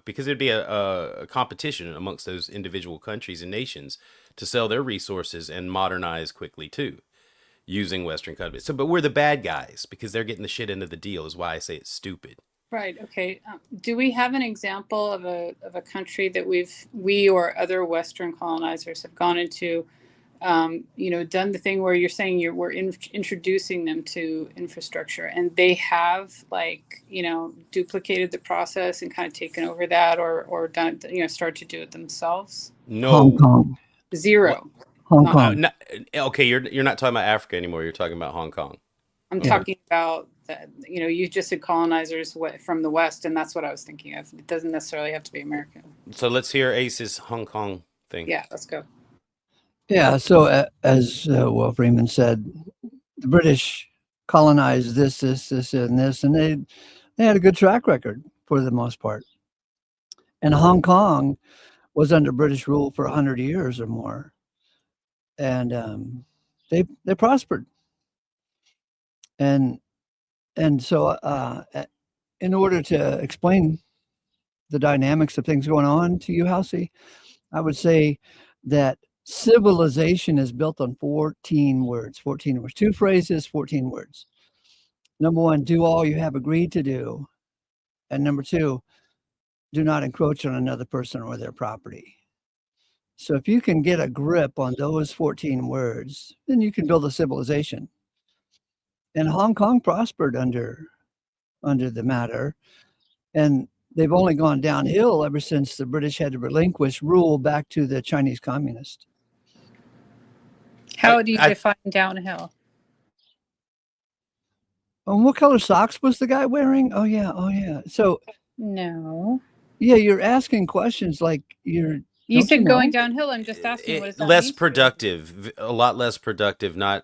because it'd be a competition amongst those individual countries and nations to sell their resources and modernize quickly too, using Western countries. So, but we're the bad guys because they're getting the shit into the deal, is why I say it's stupid. Right. Okay. Do we have an example of a country that we or other Western colonizers have gone into, done the thing where you're saying we're introducing them to infrastructure, and they have duplicated the process and kind of taken over that, or done start to do it themselves? No. Hong Kong. Zero. Hong Kong. Okay, you're not talking about Africa anymore. You're talking about Hong Kong. I'm talking about that. You just said colonizers from the West, and that's what I was thinking of. It doesn't necessarily have to be American. So let's hear Ace's Hong Kong thing. Yeah, let's go. Yeah, so as Will Freeman said, the British colonized this, and this, and they had a good track record for the most part. And Hong Kong was under British rule for 100 years or more, and they prospered. And so in order to explain the dynamics of things going on to you, Halsey, I would say that civilization is built on 14 words, 2 phrases, 14 words. Number 1, do all you have agreed to do. And number 2, do not encroach on another person or their property. So if you can get a grip on those 14 words, then you can build a civilization. And Hong Kong prospered under the matter, and they've only gone downhill ever since the British had to relinquish rule back to the Chinese communists. How do you define downhill? What color socks was the guy wearing? Oh yeah. So no. Yeah, you're asking questions like you said going downhill. I'm just asking what is that? Less productive, a lot less productive. Not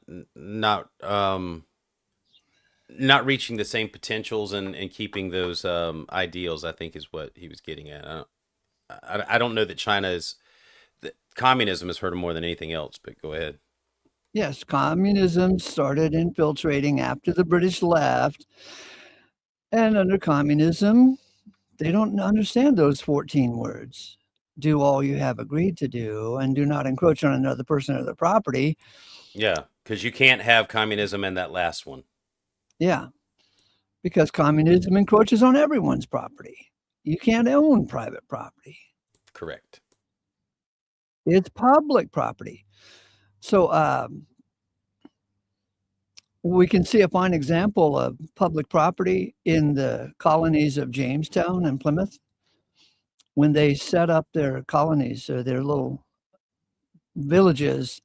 reaching the same potentials and keeping those ideals, I think, is what he was getting at. I don't know that communism has hurt him more than anything else, but go ahead. Yes, communism started infiltrating after the British left. And under communism, they don't understand those 14 words. Do all you have agreed to do and do not encroach on another person or their property. Yeah, because you can't have communism and that last one. Yeah, because communism encroaches on everyone's property. You can't own private property. Correct. It's public property. So we can see a fine example of public property in the colonies of Jamestown and Plymouth. When they set up their colonies or their little villages,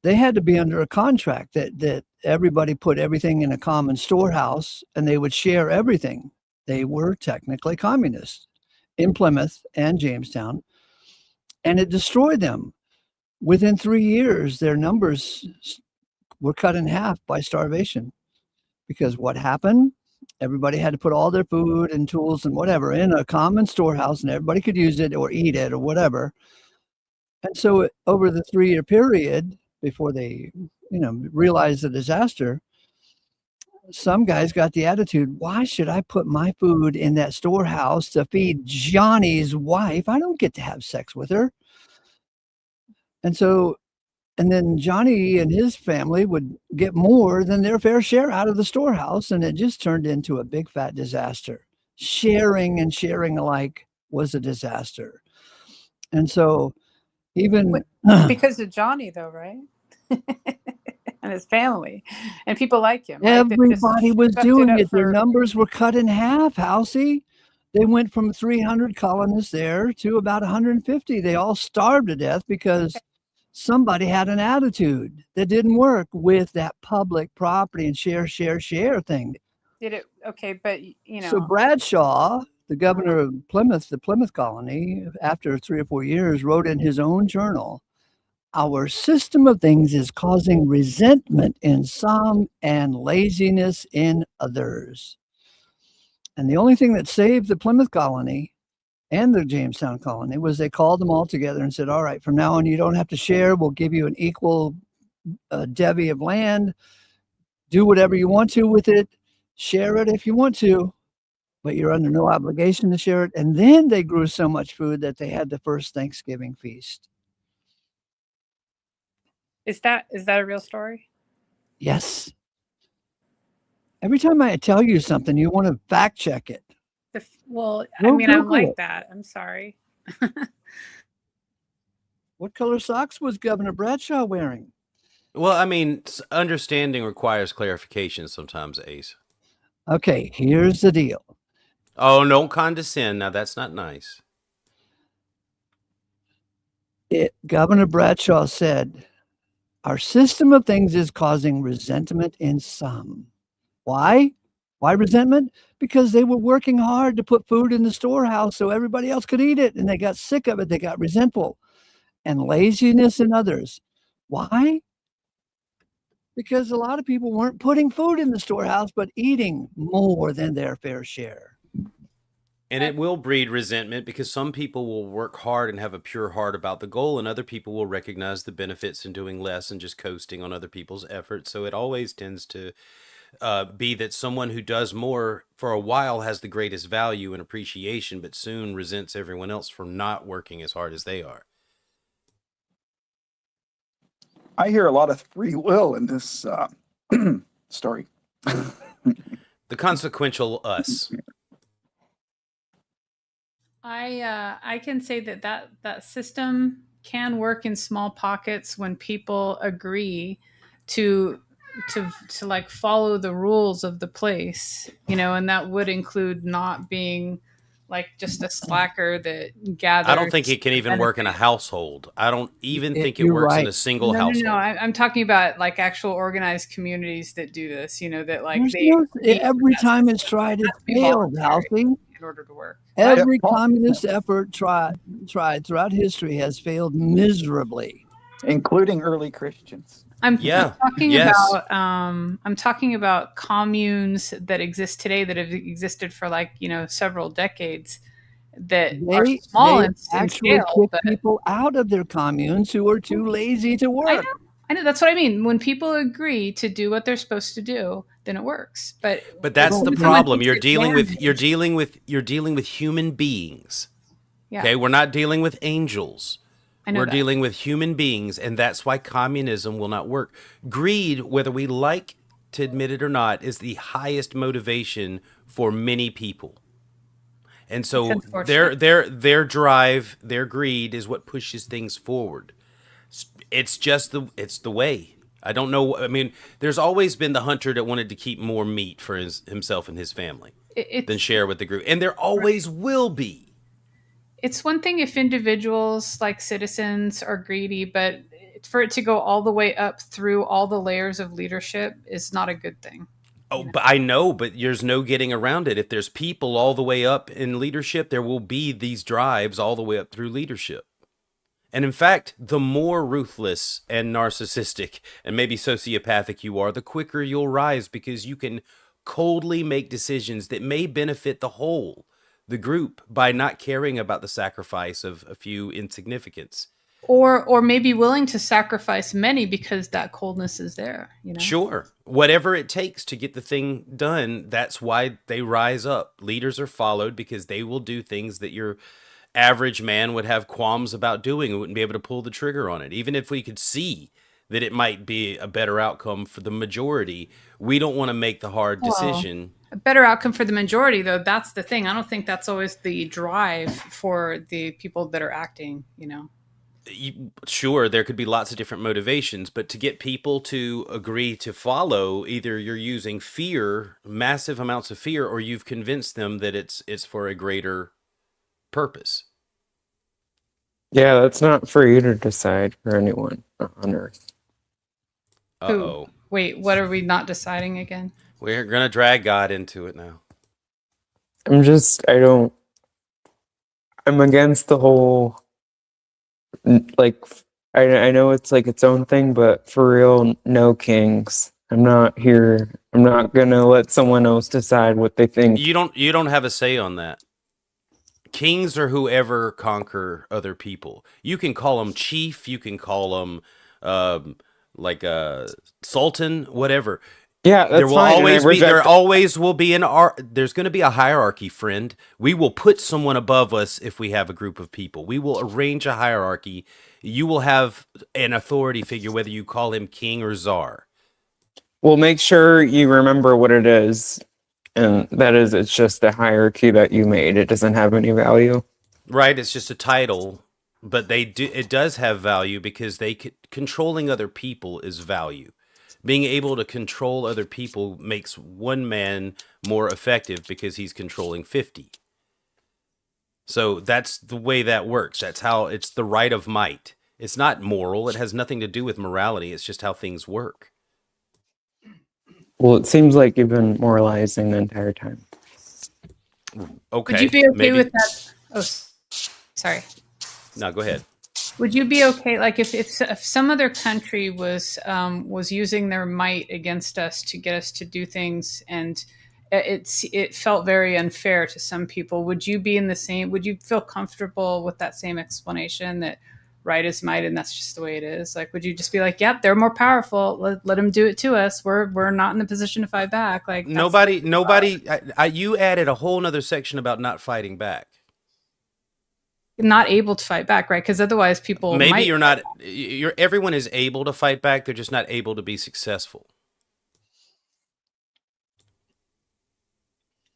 they had to be under a contract that everybody put everything in a common storehouse and they would share everything. They were technically communists in Plymouth and Jamestown, and it destroyed them. Within 3 years, their numbers were cut in half by starvation. Because what happened? Everybody had to put all their food and tools and whatever in a common storehouse, and everybody could use it or eat it or whatever. And so over the 3-year period before they, realized the disaster, some guys got the attitude, why should I put my food in that storehouse to feed Johnny's wife? I don't get to have sex with her. And then Johnny and his family would get more than their fair share out of the storehouse, and it just turned into a big fat disaster. Sharing and sharing alike was a disaster. And so even because of Johnny, though, right? And his family and people like him. Everybody was doing it. Their numbers were cut in half, Halsey. They went from 300 colonists there to about 150. They all starved to death because somebody had an attitude that didn't work with that public property and share thing. Did it? Okay, but So Bradshaw, the governor of Plymouth, the Plymouth colony, after 3 or 4 years, wrote in his own journal, our system of things is causing resentment in some and laziness in others. And the only thing that saved the Plymouth colony and the Jamestown colony was they called them all together and said, all right, from now on, you don't have to share. We'll give you an equal devy of land. Do whatever you want to with it. Share it if you want to, but you're under no obligation to share it. And then they grew so much food that they had the first Thanksgiving feast. Is that a real story? Yes. Every time I tell you something, you want to fact check it. I'm like that. I'm sorry. What color socks was Governor Bradshaw wearing? Well, understanding requires clarification sometimes, Ace. Okay, here's the deal. Oh, don't condescend. Now, that's not nice. Governor Bradshaw said, our system of things is causing resentment in some. Why? Why resentment? Because they were working hard to put food in the storehouse so everybody else could eat it, and they got sick of it. They got resentful. And laziness in others. Why? Because a lot of people weren't putting food in the storehouse, but eating more than their fair share. And it will breed resentment because some people will work hard and have a pure heart about the goal, and other people will recognize the benefits in doing less and just coasting on other people's efforts. So it always tends to be that someone who does more for a while has the greatest value and appreciation, but soon resents everyone else for not working as hard as they are. I hear a lot of free will in this story. The consequential us. I can say that system can work in small pockets when people agree to like follow the rules of the place, and that would include not being like just a slacker that gathers. I don't think it can even work in a household. I don't even think it You're works in right. a single No, household. I'm talking about like actual organized communities that do this. That like Every time it's tried, it failed, Halsey. in order to work. Every communist effort tried throughout history has failed miserably, including early Christians. I'm talking about communes that exist today that have existed for like several decades that are small and actually scale, kick people out of their communes who are too lazy to work. I know, that's what I mean. When people agree to do what they're supposed to do, then it works. But that's the problem. You're dealing with human beings. Yeah. Okay, we're not dealing with angels. We're dealing with human beings, and that's why communism will not work. Greed, whether we like to admit it or not, is the highest motivation for many people. And so their drive, their greed is what pushes things forward. It's the way. I don't know. I mean, there's always been the hunter that wanted to keep more meat for himself and his family than share with the group. And there always will be. It's one thing if individuals like citizens are greedy, but for it to go all the way up through all the layers of leadership is not a good thing. Oh, but I know, but there's no getting around it. If there's people all the way up in leadership, there will be these drives all the way up through leadership. And in fact, the more ruthless and narcissistic and maybe sociopathic you are, the quicker you'll rise, because you can coldly make decisions that may benefit the group, by not caring about the sacrifice of a few insignificants. Or maybe willing to sacrifice many because that coldness is there. Sure. Whatever it takes to get the thing done, that's why they rise up. Leaders are followed because they will do things that your average man would have qualms about doing and wouldn't be able to pull the trigger on it. Even if we could see that it might be a better outcome for the majority, we don't want to make the hard decision. A better outcome for the majority, though, that's the thing. I don't think that's always the drive for the people that are acting, Sure, there could be lots of different motivations, but to get people to agree to follow, either you're using fear, massive amounts of fear, or you've convinced them that it's for a greater purpose. Yeah, that's not for you to decide for anyone on Earth. Uh-oh. Wait, what are we not deciding again? We're going to drag God into it now. I'm against the whole, like, I know it's like its own thing, but for real, no kings. I'm not going to let someone else decide what they think. You don't have a say on that. Kings are whoever conquer other people. You can call them chief, you can call them like a sultan, whatever. Yeah, that's fine. There's going to be a hierarchy, friend. We will put someone above us if we have a group of people. We will arrange a hierarchy. You will have an authority figure, whether you call him king or czar. Well, make sure you remember what it is. And that is, it's just a hierarchy that you made. It doesn't have any value. Right, it's just a title, but it does have value because controlling other people is value. Being able to control other people makes one man more effective because he's controlling 50. So that's the way that works. That's how it's the right of might. It's not moral. It has nothing to do with morality. It's just how things work. Well, it seems like you've been moralizing the entire time. Okay. Would you be okay with that? Oh, sorry. No, go ahead. Would you be okay, like if some other country was using their might against us to get us to do things, and it felt very unfair to some people? Would you be would you feel comfortable with that same explanation that right is might, and that's just the way it is? Like, would you just be like, yep, they're more powerful, let them do it to us, we're not in the position to fight back? Like, Nobody. You added a whole nother section about not fighting back. not able to fight back, right? Because otherwise people Maybe might. you're not. Everyone is able to fight back. They're just not able to be successful.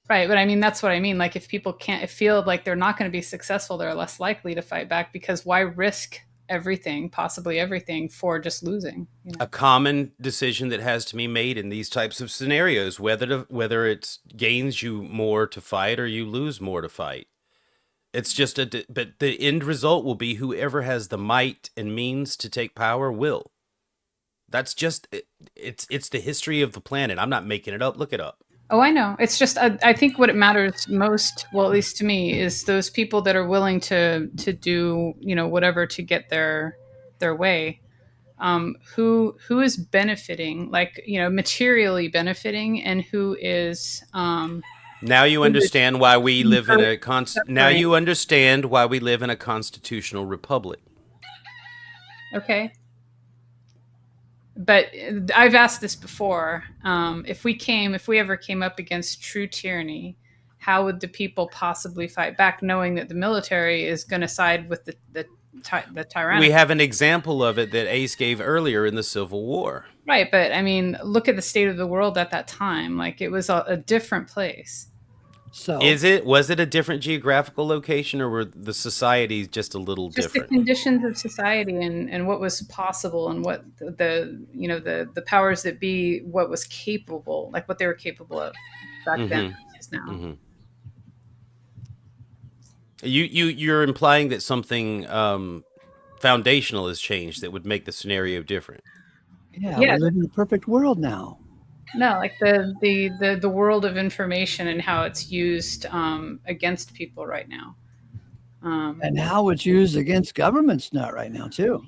Right, but I mean, that's what I mean. Like, if people can't feel like they're not going to be successful, they're less likely to fight back, because why risk everything, possibly everything, for just losing? You know? A common decision that has to be made in these types of scenarios, whether it gains you more to fight or you lose more to fight. It's just but the end result will be whoever has the might and means to take power will. That's just it's the history of the planet. I'm not making it up. Look it up. Oh, I know. It's just I think what it matters most, well, at least to me, is those people that are willing to do, you know, whatever to get their way. Who is benefiting, like, you know, materially benefiting, and who is now you understand why we live in a now suffering. you understand why we live in a constitutional republic. Okay. But I've asked this before. If we ever came up against true tyranny, how would the people possibly fight back, knowing that the military is going to side with the tyrannical? We have an example of it that Ace gave earlier in the Civil War. Right, but I mean, look at the state of the world at that time. Like, it was a different place. So was it a different geographical location, or were the societies just a little Just different? the conditions of society, and what was possible, and what the powers that be, what was capable, like what they were capable of back then is now. Mm-hmm. You're implying that something foundational has changed that would make the scenario different. Yeah, we live in a perfect world now. No, like the world of information and how it's used against people right now. And how it's used against governments now right now too.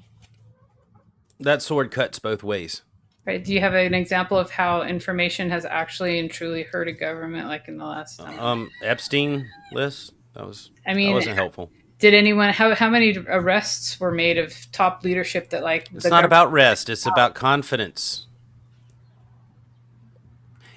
That sword cuts both ways. Right. Do you have an example of how information has actually and truly hurt a government, like in the last Epstein list? That wasn't helpful. Did anyone how many arrests were made of top leadership that, like, it's not about rest, it's about confidence.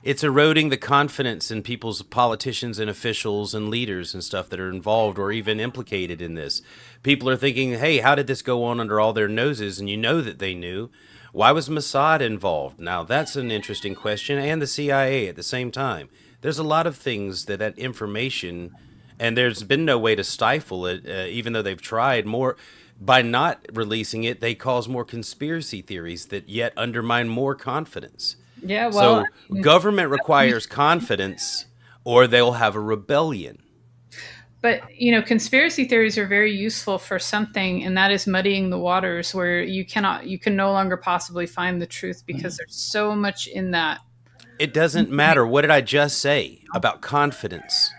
It's eroding the confidence in people's politicians and officials and leaders and stuff that are involved or even implicated in this. People are thinking, hey, how did this go on under all their noses? And you know that they knew. Why was Mossad involved? Now, that's an interesting question, and the CIA at the same time. There's a lot of things that information, and there's been no way to stifle it, even though they've tried more. By not releasing it, they cause more conspiracy theories that yet undermine more confidence. Yeah, well, so government requires confidence, or they'll have a rebellion. But, you know, conspiracy theories are very useful for something, and that is muddying the waters, where you can no longer possibly find the truth, because there's so much in that. It doesn't matter. What did I just say about confidence?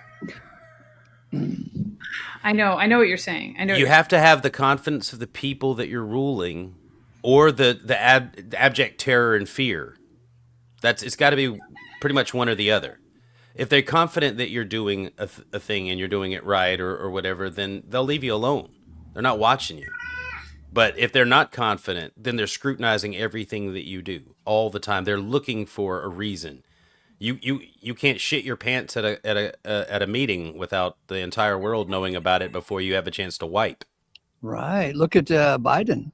I know what you're saying. I know you have to have the confidence of the people that you're ruling, or the abject terror and fear. It's got to be pretty much one or the other. If they're confident that you're doing a thing and you're doing it right or whatever, then they'll leave you alone. They're not watching you. But if they're not confident, then they're scrutinizing everything that you do all the time. They're looking for a reason. You can't shit your pants at a meeting without the entire world knowing about it before you have a chance to wipe. Right. Look at Biden.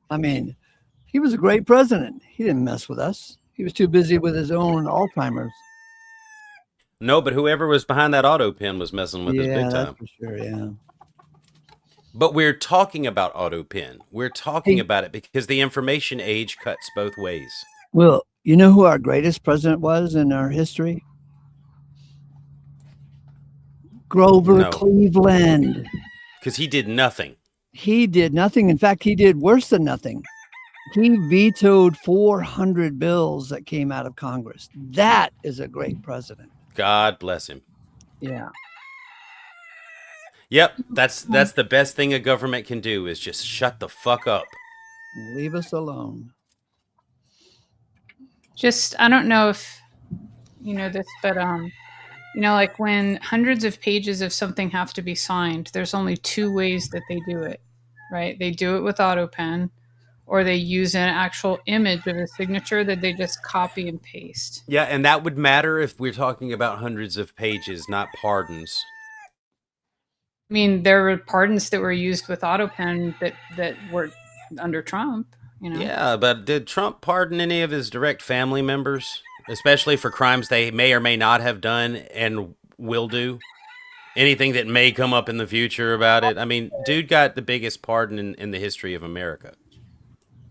I mean, he was a great president. He didn't mess with us. He was too busy with his own Alzheimer's. No, but whoever was behind that auto pen was messing with us big time. That's for sure, yeah. But we're talking about auto pen. We're talking about it because the information age cuts both ways. Well, you know who our greatest president was in our history? Grover Cleveland. Because he did nothing. He did nothing. In fact, he did worse than nothing. He vetoed 400 bills that came out of Congress. That is a great president. God bless him. Yeah. Yep, that's the best thing a government can do is just shut the fuck up. Leave us alone. Just, I don't know if you know this, but You know, like when hundreds of pages of something have to be signed, there's only two ways that they do it, right? They do it with AutoPen, or they use an actual image of a signature that they just copy and paste. Yeah, and that would matter if we're talking about hundreds of pages, not pardons. I mean, there were pardons that were used with AutoPen that were under Trump, you know? Yeah, but did Trump pardon any of his direct family members, especially for crimes they may or may not have done and will do? Anything that may come up in the future about it? I mean, dude got the biggest pardon in the history of America.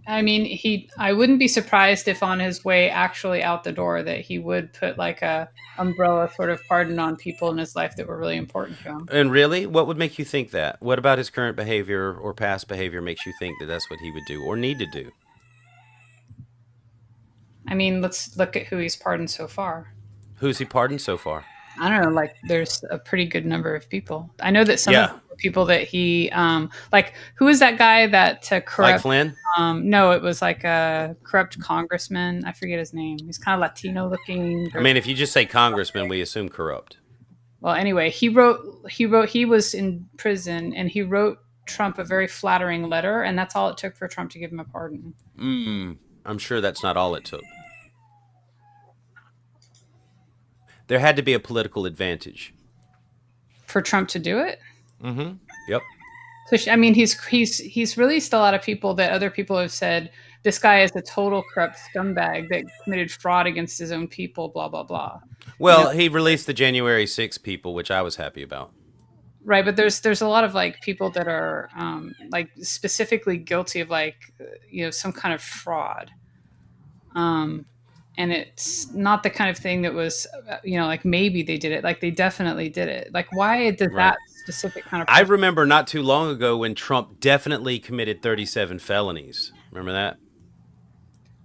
I mean, I wouldn't be surprised if on his way actually out the door that he would put like a umbrella sort of pardon on people in his life that were really important to him. And really, what would make you think that? What about his current behavior or past behavior makes you think that that's what he would do or need to do? I mean, let's look at who he's pardoned so far. Who's he pardoned so far? I don't know, like there's a pretty good number of people. I know that some of the people that he, like, who is that guy that corrupt? Like Flynn? No, it was like a corrupt congressman. I forget his name. He's kind of Latino looking. I mean, if you just say congressman, we assume corrupt. Well, anyway, he was in prison and he wrote Trump a very flattering letter, and that's all it took for Trump to give him a pardon. I'm sure that's not all it took. There had to be a political advantage for Trump to do it. Mm-hmm. Yep. So I mean, he's released a lot of people that other people have said this guy is a total corrupt scumbag that committed fraud against his own people. Blah blah blah. Well, he released the January 6th people, which I was happy about. Right, but there's a lot of like people that are like specifically guilty of like some kind of fraud. And it's not the kind of thing that was, like maybe they did it. Like they definitely did it. Like why did that specific kind of... I remember not too long ago when Trump definitely committed 37 felonies. Remember that?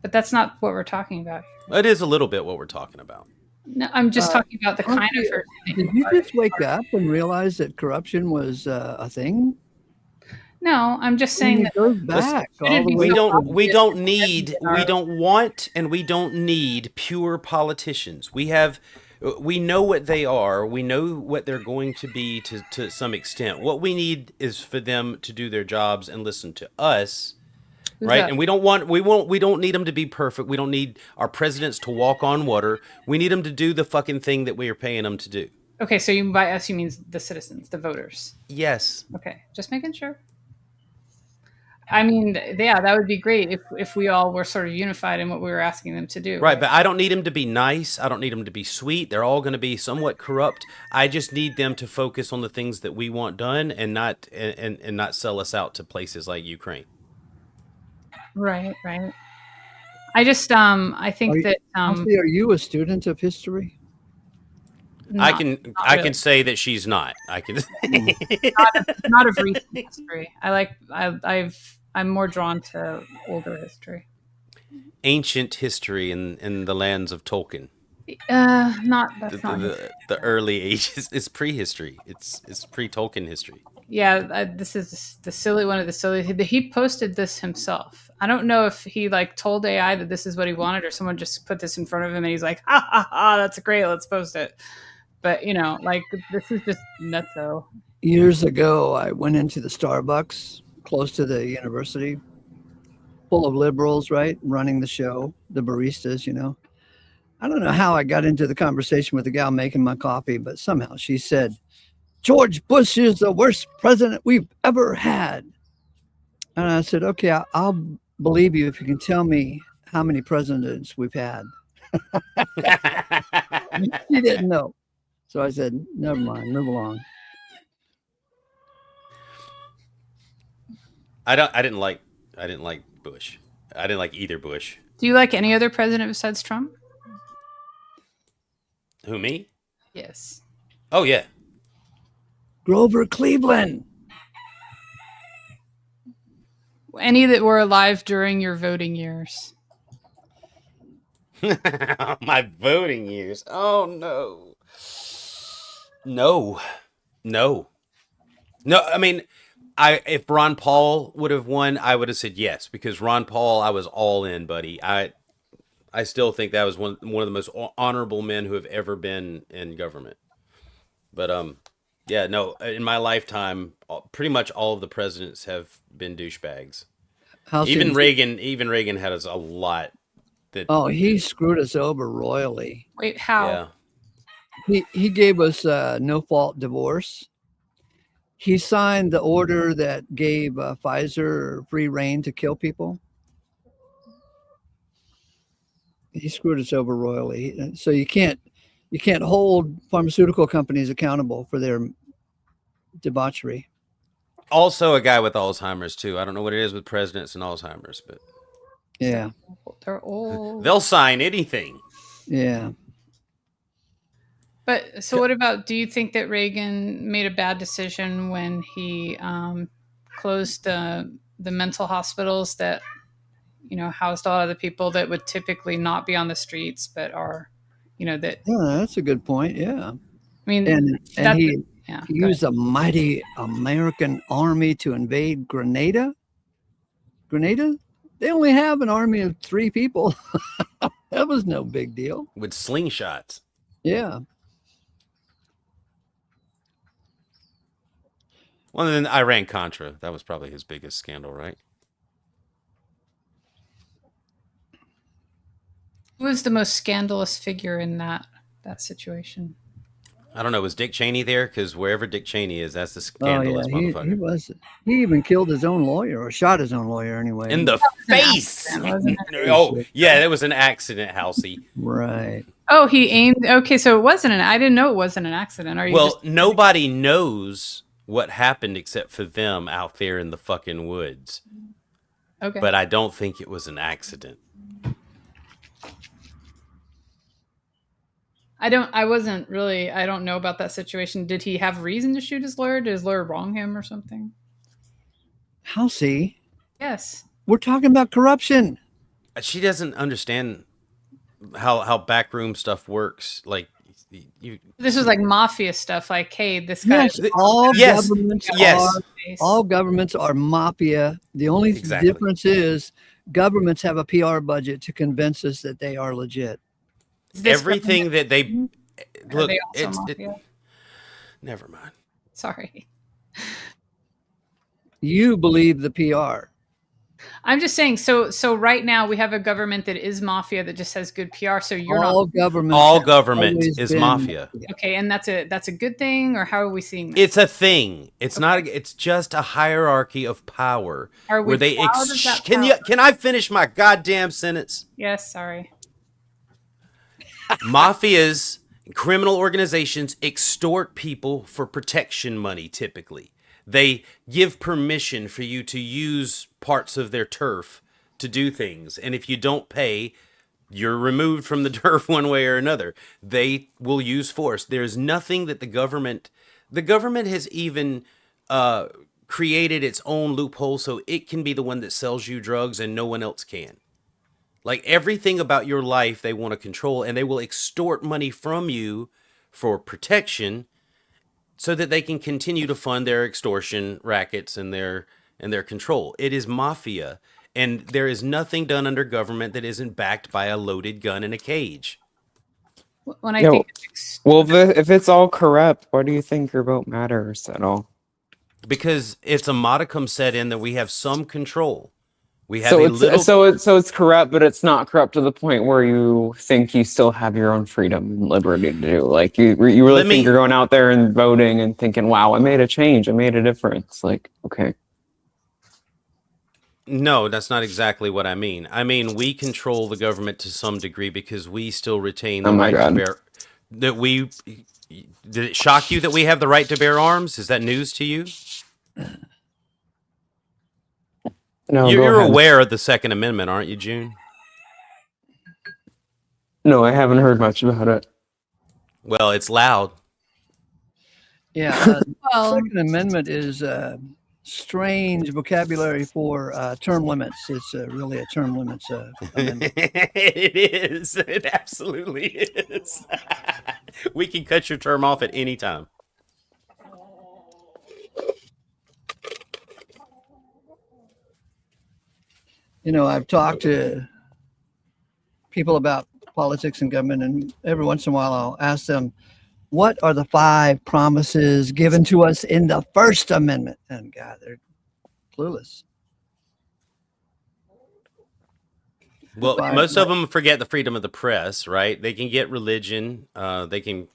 But that's not what we're talking about. It is a little bit what we're talking about. No, I'm just talking about the kind of... Did you just wake up and realize that corruption was a thing? No, I'm just saying that it goes back. We don't want, and we don't need pure politicians. We know what they are. We know what they're going to be to some extent. What we need is for them to do their jobs and listen to us. Right. And we don't need them to be perfect. We don't need our presidents to walk on water. We need them to do the fucking thing that we are paying them to do. Okay. So by us, you mean the citizens, the voters. Yes. Okay. Just making sure. I mean, yeah, that would be great if we all were sort of unified in what we were asking them to do. Right. But I don't need them to be nice. I don't need them to be sweet. They're all going to be somewhat corrupt. I just need them to focus on the things that we want done and not sell us out to places like Ukraine. Right. I just I think that are you a student of history? I can say that she's not. I can not of recent history. I'm more drawn to older history. Ancient history in the lands of Tolkien. The early ages. It's prehistory. It's pre-Tolkien history. Yeah, this is one of the silly. He posted this himself. I don't know if he told AI that this is what he wanted, or someone just put this in front of him and he's like, ha ha ha, that's great, let's post it. But this is just nutso. Years ago, I went into the Starbucks close to the university, full of liberals, right, running the show, the baristas, I don't know how I got into the conversation with the gal making my coffee, but somehow she said, George Bush is the worst president we've ever had. And I said, okay, I'll believe you if you can tell me how many presidents we've had. She didn't know. So I said, never mind, move along. I didn't like Bush. I didn't like either Bush. Do you like any other president besides Trump? Who, me? Yes. Oh, yeah. Grover Cleveland. Any that were alive during your voting years? My voting years. Oh, no. No. I mean, if Ron Paul would have won, I would have said yes, because Ron Paul, I was all in, buddy. I still think that was one of the most honorable men who have ever been in government. But yeah, no. In my lifetime, pretty much all of the presidents have been douchebags. Even Reagan had us a lot. He screwed us over royally. Wait, how? Yeah. He gave us no fault divorce. He signed the order that gave Pfizer free reign to kill people. He screwed us over royally. So you can't hold pharmaceutical companies accountable for their debauchery. Also, a guy with Alzheimer's too. I don't know what it is with presidents and Alzheimer's, but yeah, they're old. They'll sign anything. Yeah. But so, what about? Do you think that Reagan made a bad decision when he closed the mental hospitals that housed a lot of the people that would typically not be on the streets, but are, that? Yeah, that's a good point. Yeah. I mean, and he used a mighty American army to invade Grenada. They only have an army of 3 people. That was no big deal. With slingshots. Yeah. Well, then Iran-Contra. That was probably his biggest scandal, right? Who was the most scandalous figure in that situation? I don't know. Was Dick Cheney there? Because wherever Dick Cheney is, that's the scandalous motherfucker. He was. He even killed his own lawyer, or shot his own lawyer anyway. In the face. Oh, yeah, that was an accident, Halsey. Right. Oh, he aimed. Okay, so it wasn't I didn't know it wasn't an accident. Are you? Well, nobody knows what happened except for them out there in the fucking woods. Okay. But I don't think it was an accident. I don't know about that situation. Did he have reason to shoot his lawyer? Did his lawyer wrong him or something? Halsey? Yes. We're talking about corruption. She doesn't understand how backroom stuff works. Like, this was like mafia stuff. Like, hey, this guy. Yes, all governments are mafia. The only difference is governments have a PR budget to convince us that they are legit. Everything that they look, never mind. Sorry. You believe the PR. I'm just saying. So right now we have a government that is mafia that just has good PR. So you're all government is mafia. Okay, and that's a good thing, or how are we seeing that? It's a thing. It's not. It's just a hierarchy of power. Are we where they proud of that Can I finish my goddamn sentence? Yes. Sorry. Mafias, criminal organizations extort people for protection money, typically. They give permission for you to use parts of their turf to do things. And if you don't pay, you're removed from the turf one way or another. They will use force. There's nothing that the government has even created its own loophole so it can be the one that sells you drugs and no one else can. Like, everything about your life they want to control, and they will extort money from you for protection so that they can continue to fund their extortion rackets and their control. It is mafia, and there is nothing done under government that isn't backed by a loaded gun in a cage. If it's all corrupt, why do you think your vote matters at all? Because it's a modicum set in that we have some control. We have so it's corrupt, but it's not corrupt to the point where you think you still have your own freedom and liberty to do. Like, you really think you're going out there and voting and thinking, "Wow, I made a change, I made a difference." Like, okay. No, that's not exactly what I mean. I mean, we control the government to some degree because we still retain the right to bear. Did it shock you that we have the right to bear arms? Is that news to you? No, you're aware of the Second Amendment, aren't you, June? No, I haven't heard much about it. Well, it's loud. Yeah, Second Amendment is strange vocabulary for term limits. It's really a term limits amendment. It is. It absolutely is. We can cut your term off at any time. I've talked to people about politics and government, and every once in a while I'll ask them, What are the 5 promises given to us in the First Amendment? And God, they're clueless. Well, Five, most of them forget the freedom of the press, right? They can get religion. They can.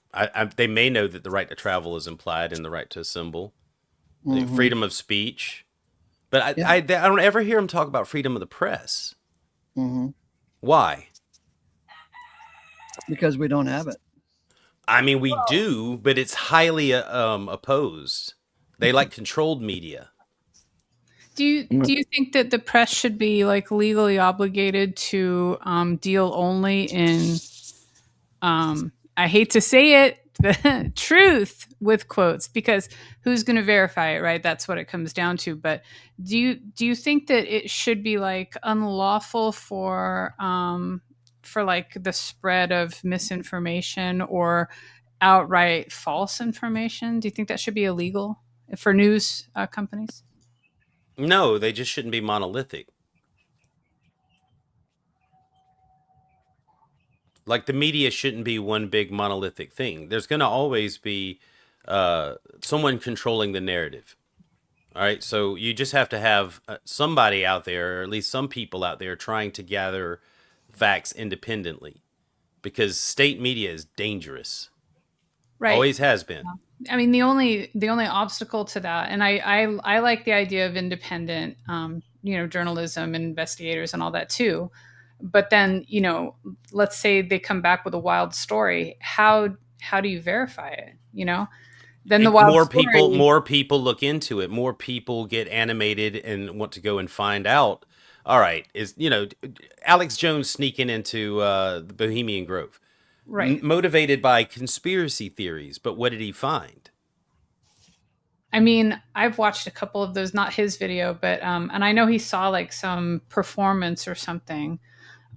They may know that the right to travel is implied in the right to assemble, freedom of speech. But Yeah. I don't ever hear them talk about freedom of the press. Mm-hmm. Why? Because we don't have it. I mean, we do, but it's highly opposed. They like controlled media. Do you think that the press should be like legally obligated to deal only in I hate to say it, the truth with quotes, because who's going to verify it, right? That's what it comes down to. But do you think that it should be like unlawful for like the spread of misinformation or outright false information? Do you think that should be illegal for news companies? No, they just shouldn't be monolithic. Like the media shouldn't be one big monolithic thing. There's going to always be someone controlling the narrative. All right, so you just have to have somebody out there, or at least some people out there, trying to gather facts independently, because state media is dangerous. Right. Always has been. I mean, the only obstacle to that, and I like the idea of independent, journalism and investigators and all that too. But then, let's say they come back with a wild story. How do you verify it? Then the wild story, more people look into it. More people get animated and want to go and find out. All right, is Alex Jones sneaking into the Bohemian Grove, right? Motivated by conspiracy theories, but what did he find? I mean, I've watched a couple of those, not his video, but and I know he saw like some performance or something.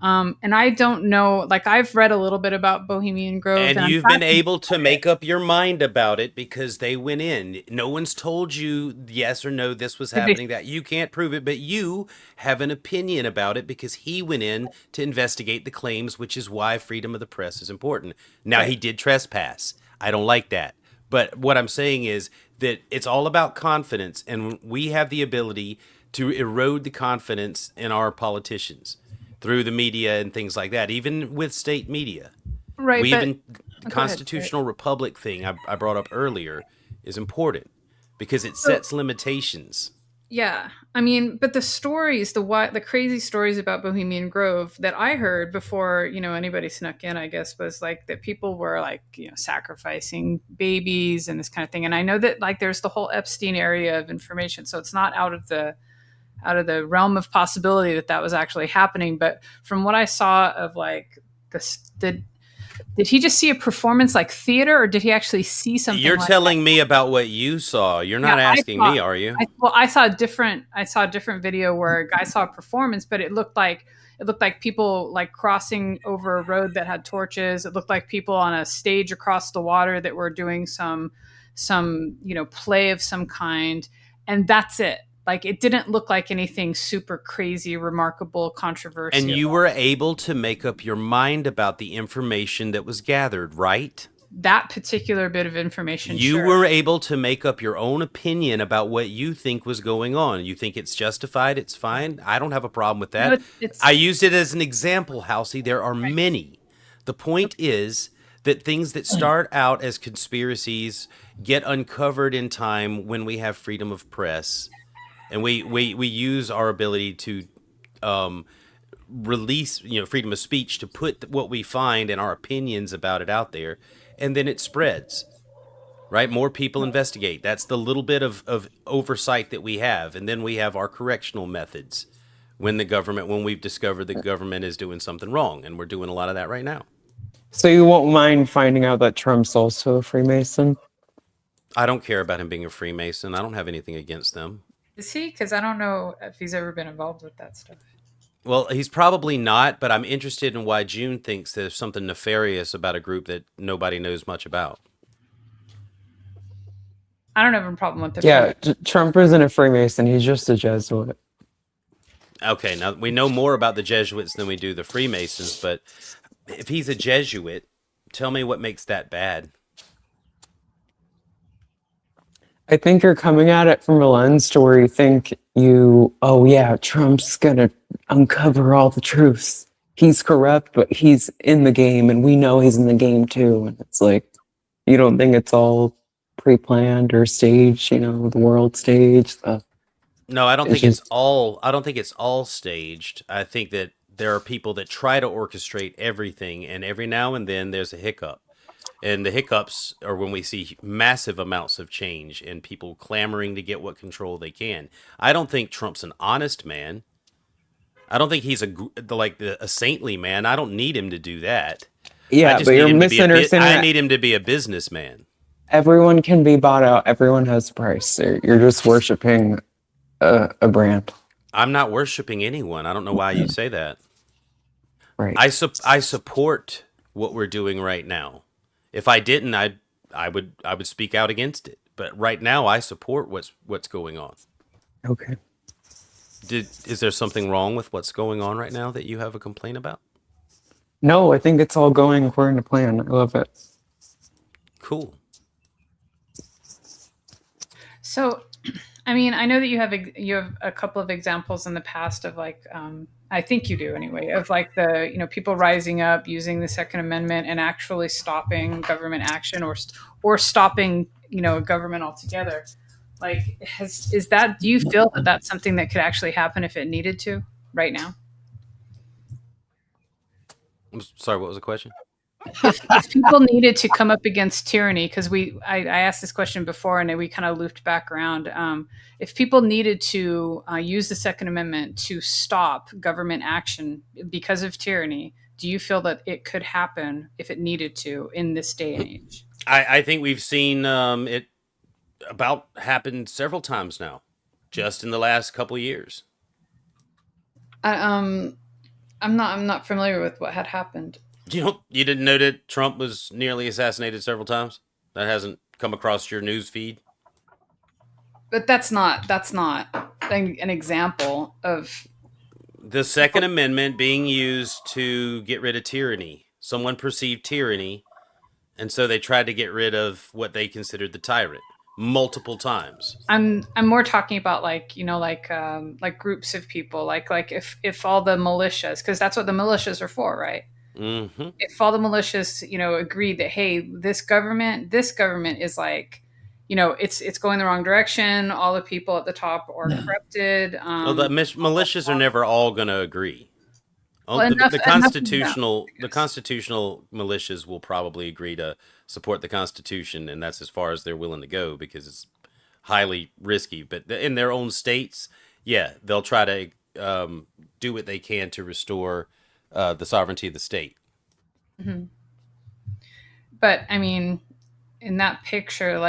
And I don't know, like I've read a little bit about Bohemian Grove. And you've been able to make up your mind about it because they went in. No one's told you yes or no this was happening, that you can't prove it, but you have an opinion about it because he went in to investigate the claims, which is why freedom of the press is important. Now, He did trespass. I don't like that. But what I'm saying is that it's all about confidence, and we have the ability to erode the confidence in our politicians through the media and things like that, even with state media. Right. The constitutional republic thing I brought up earlier is important because it sets limitations. Yeah. I mean, but the stories, the crazy stories about Bohemian Grove that I heard before, anybody snuck in, I guess, was like that people were like, sacrificing babies and this kind of thing. And I know that like there's the whole Epstein area of information. So it's not out of the realm of possibility that was actually happening. But from what I saw of like did he just see a performance like theater, or did he actually see something? You're telling me about what you saw. You're not asking me, are you? I saw a different video where a guy saw a performance, but it looked like people like crossing over a road that had torches. It looked like people on a stage across the water that were doing some play of some kind, and that's it. Like, it didn't look like anything super crazy, remarkable, controversial. And you were able to make up your mind about the information that was gathered, right? That particular bit of information, you sure. were able to make up your own opinion about what you think was going on. You think it's justified, it's fine. I don't have a problem with that. No, I used it as an example, Halsey. There are many. The point is that things that start out as conspiracies get uncovered in time when we have freedom of press. And we use our ability to release, freedom of speech to put what we find and our opinions about it out there, and then it spreads, right? More people investigate. That's the little bit of oversight that we have, and then we have our correctional methods when we've discovered the government is doing something wrong, and we're doing a lot of that right now. So you won't mind finding out that Trump's also a Freemason? I don't care about him being a Freemason. I don't have anything against them. Is he? Because I don't know if he's ever been involved with that stuff. Well, he's probably not, but I'm interested in why June thinks there's something nefarious about a group that nobody knows much about. I don't have a problem with it. Yeah, Trump isn't a Freemason. He's just a Jesuit. Okay, now we know more about the Jesuits than we do the Freemasons, but if he's a Jesuit, tell me what makes that bad. I think you're coming at it from a lens to where you think oh yeah, Trump's gonna uncover all the truths. He's corrupt, but he's in the game, and we know he's in the game too. And it's like, you don't think it's all pre-planned or staged, the world stage. No, I don't It's think it's just- all. I don't think it's all staged. I think that there are people that try to orchestrate everything, and every now and then there's a hiccup. And the hiccups are when we see massive amounts of change and people clamoring to get what control they can. I don't think Trump's an honest man. I don't think he's a saintly man. I don't need him to do that. I Yeah, just but need you're him to be misunderstanding I that need him to be a businessman. everyone can be bought out. Everyone has a price. You're just worshiping a brand. I'm not worshiping anyone. I don't know why you say that. Right. I support what we're doing right now. If I didn't, I would speak out against it. But right now, I support what's going on. Okay. Is there something wrong with what's going on right now that you have a complaint about? No, I think it's all going according to plan. I love it. Cool. So, I mean, I know that you have a couple of examples in the past of I think you do anyway, of the people rising up using the Second Amendment and actually stopping government action or stopping government altogether. Do you feel that that's something that could actually happen if it needed to right now? I'm sorry, what was the question? If people needed to come up against tyranny, because I asked this question before and we kind of looped back around. If people needed to use the Second Amendment to stop government action because of tyranny, do you feel that it could happen if it needed to in this day and age? I think we've seen it about happen several times now, just in the last couple of years. I'm not familiar with what had happened. You didn't know that Trump was nearly assassinated several times? That hasn't come across your news feed? But that's not an example of the Second Amendment being used to get rid of tyranny. Someone perceived tyranny, and so they tried to get rid of what they considered the tyrant multiple times. I'm more talking about groups of people, like if all the militias, because that's what the militias are for, right? Mm-hmm. If all the militias, agreed that, hey, this government is it's going the wrong direction. All the people at the top are corrupted. The militias are never all going to agree. Well, the constitutional militias will probably agree to support the Constitution, and that's as far as they're willing to go because it's highly risky. But in their own states, yeah, they'll try to do what they can to restore the sovereignty of the state. Mm-hmm. But I mean, in that picture,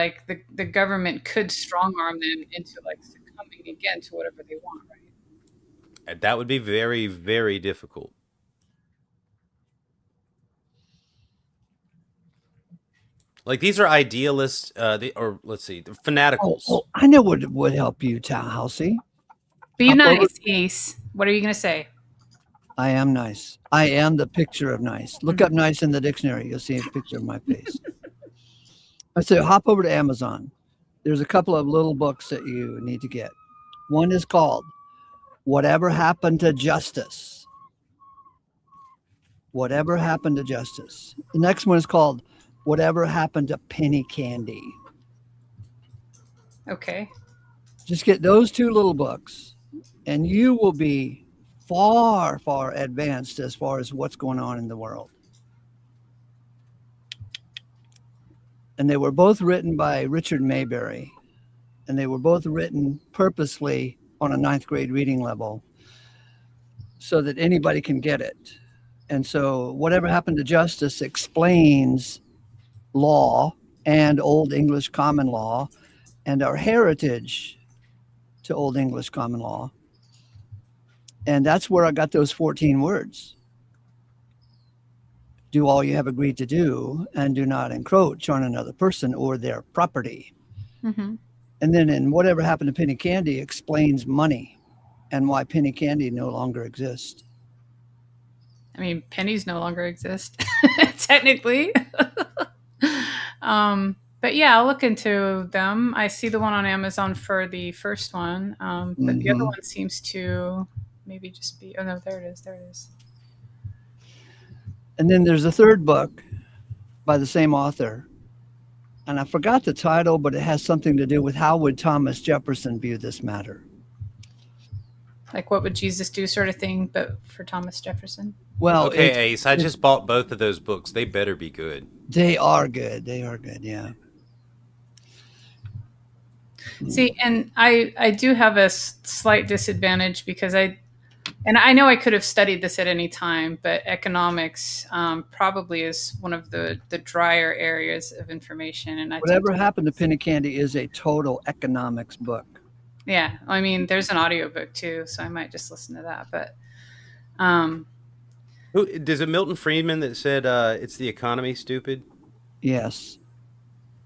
the government could strong arm them into succumbing again to whatever they want, right? That would be very, very difficult. These are idealists, let's see, the fanaticals. I know what would help you, Tallahassee. Be nice, Ace. What are you going to say? I am nice. I am the picture of nice. Look up nice in the dictionary. You'll see a picture of my face. I say hop over to Amazon. There's a couple of little books that you need to get. One is called Whatever Happened to Justice. Whatever Happened to Justice. The next one is called Whatever Happened to Penny Candy. Okay. Just get those two little books, and you will be far, far advanced as far as what's going on in the world. And they were both written by Richard Maybury, and they were both written purposely on a 9th grade reading level so that anybody can get it. And so Whatever Happened to Justice explains law and Old English common law and our heritage to Old English common law. And that's where I got those 14 words. Do all you have agreed to do and do not encroach on another person or their property. Mm-hmm. And then in Whatever Happened to Penny Candy explains money and why penny candy no longer exists. I mean, pennies no longer exist, technically. But yeah, I'll look into them. I see the one on Amazon for the first one, but the other one seems to maybe just be. Oh no, there it is. There it is. And then there's a third book by the same author, and I forgot the title, but it has something to do with how would Thomas Jefferson view this matter. Like, what would Jesus do, sort of thing, but for Thomas Jefferson. Well, Okay, Ace, I just bought both of those books. They better be good. They are good. They are good. Yeah. See, and I do have a slight disadvantage because I know I could have studied this at any time, but economics probably is one of the drier areas of information. And whatever happened to Penny Candy is a total economics book. Yeah, I mean, there's an audiobook too, so I might just listen to that. But does it Milton Friedman that said it's the economy, stupid? Yes.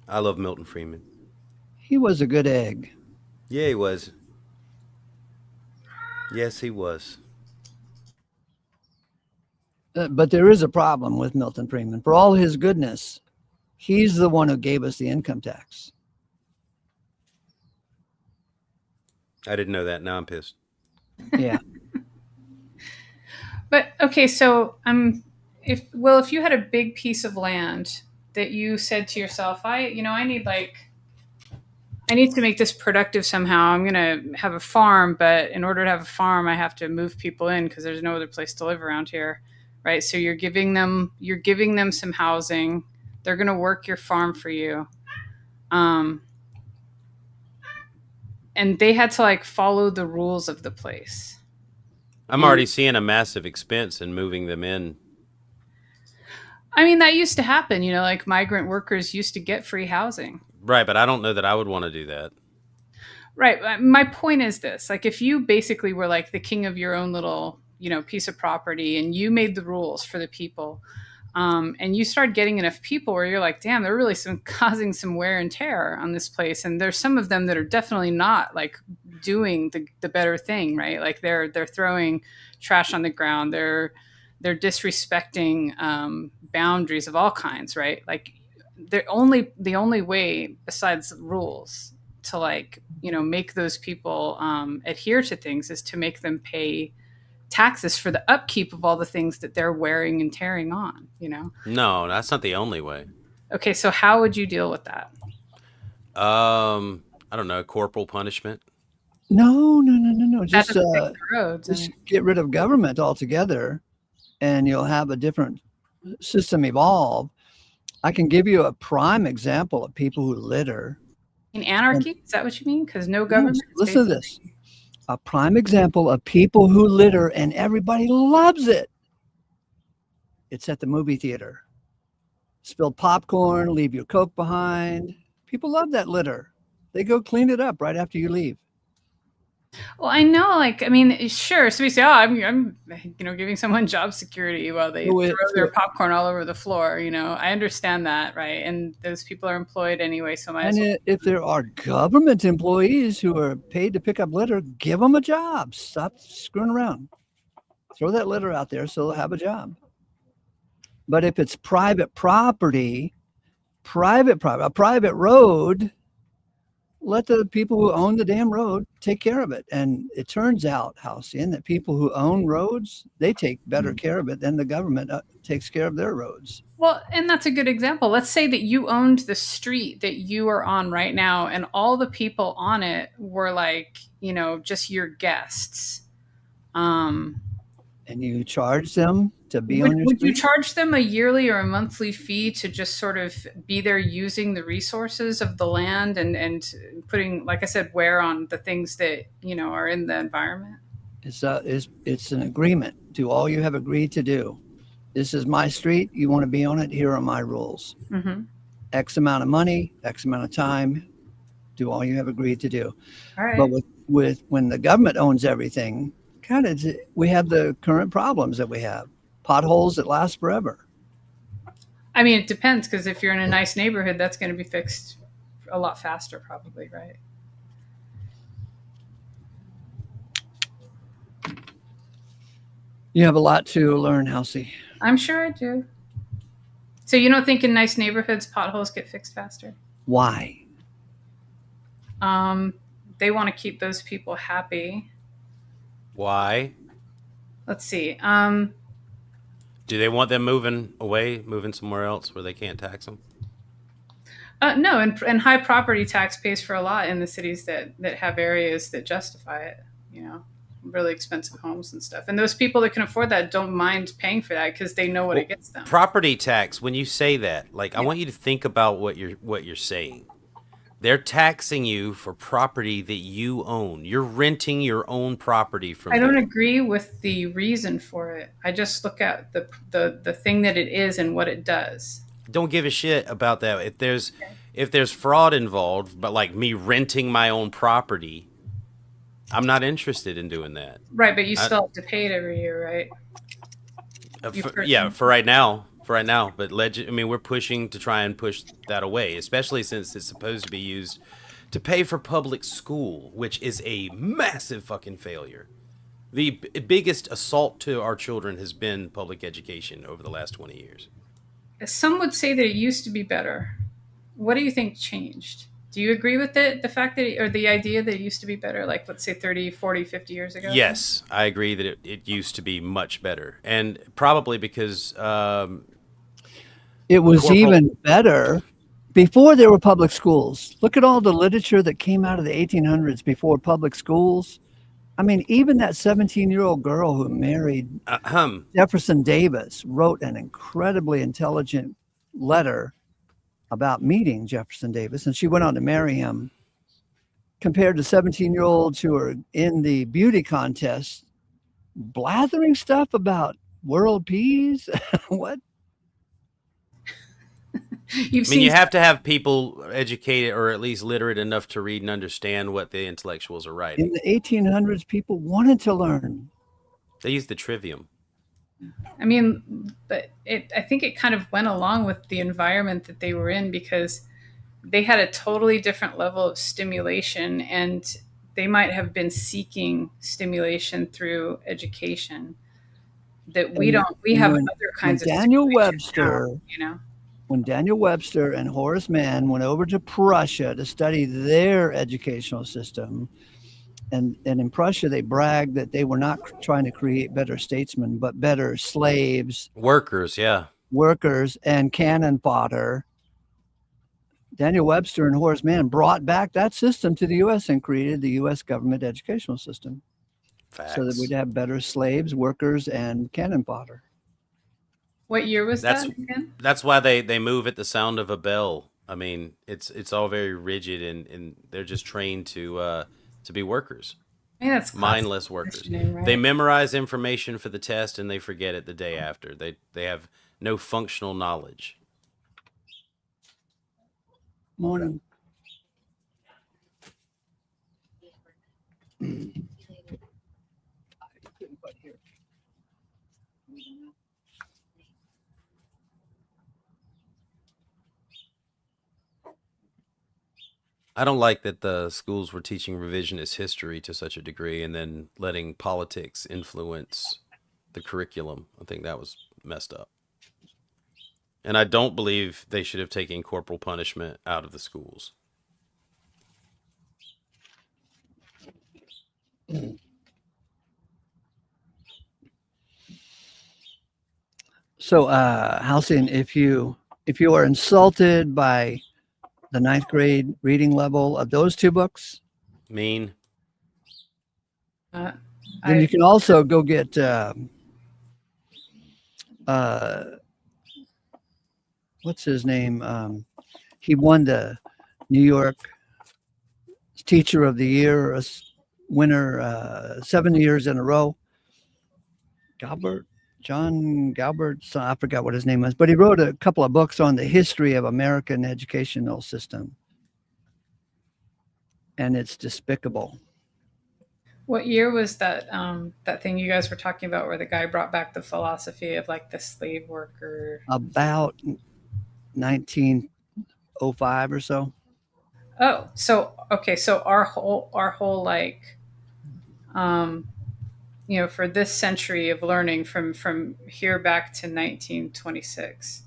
I love Milton Friedman. He was a good egg. Yeah, he was. Yes, he was. But there is a problem with Milton Friedman. For all his goodness, he's the one who gave us the income tax. I didn't know that. Now I'm pissed. Yeah. But okay, so if you had a big piece of land that you said to yourself, I need to make this productive somehow. I'm going to have a farm, but in order to have a farm, I have to move people in because there's no other place to live around here, right? So you're giving them some housing. They're going to work your farm for you. And they had to follow the rules of the place. I'm already seeing a massive expense in moving them in. I mean, that used to happen, migrant workers used to get free housing. Right, but I don't know that I would want to do that. Right. My point is this, if you basically were the king of your own little, piece of property and you made the rules for the people, and you start getting enough people where you're damn, they're really causing some wear and tear on this place. And there's some of them that are definitely not doing the better thing, right? They're throwing trash on the ground. They're disrespecting boundaries of all kinds, right? The only way besides rules to make those people adhere to things is to make them pay taxes for the upkeep of all the things that they're wearing and tearing on, No, that's not the only way. Okay, so how would you deal with that? I don't know, corporal punishment. No. Just get rid of government altogether and you'll have a different system evolve. I can give you a prime example of people who litter. In anarchy? Is that what you mean? Because no government? Yes, listen to this. A prime example of people who litter and everybody loves it. It's at the movie theater. Spilled popcorn, leave your Coke behind. People love that litter. They go clean it up right after you leave. Well, I know, sure. So we say, I'm giving someone job security while they throw their popcorn all over the floor. I understand that, right? And those people are employed anyway, so if there are government employees who are paid to pick up litter, give them a job. Stop screwing around. Throw that litter out there so they'll have a job. But if it's private property, a private road, let the people who own the damn road take care of it. And it turns out, Halcyon, that people who own roads, they take better care of it than the government takes care of their roads. Well, and that's a good example. Let's say that you owned the street that you are on right now and all the people on it were just your guests. And you charge them to be on your street? Would you charge them a yearly or a monthly fee to just sort of be there using the resources of the land and putting, like I said, wear on the things that, are in the environment? It's an agreement. Do all you have agreed to do. This is my street. You want to be on it? Here are my rules. Mm-hmm. X amount of money, X amount of time. Do all you have agreed to do. All right. But with when the government owns everything, we have the current problems that we have. Potholes that last forever. I mean, it depends, because if you're in a nice neighborhood, that's going to be fixed a lot faster, probably, right? You have a lot to learn, Halsey. I'm sure I do. So you don't think in nice neighborhoods potholes get fixed faster? Why? They want to keep those people happy. Why? Let's see. Do they want them moving away, moving somewhere else where they can't tax them? No, and high property tax pays for a lot in the cities that have areas that justify it. You know, really expensive homes and stuff. And those people that can afford that don't mind paying for that because they know what Well, it gets them. property tax. When you say that, like, I want you to think about what you're saying. They're taxing you for property that you own. You're renting your own property from I don't them. agree with the reason for it. I just look at the thing that it is and what it does. Don't give a shit about that. If there's fraud involved, but like me renting my own property, I'm not interested in doing that. Right, but you still have to pay it every year, right? For right now. But we're pushing to try and push that away, especially since it's supposed to be used to pay for public school, which is a massive fucking failure. The biggest assault to our children has been public education over the last 20 years. Some would say that it used to be better. What do you think changed? Do you agree with it? The fact that, or the idea that it used to be better, like let's say 30, 40, 50 years ago? Yes, I agree that it used to be much better. And probably because it was even better before there were public schools. Look at all the literature that came out of the 1800s before public schools. I mean, even that 17-year-old girl who married Jefferson Davis wrote an incredibly intelligent letter about meeting Jefferson Davis, and she went on to marry him. Compared to 17-year-olds who are in the beauty contest, blathering stuff about world peace. What? You have to have people educated or at least literate enough to read and understand what the intellectuals are writing. In the 1800s, people wanted to learn. They used the trivium. I mean, but I think it kind of went along with the environment that they were in because they had a totally different level of stimulation, and they might have been seeking stimulation through education that we don't. We have other kinds of Daniel Webster, now, you know. When Daniel Webster and Horace Mann went over to Prussia to study their educational system, and in Prussia they bragged that they were not trying to create better statesmen, but better slaves, workers and cannon fodder. Daniel Webster and Horace Mann brought back that system to the U.S. and created the U.S. government educational system. Facts. So that we'd have better slaves, workers, and cannon fodder. What year was that again? That's why they move at the sound of a bell. I mean, it's all very rigid, and they're just trained to be workers. Yeah, that's mindless workers. Right? They memorize information for the test and they forget it the day after. They have no functional knowledge. Morning. I don't like that the schools were teaching revisionist history to such a degree and then letting politics influence the curriculum. I think that was messed up. And I don't believe they should have taken corporal punishment out of the schools. So, Halcyon, if you are insulted by the 9th grade reading level of those two books, then you can also go get what's his name? He won the New York Teacher of the Year winner 7 years in a row. John Galbert, I forgot what his name was, but he wrote a couple of books on the history of American educational system. And it's despicable. What year was that that thing you guys were talking about where the guy brought back the philosophy of like the slave worker? About 1905 or so. Oh, so okay, so our whole like for this century of learning from here back to 1926,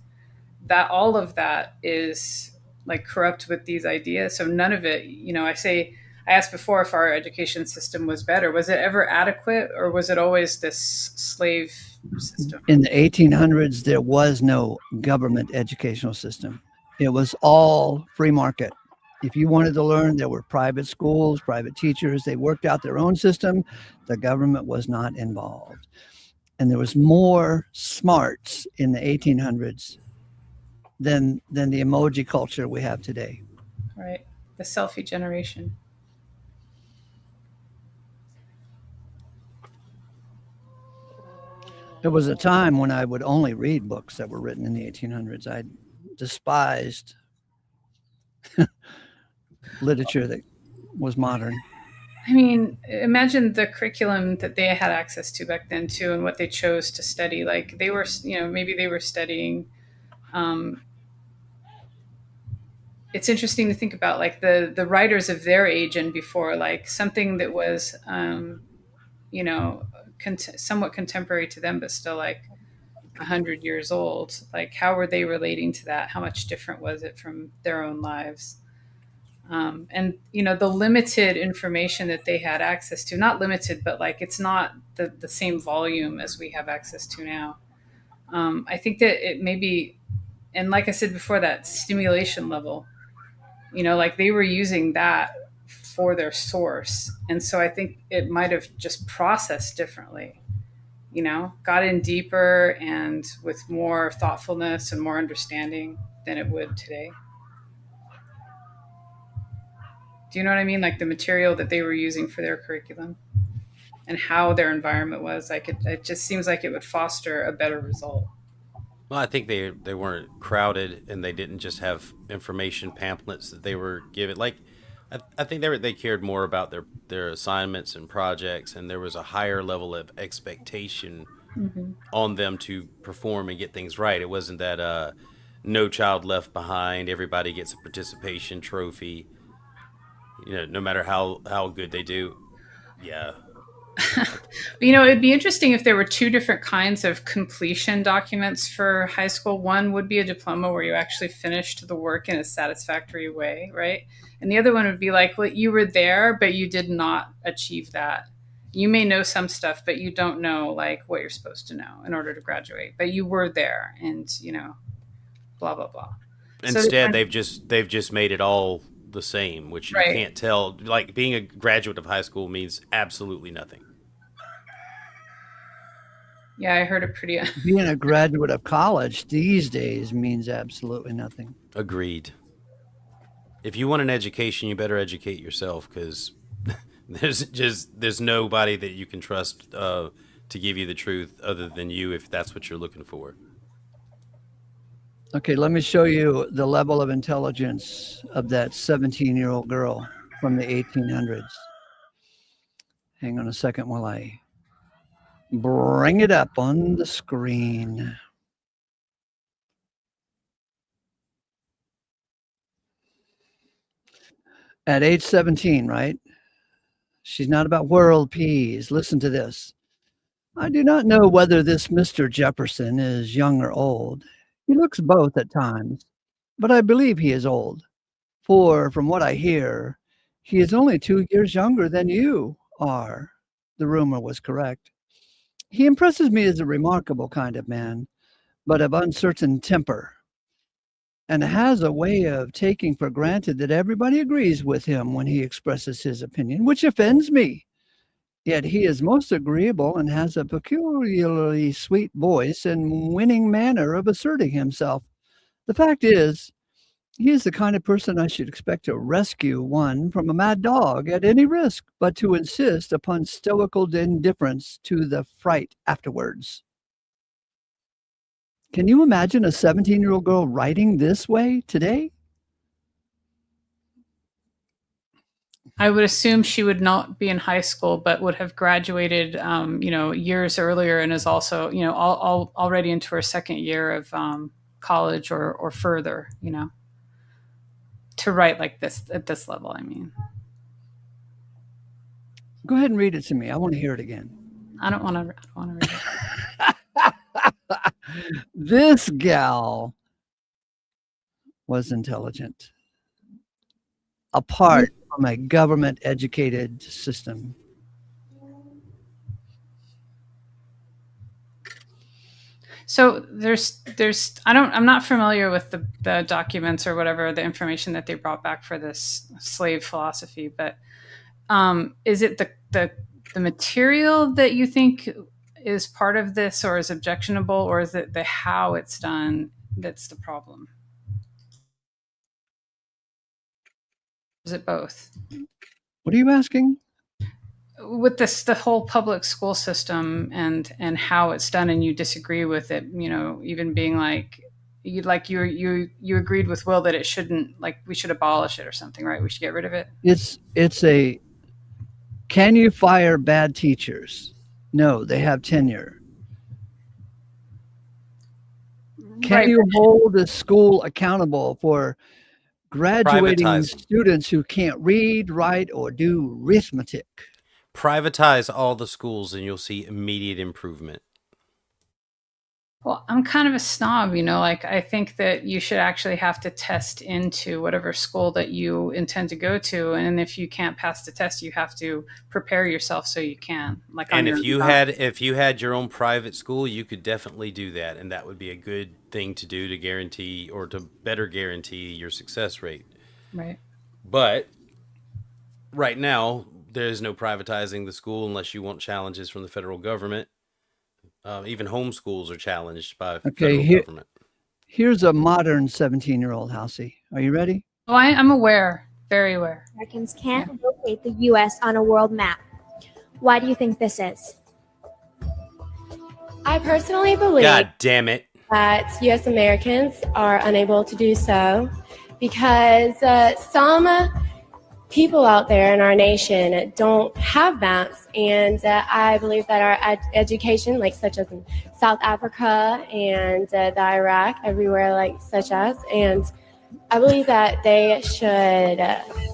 that all of that is like corrupt with these ideas. So none of it, I asked before if our education system was better. Was it ever adequate, or was it always this slave system? In the 1800s, there was no government educational system. It was all free market. If you wanted to learn, there were private schools, private teachers. They worked out their own system. The government was not involved. And there was more smarts in the 1800s than the emoji culture we have today. Right. The selfie generation. There was a time when I would only read books that were written in the 1800s. I despised literature that was modern. I mean, imagine the curriculum that they had access to back then too, and what they chose to study. Like they were, maybe they were studying. It's interesting to think about, like the writers of their age and before, like something that was, somewhat contemporary to them, but still like 100 years old. Like, how were they relating to that? How much different was it from their own lives? And the limited information that they had access to, not limited, but like it's not the same volume as we have access to now. I think that it may be, and like I said before, that stimulation level, like they were using that for their source. And so I think it might have just processed differently, got in deeper and with more thoughtfulness and more understanding than it would today. Do you know what I mean? Like the material that they were using for their curriculum and how their environment was, like it just seems like it would foster a better result. Well, I think they weren't crowded, and they didn't just have information pamphlets that they were given. Like, I think they cared more about their assignments and projects, and there was a higher level of expectation on them to perform and get things right. It wasn't that no child left behind, everybody gets a participation trophy. No matter how good they do. Yeah. It'd be interesting if there were two different kinds of completion documents for high school. One would be a diploma where you actually finished the work in a satisfactory way, right? And the other one would be like, well, you were there, but you did not achieve that. You may know some stuff, but you don't know like what you're supposed to know in order to graduate. But you were there, and blah blah blah. Instead, they've just made it all the same, which you can't tell. Like, being a graduate of high school means absolutely nothing. Yeah, I heard it pretty. Being a graduate of college these days means absolutely nothing. Agreed. If you want an education, you better educate yourself, because there's nobody that you can trust to give you the truth other than you, if that's what you're looking for. Okay, let me show you the level of intelligence of that 17-year-old girl from the 1800s. Hang on a second while I bring it up on the screen. At age 17, right? She's not about world peace. Listen to this. I do not know whether this Mr. Jefferson is young or old. He looks both at times, but I believe he is old. For from what I hear, he is only 2 years younger than you are. The rumor was correct. He impresses me as a remarkable kind of man, but of uncertain temper, and has a way of taking for granted that everybody agrees with him when he expresses his opinion, which offends me. Yet he is most agreeable and has a peculiarly sweet voice and winning manner of asserting himself. The fact is, he is the kind of person I should expect to rescue one from a mad dog at any risk, but to insist upon stoical indifference to the fright afterwards. Can you imagine a 17-year-old girl writing this way today? I would assume she would not be in high school, but would have graduated, years earlier, and is also, already into her second year of college or further, to write like this at this level. I mean, go ahead and read it to me. I want to hear it again. I don't want to read it. This gal was intelligent, apart from a government-educated system. So I'm not familiar with the documents or whatever, the information that they brought back for this slave philosophy, but is it the material that you think is part of this or is objectionable, or is it the how it's done that's the problem? Is it both? What are you asking? With the whole public school system and how it's done, and you disagree with it, even being like you agreed with Will that it shouldn't, like, we should abolish it or something, right? We should get rid of it. It's a, can you fire bad teachers? No, they have tenure. Can Right. you hold a school accountable for graduating Privatize. students who can't read, write, or do arithmetic? Privatize all the schools and you'll see immediate improvement. Well, I'm kind of a snob, like, I think that you should actually have to test into whatever school that you intend to go to. And if you can't pass the test, you have to prepare yourself so you can. Like, And if you had your own private school, you could definitely do that. And that would be a good thing to do to guarantee, or to better guarantee, your success rate. Right. But right now, there is no privatizing the school unless you want challenges from the federal government. Even homeschools are challenged by federal government. Here's a modern 17-year-old, Halsey. Are you ready? Oh, I'm aware, very aware. Americans can't locate the U.S. on a world map. Why do you think this is? I personally believe God damn it. that U.S. Americans are unable to do so because some people out there in our nation don't have maps, and I believe that our education, like such as in South Africa and the Iraq, everywhere like such as, and I believe that they should,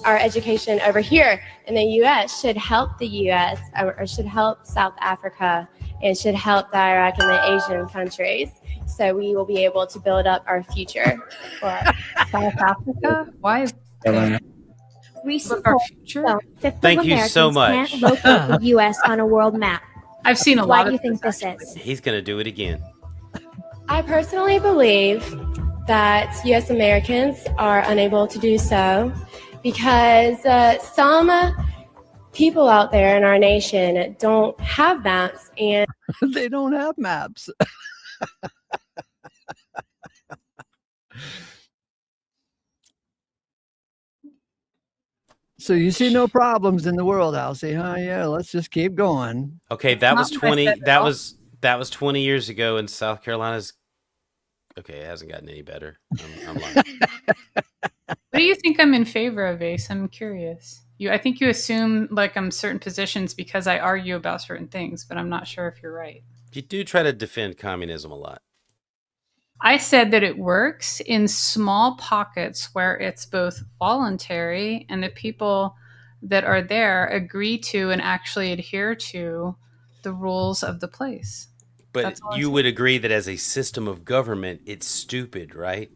our education over here in the U.S. should help the U.S. or should help South Africa and should help the Iraq and the Asian countries, so we will be able to build up our future. For South Africa? Why? Recent Our poll future? show fifth of Thank you so Americans much. can't locate the U.S. on a world map. I've seen a Why lot do of you think this, this is? He's going to do it again. I personally believe that U.S. Americans are unable to do so because some people out there in our nation don't have maps, and They don't have maps. So you see no problems in the world, Halsey, huh? Yeah, let's just keep going. Okay, that was Not what I 20 said at that all. was 20 years ago, and South Carolina's okay, it hasn't gotten any better. I'm lying. What do you think I'm in favor of, Ace? I'm curious. I think you assume like I'm certain positions because I argue about certain things, but I'm not sure if you're right. You do try to defend communism a lot. I said that it works in small pockets where it's both voluntary and the people that are there agree to and actually adhere to the rules of the place. But That's all I'm you saying. would agree that as a system of government, it's stupid, right?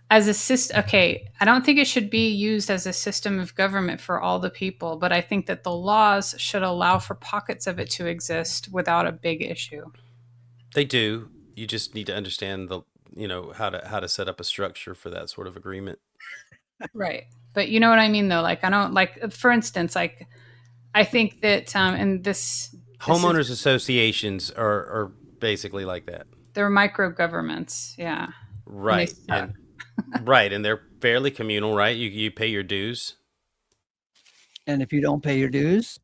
As a system, okay, I don't think it should be used as a system of government for all the people, but I think that the laws should allow for pockets of it to exist without a big issue. They do. You just need to understand how to set up a structure for that sort of agreement. Right. But you know what I mean, though? Like, I don't, like, for instance, like, I think that, and this Homeowners associations are basically like that. they're micro governments. Yeah. Right. And right. And they're fairly communal, right? You pay your dues. And if you don't pay your dues,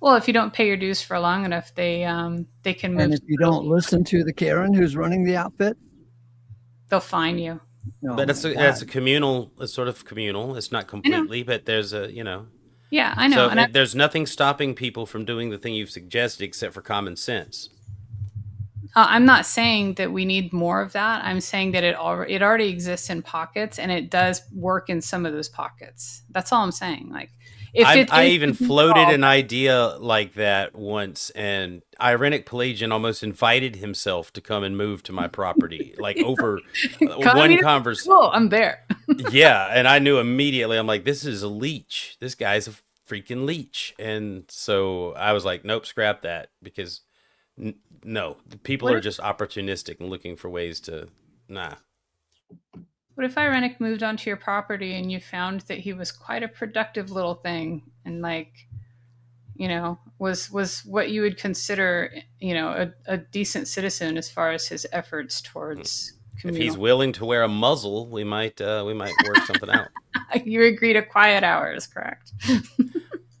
Well, if you don't pay your dues for long enough, they can move. and if you don't listen to the Karen who's running the outfit, they'll fine you. no, But it's my a God. communal, it's sort of communal. It's not completely, but there's Yeah, I know. So And there's nothing stopping people from doing the thing you've suggested except for common sense. I'm not saying that we need more of that. I'm saying that it already exists in pockets, and it does work in some of those pockets. That's all I'm saying. Like, if it I is even to be floated solved, an idea like that once, and Irenic Pelagian almost invited himself to come and move to my property, like over one communist, conversation. cool, I'm there. Yeah, and I knew immediately. I'm like, this is a leech. This guy's a freaking leech. And so I was like, nope, scrap that, because no, people What are if, just opportunistic and looking for ways to nah. what if Irenic moved onto your property and you found that he was quite a productive little thing, and like, you know, was what you would consider, you know, a decent citizen as far as his efforts towards If he's communal. willing to wear a muzzle, we might work something out. You agree to quiet hours, correct?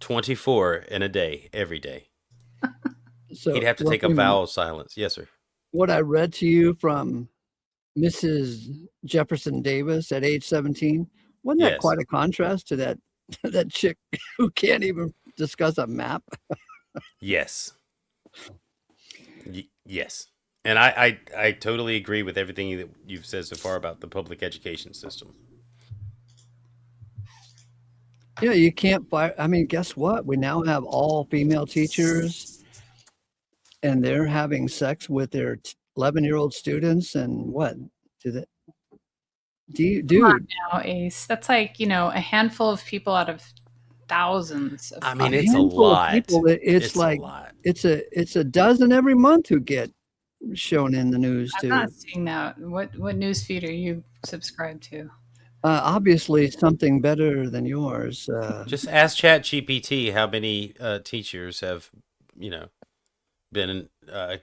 24 in a day, every day. So He'd have to take a vow of silence. Yes, sir. what I read to you from Mrs. Jefferson Davis at age 17, wasn't that Yes. quite a contrast to that that chick who can't even discuss a map? Yes. Yes. And I totally agree with everything that you've said so far about the public education system. Yeah, you can't fire. I mean, guess what? We now have all female teachers, and they're having sex with their 11-year-old students. And what do they do? Come on Dude, now, Ace. That's like, you know, a handful of people out of thousands. Of I mean, a it's a handful of lot. people. It's like a lot. it's a dozen every month who get shown in the news I'm too. not seeing that. What news feed are you subscribed to? Obviously, something better than yours. Just ask ChatGPT how many teachers have, you know, been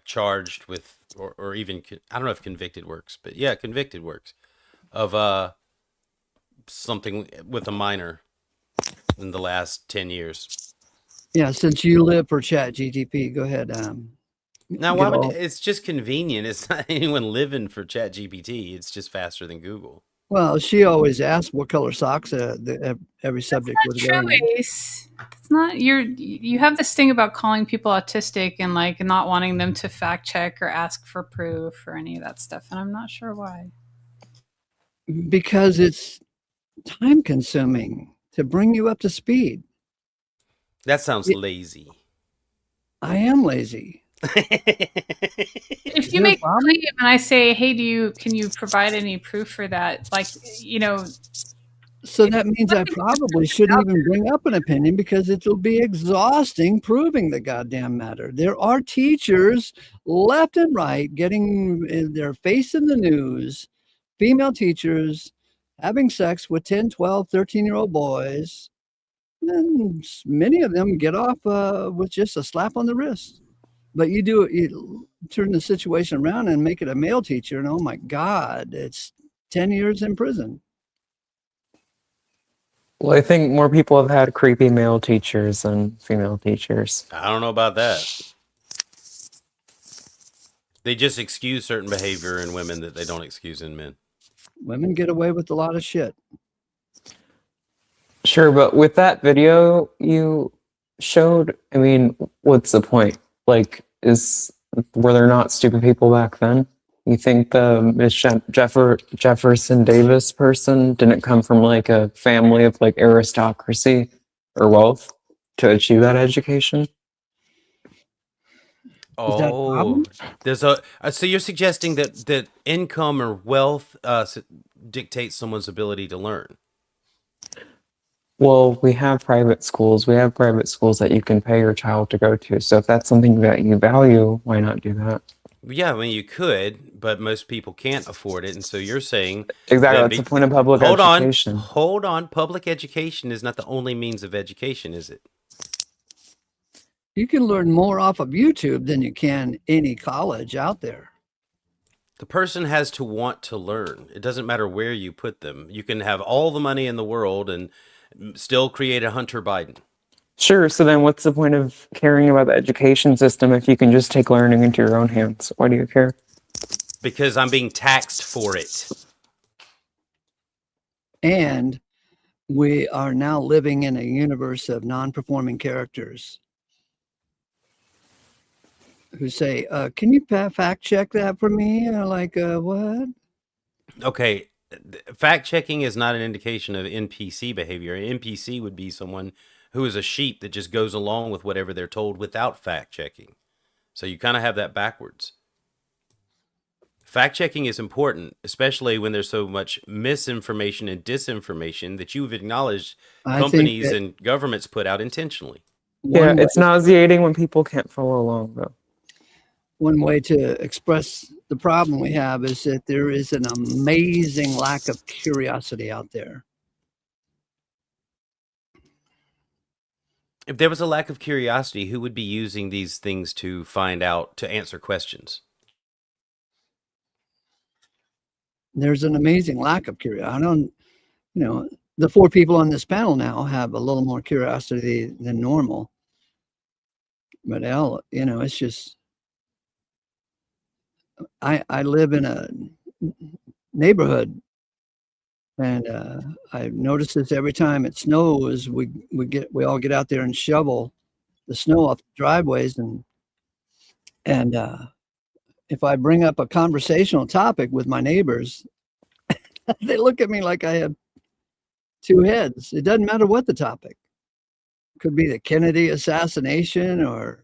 charged with, or even, I don't know if convicted works, but yeah, convicted works of something with a minor in the last 10 years. Yeah, since you live for ChatGPT, go ahead. Now, get why would all- it's just convenient? It's not anyone living for ChatGPT. It's just faster than Google. Well, she always asks what color socks every subject was True, wearing. Ace. It's not you have this thing about calling people autistic and like not wanting them to fact check or ask for proof or any of that stuff, and I'm not sure why. Because it's time consuming to bring you up to speed. That sounds lazy. I am lazy. If you make a claim and I say, hey, can you provide any proof for that? Like, you know. So that means I probably shouldn't even bring up an opinion, because it'll be exhausting proving the goddamn matter. There are teachers left and right getting their face in the news, female teachers having sex with 10, 12, 13-year-old boys. And many of them get off with just a slap on the wrist. But you turn the situation around and make it a male teacher, and oh my God, it's 10 years in prison. Well, I think more people have had creepy male teachers than female teachers. I don't know about that. They just excuse certain behavior in women that they don't excuse in men. Women get away with a lot of shit. Sure, but with that video you showed, I mean, what's the point? Like, were there not stupid people back then? You think the Miss Jefferson Davis person didn't come from like a family of like aristocracy or wealth to achieve that education? Oh, there's so you're suggesting that income or wealth dictates someone's ability to learn? Well, we have private schools. We have private schools that you can pay your child to go to. So if that's something that you value, why not do that? Yeah, I mean, you could, but most people can't afford it. And so you're saying... Exactly, that's the point of public education. Hold on. Public education is not the only means of education, is it? You can learn more off of YouTube than you can any college out there. The person has to want to learn. It doesn't matter where you put them. You can have all the money in the world and still create a Hunter Biden. Sure, so then what's the point of caring about the education system if you can just take learning into your own hands? Why do you care? Because I'm being taxed for it. And we are now living in a universe of non-performing characters who say, can you fact check that for me? Like, what? Okay, fact checking is not an indication of NPC behavior. An NPC would be someone who is a sheep that just goes along with whatever they're told without fact checking. So you kind of have that backwards. Fact checking is important, especially when there's so much misinformation and disinformation that you've acknowledged companies and governments put out intentionally. Yeah, it's nauseating when people can't follow along, though. One way to express the problem we have is that there is an amazing lack of curiosity out there. If there was a lack of curiosity, who would be using these things to find out, to answer questions? There's an amazing lack of curiosity. The 4 people on this panel now have a little more curiosity than normal. But it's just, I live in a neighborhood, and I notice this every time it snows. We all get out there and shovel the snow off the driveways, and if I bring up a conversational topic with my neighbors, they look at me like I have 2 heads. It doesn't matter what the topic. Could be the Kennedy assassination or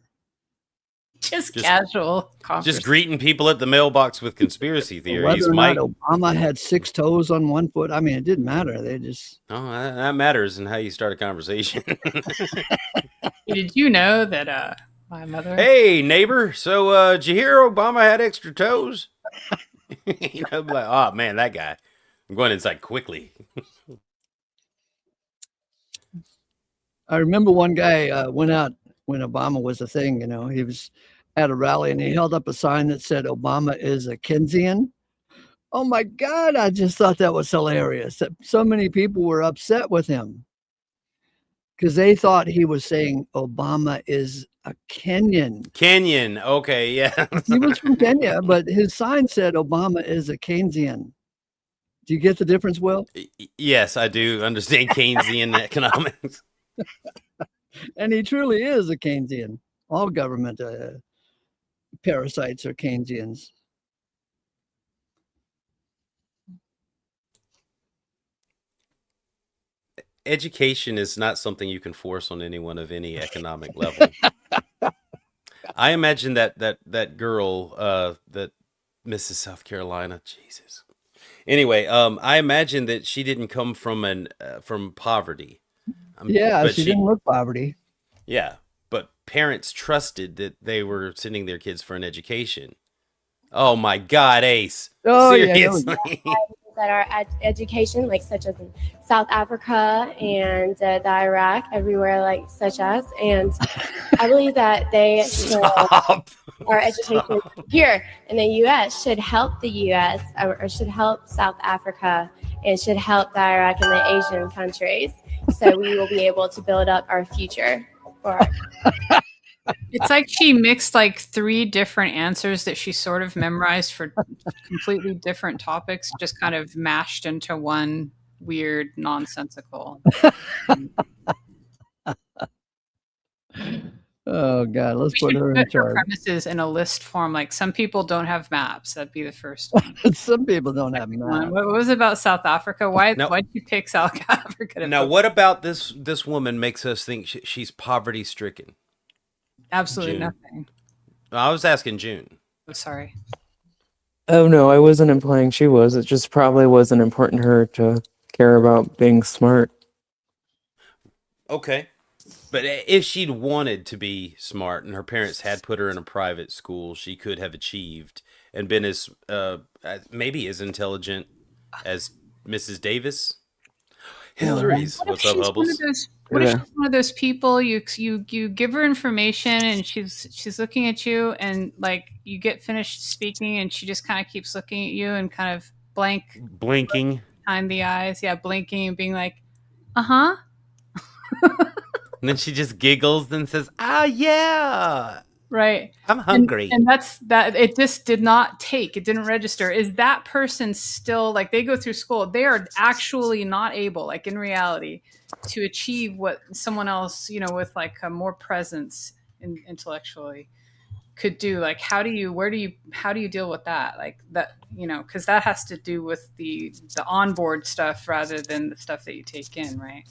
just casual conversation. Just greeting people at the mailbox with conspiracy theories. Whether or not Obama had 6 toes on one foot. I mean, it didn't matter. They just... Oh, that matters in how you start a conversation. Did you know that my mother... Hey, neighbor. So, did you hear Obama had extra toes? Like, oh, man, that guy. I'm going inside quickly. I remember one guy went out when Obama was a thing. He was at a rally and he held up a sign that said Obama is a Keynesian. Oh my God, I just thought that was hilarious. That so many people were upset with him because they thought he was saying Obama is a Kenyan. Kenyan, okay, yeah. He was from Kenya, but his sign said Obama is a Keynesian. Do you get the difference, Will? Yes, I do understand Keynesian economics. And he truly is a Keynesian. All government parasites are Keynesians. Education is not something you can force on anyone of any economic level. I imagine that girl, that Mrs. South Carolina, Jesus. Anyway, I imagine that she didn't come from from poverty. Yeah, she didn't look poverty. Yeah, but parents trusted that they were sending their kids for an education. Oh my God, Ace! Oh, seriously. Yeah, that are education, like such as in South Africa and the Iraq, everywhere, like such as, and I believe that they our education here in the U.S. should help the U.S. or should help South Africa and should help the Iraq and the Asian countries, so we will be able to build up our future. It's like she mixed like 3 different answers that she sort of memorized for completely different topics, just kind of mashed into one weird, nonsensical. Oh God, let's put her in charge. Premises in a list form, like some people don't have maps. That'd be the first one. Some people don't have maps. What was it about South Africa? Why'd you pick South Africa? Now, what about this woman makes us think she's poverty stricken? Absolutely nothing. I was asking June. Oh, sorry. Oh no, I wasn't implying she was. It just probably wasn't important to her to care about being smart. Okay. But if she'd wanted to be smart and her parents had put her in a private school, she could have achieved and been as maybe as intelligent as Mrs. Davis. Hillary's. What's up, Hubbles? What if she's one of those people you give her information and she's looking at you and like you get finished speaking and she just kind of keeps looking at you and kind of blinking behind the eyes, blinking and being like, uh-huh. And then she just giggles and says, yeah. Right. I'm hungry. And that's that. It just did not take. It didn't register. Is that person still like they go through school? They are actually not able, like in reality, to achieve what someone else, with like a more presence intellectually could do. Like, how do you deal with that? Like that, because that has to do with the onboard stuff rather than the stuff that you take in, right?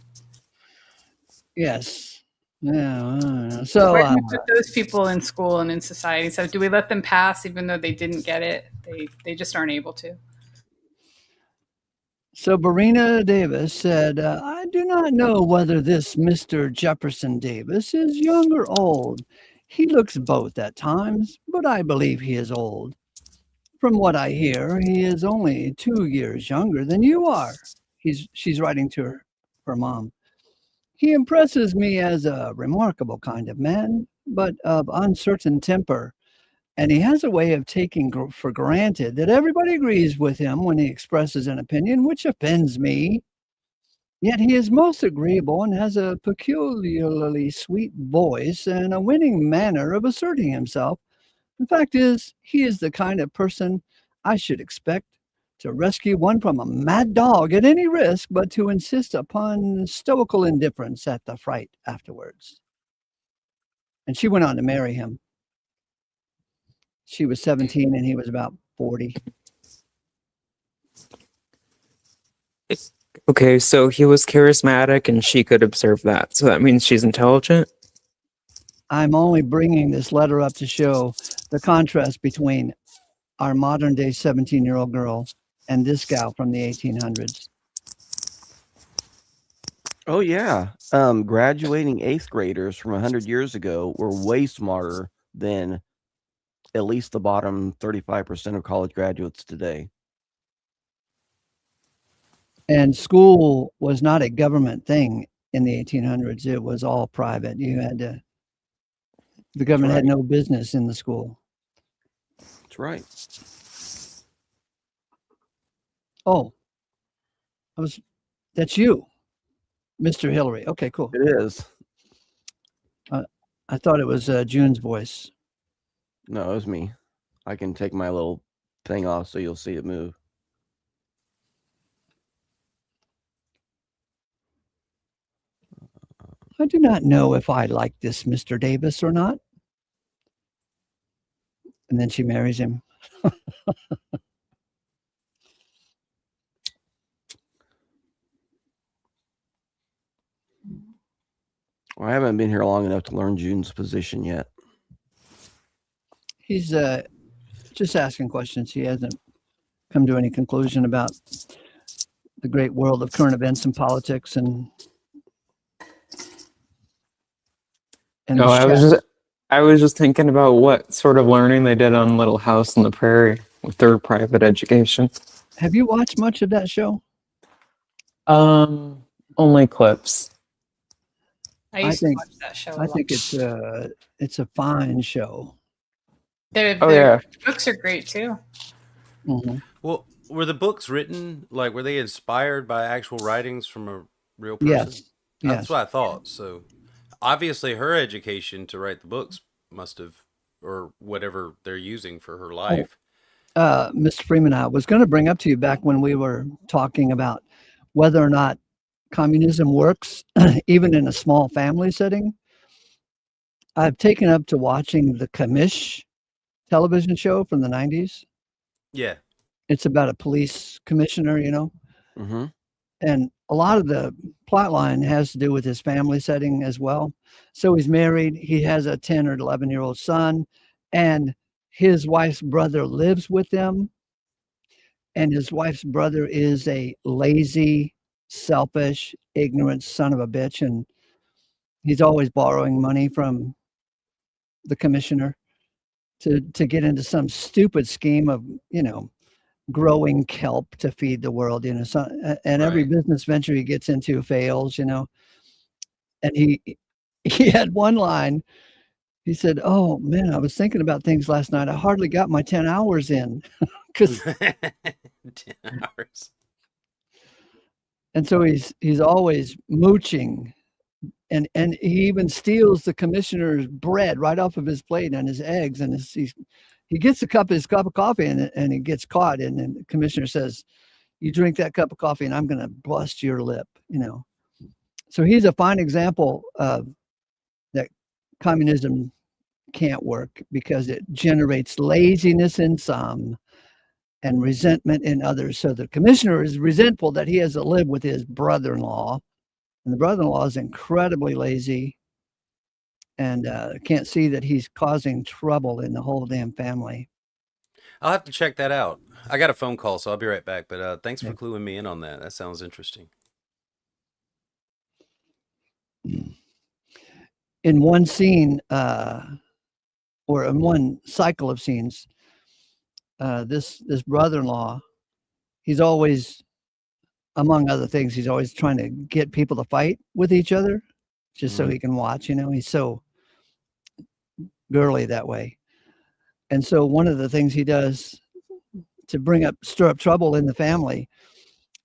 Yes. Yeah. So Where do we put those people in school and in society? So do we let them pass even though they didn't get it? They just aren't able to. So Barina Davis said, I do not know whether this Mr. Jefferson Davis is young or old. He looks both at times, but I believe he is old. From what I hear, he is only 2 years younger than you are. She's writing to her mom. He impresses me as a remarkable kind of man, but of uncertain temper. And he has a way of taking for granted that everybody agrees with him when he expresses an opinion, which offends me. Yet he is most agreeable and has a peculiarly sweet voice and a winning manner of asserting himself. The fact is, he is the kind of person I should expect to rescue one from a mad dog at any risk, but to insist upon stoical indifference at the fright afterwards. And she went on to marry him. She was 17 and he was about 40. Okay, so he was charismatic and she could observe that. So that means she's intelligent? I'm only bringing this letter up to show the contrast between our modern day 17-year-old girl and this gal from the 1800s. Oh, yeah. Graduating 8th graders from 100 years ago were way smarter than at least the bottom 35% of college graduates today. And school was not a government thing in the 1800s. It was all private. The government had no business in the school. That's right. Oh, that's you, Mr. Hillary. Okay, cool. It is. I thought it was June's voice. No, it was me. I can take my little thing off so you'll see it move. I do not know if I like this Mr. Davis or not. And then she marries him. Well, I haven't been here long enough to learn June's position yet. He's just asking questions. He hasn't come to any conclusion about the great world of current events and politics and No, I was just thinking about what sort of learning they did on Little House on the Prairie with their private education. Have you watched much of that show? Only clips. I used to watch that show. I think it's a fine show. Their books are great too. Mm-hmm. Well, were the books written, like, were they inspired by actual writings from a real person? Yes. That's what I thought. So obviously her education to write the books must have, or whatever they're using for her life. Mr. Freeman, I was going to bring up to you back when we were talking about whether or not communism works, even in a small family setting. I've taken up to watching the Commish television show from the 90s. Yeah. It's about a police commissioner, Mm-hmm. And a lot of the plot line has to do with his family setting as well. So he's married. He has a 10 or 11-year-old son, and his wife's brother lives with them. And his wife's brother is a lazy, selfish, ignorant son of a bitch. And he's always borrowing money from the commissioner to get into some stupid scheme of, growing kelp to feed the world, every business venture he gets into fails, And he had one line. He said, "Oh man, I was thinking about things last night. I hardly got my 10 hours in." 'Cause 10 hours. And so he's always mooching, and he even steals the commissioner's bread right off of his plate and his eggs, and he gets his cup of coffee and he gets caught, and then the commissioner says, "You drink that cup of coffee and I'm going to bust your lip," So he's a fine example of that communism can't work because it generates laziness in some and resentment in others. So the commissioner is resentful that he has to live with his brother-in-law And the brother-in-law is incredibly lazy and can't see that he's causing trouble in the whole damn family. I'll have to check that out. I got a phone call, so I'll be right back. But thanks for Yeah. cluing me in on that. That sounds interesting. In one scene, or in one cycle of scenes, this brother-in-law, he's always, among other things, he's always trying to get people to fight with each other, just so he can watch. You know, he's so girly that way. And so one of the things he does to stir up trouble in the family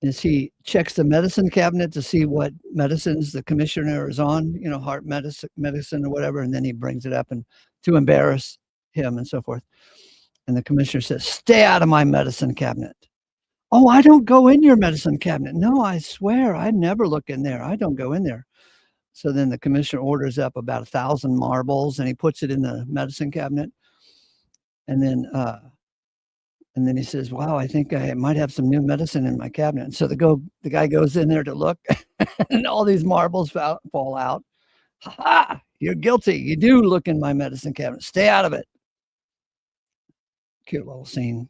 is he checks the medicine cabinet to see what medicines the commissioner is on, you know, heart medicine or whatever, and then he brings it up and to embarrass him and so forth. And the commissioner says, "Stay out of my medicine cabinet." "Oh, I don't go in your medicine cabinet." "No, I swear, I never look in there. I don't go in there." So then the commissioner orders up about 1,000 marbles and he puts it in the medicine cabinet. And then he says, "Wow, I think I might have some new medicine in my cabinet." And so the guy goes in there to look, and all these marbles fall out. "Ha ha! You're guilty. You do look in my medicine cabinet. Stay out of it." Cute little scene.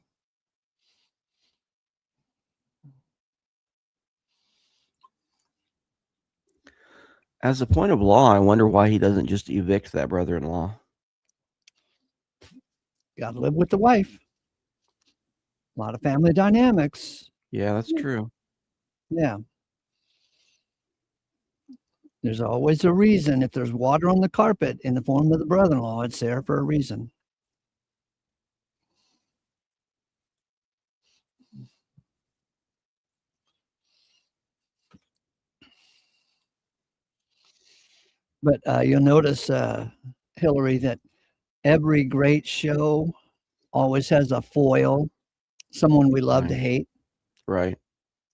As a point of law, I wonder why he doesn't just evict that brother-in-law. Got to live with the wife. A lot of family dynamics. Yeah, that's true. Yeah. There's always a reason. If there's water on the carpet in the form of the brother-in-law, it's there for a reason. But you'll notice, Hillary, that every great show always has a foil, someone we love to hate. Right.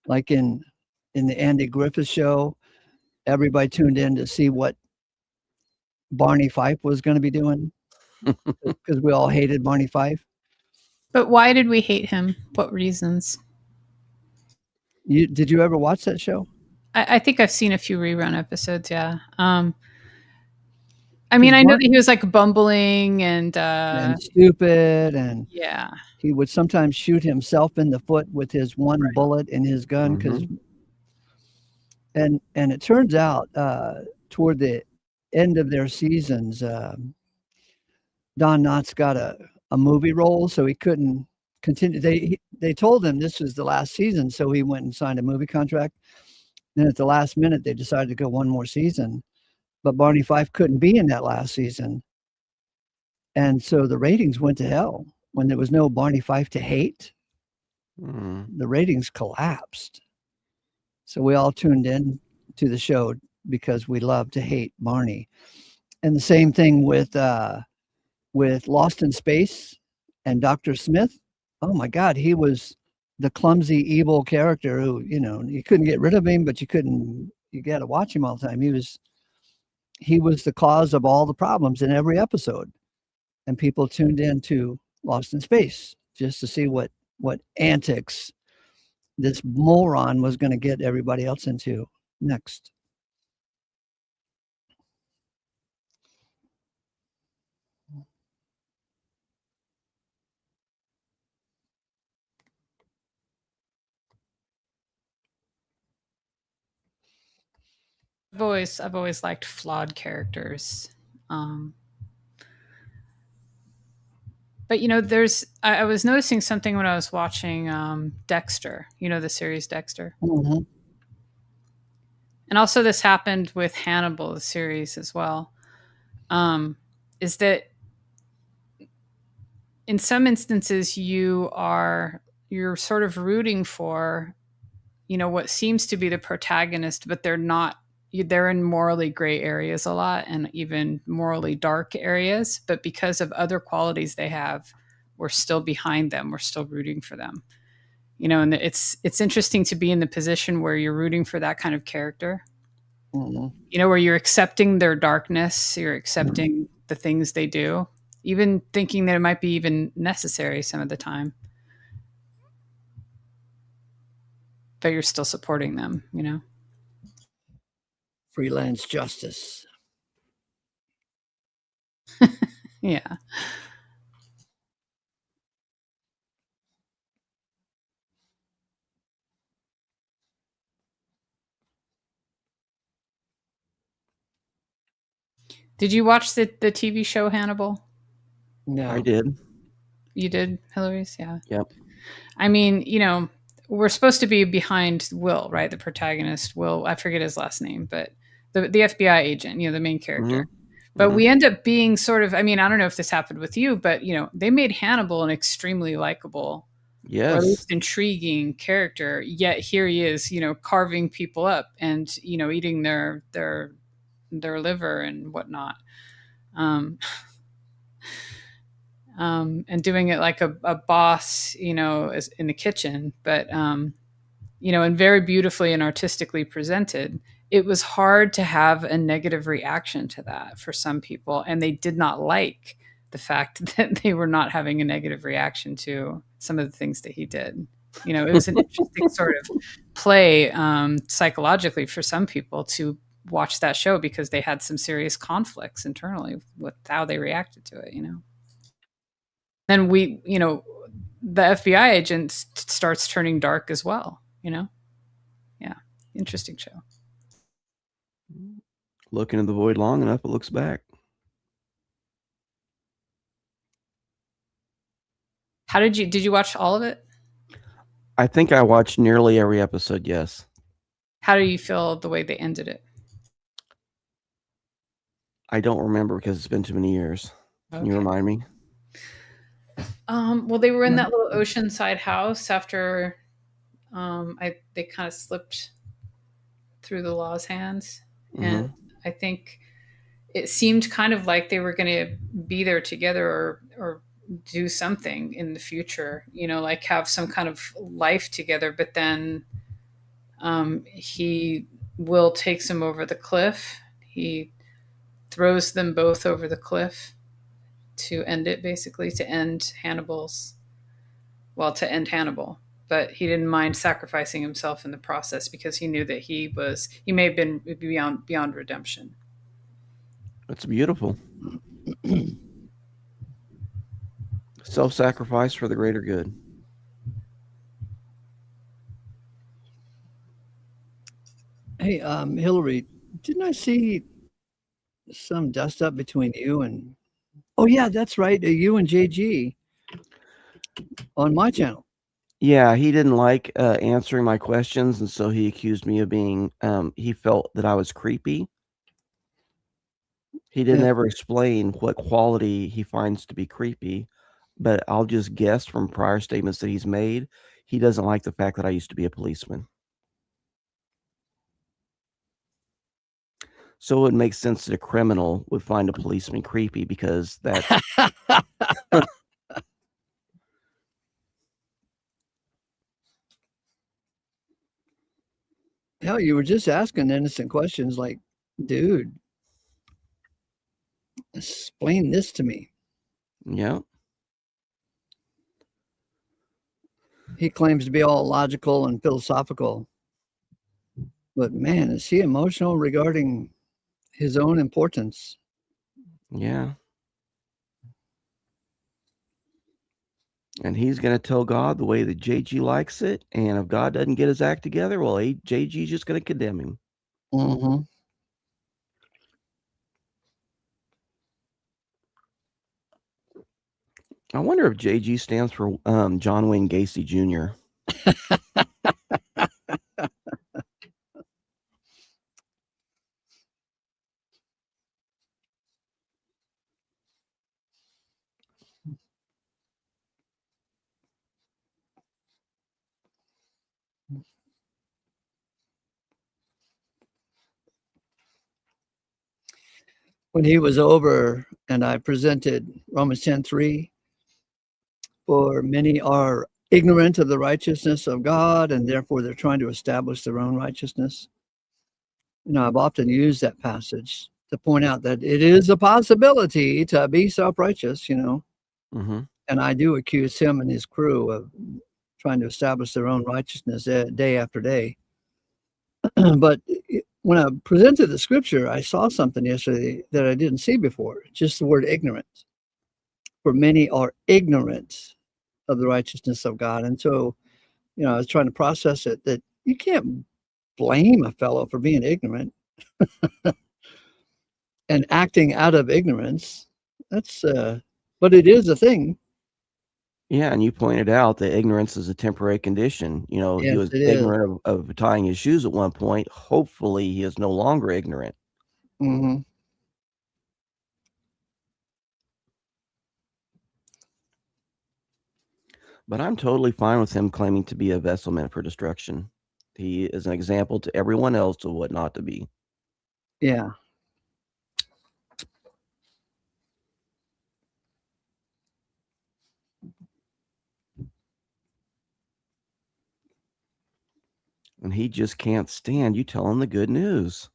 Like in the Andy Griffith Show, everybody tuned in to see what Barney Fife was going to be doing because we all hated Barney Fife. But why did we hate him? What reasons? Did you ever watch that show? I think I've seen a few rerun episodes. Yeah. I mean, I know that he was like bumbling and stupid, and yeah, he would sometimes shoot himself in the foot with his one bullet in his gun because. And it turns out toward the end of their seasons, Don Knotts got a movie role, so he couldn't continue. They told him this was the last season, so he went and signed a movie contract. Then at the last minute, they decided to go one more season, but Barney Fife couldn't be in that last season. And so the ratings went to hell when there was no Barney Fife to hate. The ratings collapsed. So we all tuned in to the show because we love to hate Barney. And the same thing with Lost in Space and Dr. Smith. Oh my God, he was the clumsy, evil character who, you know, you couldn't get rid of him, but you got to watch him all the time. He was the cause of all the problems in every episode. And people tuned in to Lost in Space just to see what antics this moron was going to get everybody else into next. I've always liked flawed characters. But you know, I was noticing something when I was watching Dexter. You know, the series Dexter. Mm-hmm. And also this happened with Hannibal, the series as well. Is that in some instances you're sort of rooting for, you know, what seems to be the protagonist, but they're not. They're in morally gray areas a lot, and even morally dark areas. But because of other qualities they have, we're still behind them. We're still rooting for them. You know, and it's interesting to be in the position where you're rooting for that kind of character. Mm-hmm. You know, where you're accepting their darkness, you're accepting the things they do, even thinking that it might be even necessary some of the time. But you're still supporting them, you know? freelance justice. Yeah. Did you watch the TV show Hannibal? No. I did. You did, Hillary's? Yeah. Yep. I mean, you know, we're supposed to be behind Will, right? The protagonist, Will, I forget his last name, but the FBI agent, you know, the main character. But we end up being sort of, I mean, I don't know if this happened with you, but, you know, they made Hannibal an extremely likable, or at Yes. least intriguing character. Yet here he is, you know, carving people up and, you know, eating their liver and whatnot. And doing it like a boss, you know, in the kitchen, but, you know, and very beautifully and artistically presented. It was hard to have a negative reaction to that for some people, and they did not like the fact that they were not having a negative reaction to some of the things that he did. You know, it was an interesting sort of play psychologically for some people to watch that show because they had some serious conflicts internally with how they reacted to it, you know. Then we, you know, the FBI agent starts turning dark as well, you know? Yeah. Interesting show. Looking in the void long enough, it looks back. How did you watch all of it? I think I watched nearly every episode, yes. How do you feel the way they ended it? I don't remember because it's been too many years. Can you remind me? Well, they were in that little oceanside house after they kind of slipped through the law's hands. And I think it seemed kind of like they were going to be there together or do something in the future, you know, like have some kind of life together. But then Will takes him over the cliff. He throws them both over the cliff to end it, basically, to end Hannibal. But he didn't mind sacrificing himself in the process because he knew that he may have been beyond redemption. That's beautiful. Self-sacrifice for the greater good. Hey, Hillary, didn't I see some dust up between you and... Oh, yeah, that's right. You and JG on my channel. Yeah, he didn't like answering my questions, and so he accused me of being, he felt that I was creepy. He didn't ever explain what quality he finds to be creepy, but I'll just guess from prior statements that he's made, he doesn't like the fact that I used to be a policeman. So it makes sense that a criminal would find a policeman creepy because that's... Hell, you were just asking innocent questions like, dude, explain this to me. Yeah. He claims to be all logical and philosophical. But man, is he emotional regarding his own importance? Yeah. And he's going to tell God the way that JG likes it. And if God doesn't get his act together, well, JG's just going to condemn him. Mm-hmm. I wonder if JG stands for John Wayne Gacy Jr. When he was over and I presented Romans 10:3, for many are ignorant of the righteousness of God, and therefore they're trying to establish their own righteousness. You know, I've often used that passage to point out that it is a possibility to be self-righteous, you know. Mm-hmm. And I do accuse him and his crew of trying to establish their own righteousness day after day. But when I presented the scripture, I saw something yesterday that I didn't see before, just the word ignorant. For many are ignorant of the righteousness of God. And so, I was trying to process it, that you can't blame a fellow for being ignorant and acting out of ignorance. That's, but it is a thing. Yeah, and you pointed out that ignorance is a temporary condition. He Yes, was it is. ignorant of tying his shoes at one point. Hopefully, he is no longer ignorant. Mm-hmm. But I'm totally fine with him claiming to be a vessel meant for destruction. He is an example to everyone else of what not to be. Yeah. And he just can't stand you telling the good news.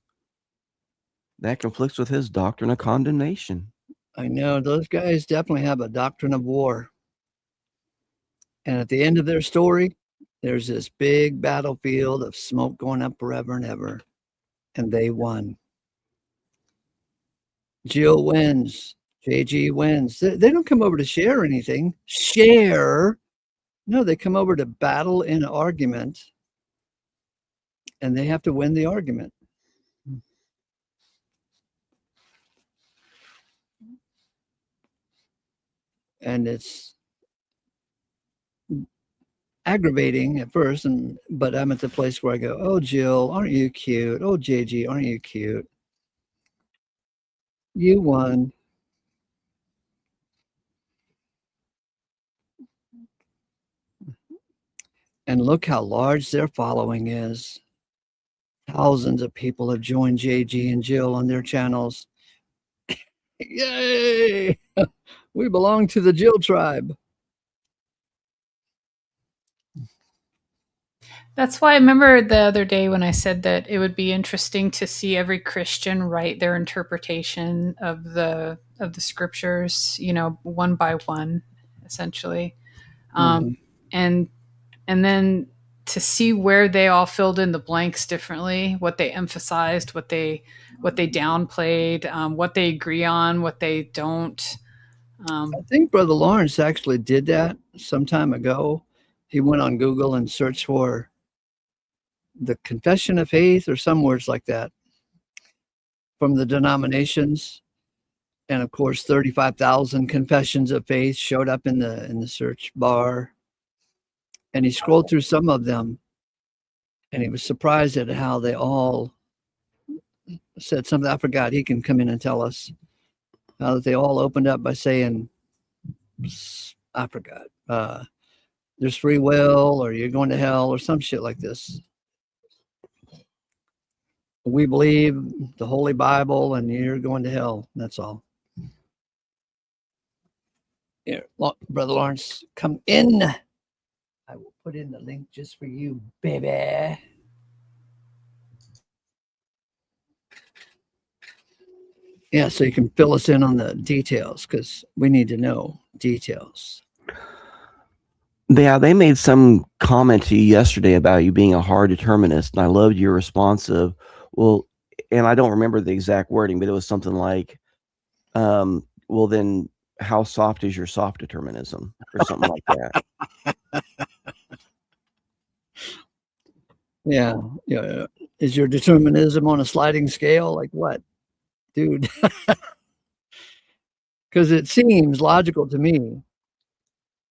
That conflicts with his doctrine of condemnation. I know those guys definitely have a doctrine of war. And at the end of their story, there's this big battlefield of smoke going up forever and ever. And they won. Jill wins. JG wins. They don't come over to share anything. Share. No, they come over to battle in argument. And they have to win the argument. And it's aggravating at first, but I'm at the place where I go, oh, Jill, aren't you cute? Oh, JG, aren't you cute? You won. And look how large their following is. Thousands of people have joined JG and Jill on their channels. Yay! We belong to the Jill tribe. That's why I remember the other day when I said that it would be interesting to see every Christian write their interpretation of the scriptures, one by one, essentially, and then to see where they all filled in the blanks differently, what they emphasized, what they downplayed, what they agree on, what they don't. I think Brother Lawrence actually did that some time ago. He went on Google and searched for the Confession of Faith or some words like that from the denominations. And of course, 35,000 confessions of faith showed up in the search bar. And he scrolled through some of them, and he was surprised at how they all said something. I forgot. He can come in and tell us how that they all opened up by saying, I forgot. There's free will, or you're going to hell, or some shit like this. We believe the Holy Bible, and you're going to hell. That's all. Here, Brother Lawrence, come in. I will put in the link just for you, baby. Yeah, so you can fill us in on the details, because we need to know details. Yeah, they made some comment to you yesterday about you being a hard determinist, and I loved your response of, well, and I don't remember the exact wording, but it was something like, well, then how soft is your soft determinism, or something like that. Yeah. Is your determinism on a sliding scale? Like what? Dude. Because it seems logical to me.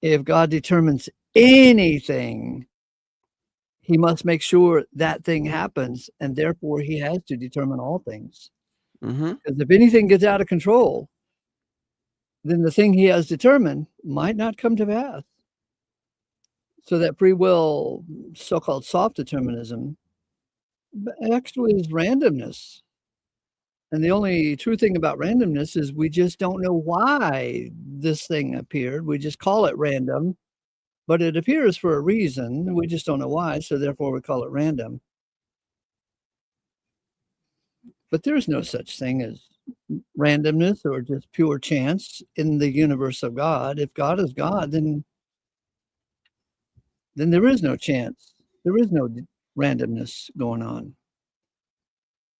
If God determines anything, he must make sure that thing happens, and therefore he has to determine all things. Because if anything gets out of control, then the thing he has determined might not come to pass. So that free will, so-called soft determinism, actually is randomness. And the only true thing about randomness is we just don't know why this thing appeared. We just call it random, but it appears for a reason. We just don't know why, so therefore we call it random. But there's no such thing as randomness or just pure chance in the universe of God. If God is God, then there is no chance. There is no randomness going on.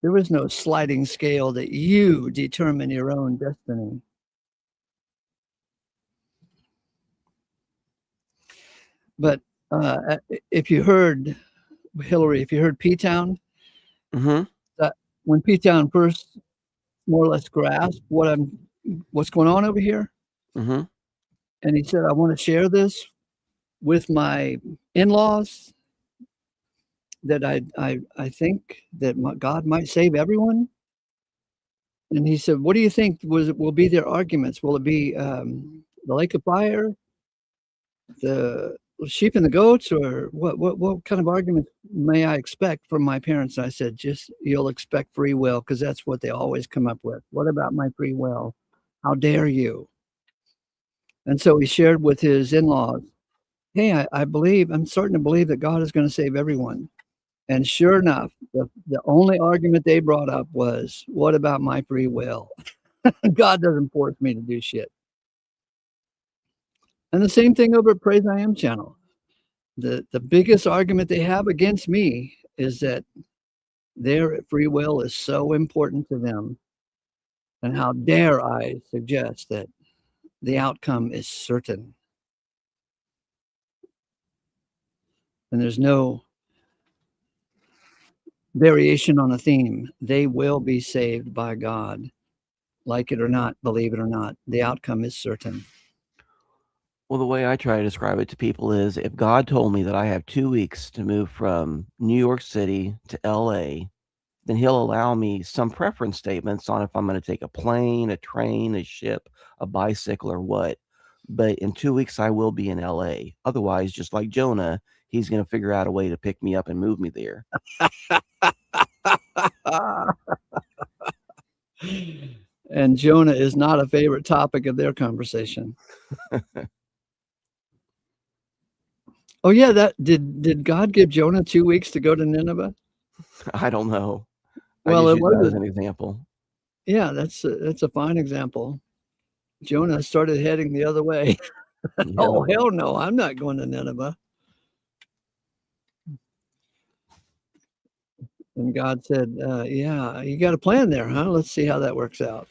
There is no sliding scale that you determine your own destiny. But if you heard, Hillary, if you heard P-Town, that when P-Town first more or less grasped what's going on over here, and he said, I want to share this with my in-laws, that I think that God might save everyone. And he said, what do you think will be their arguments? Will it be the lake of fire, the sheep and the goats, or what kind of arguments may I expect from my parents? And I said, just you'll expect free will, because that's what they always come up with. What about my free will? How dare you? And so he shared with his in-laws, hey, I'm starting to believe that God is going to save everyone. And sure enough, the only argument they brought up was, what about my free will? God doesn't force me to do shit. And the same thing over at Praise I Am channel. The biggest argument they have against me is that their free will is so important to them. And how dare I suggest that the outcome is certain. And there's no variation on a theme. They will be saved by God. Like it or not, believe it or not, the outcome is certain. Well, the way I try to describe it to people is, if God told me that I have 2 weeks to move from New York City to LA, then he'll allow me some preference statements on if I'm going to take a plane, a train, a ship, a bicycle, or what. But in 2 weeks, I will be in LA. Otherwise, just like Jonah, he's going to figure out a way to pick me up and move me there. And Jonah is not a favorite topic of their conversation. Oh yeah, did God give Jonah 2 weeks to go to Nineveh? I don't know. Well, I it just use that was as an example. Yeah, that's a fine example. Jonah started heading the other way. Oh hell no, I'm not going to Nineveh. And God said, yeah, you got a plan there, huh? Let's see how that works out.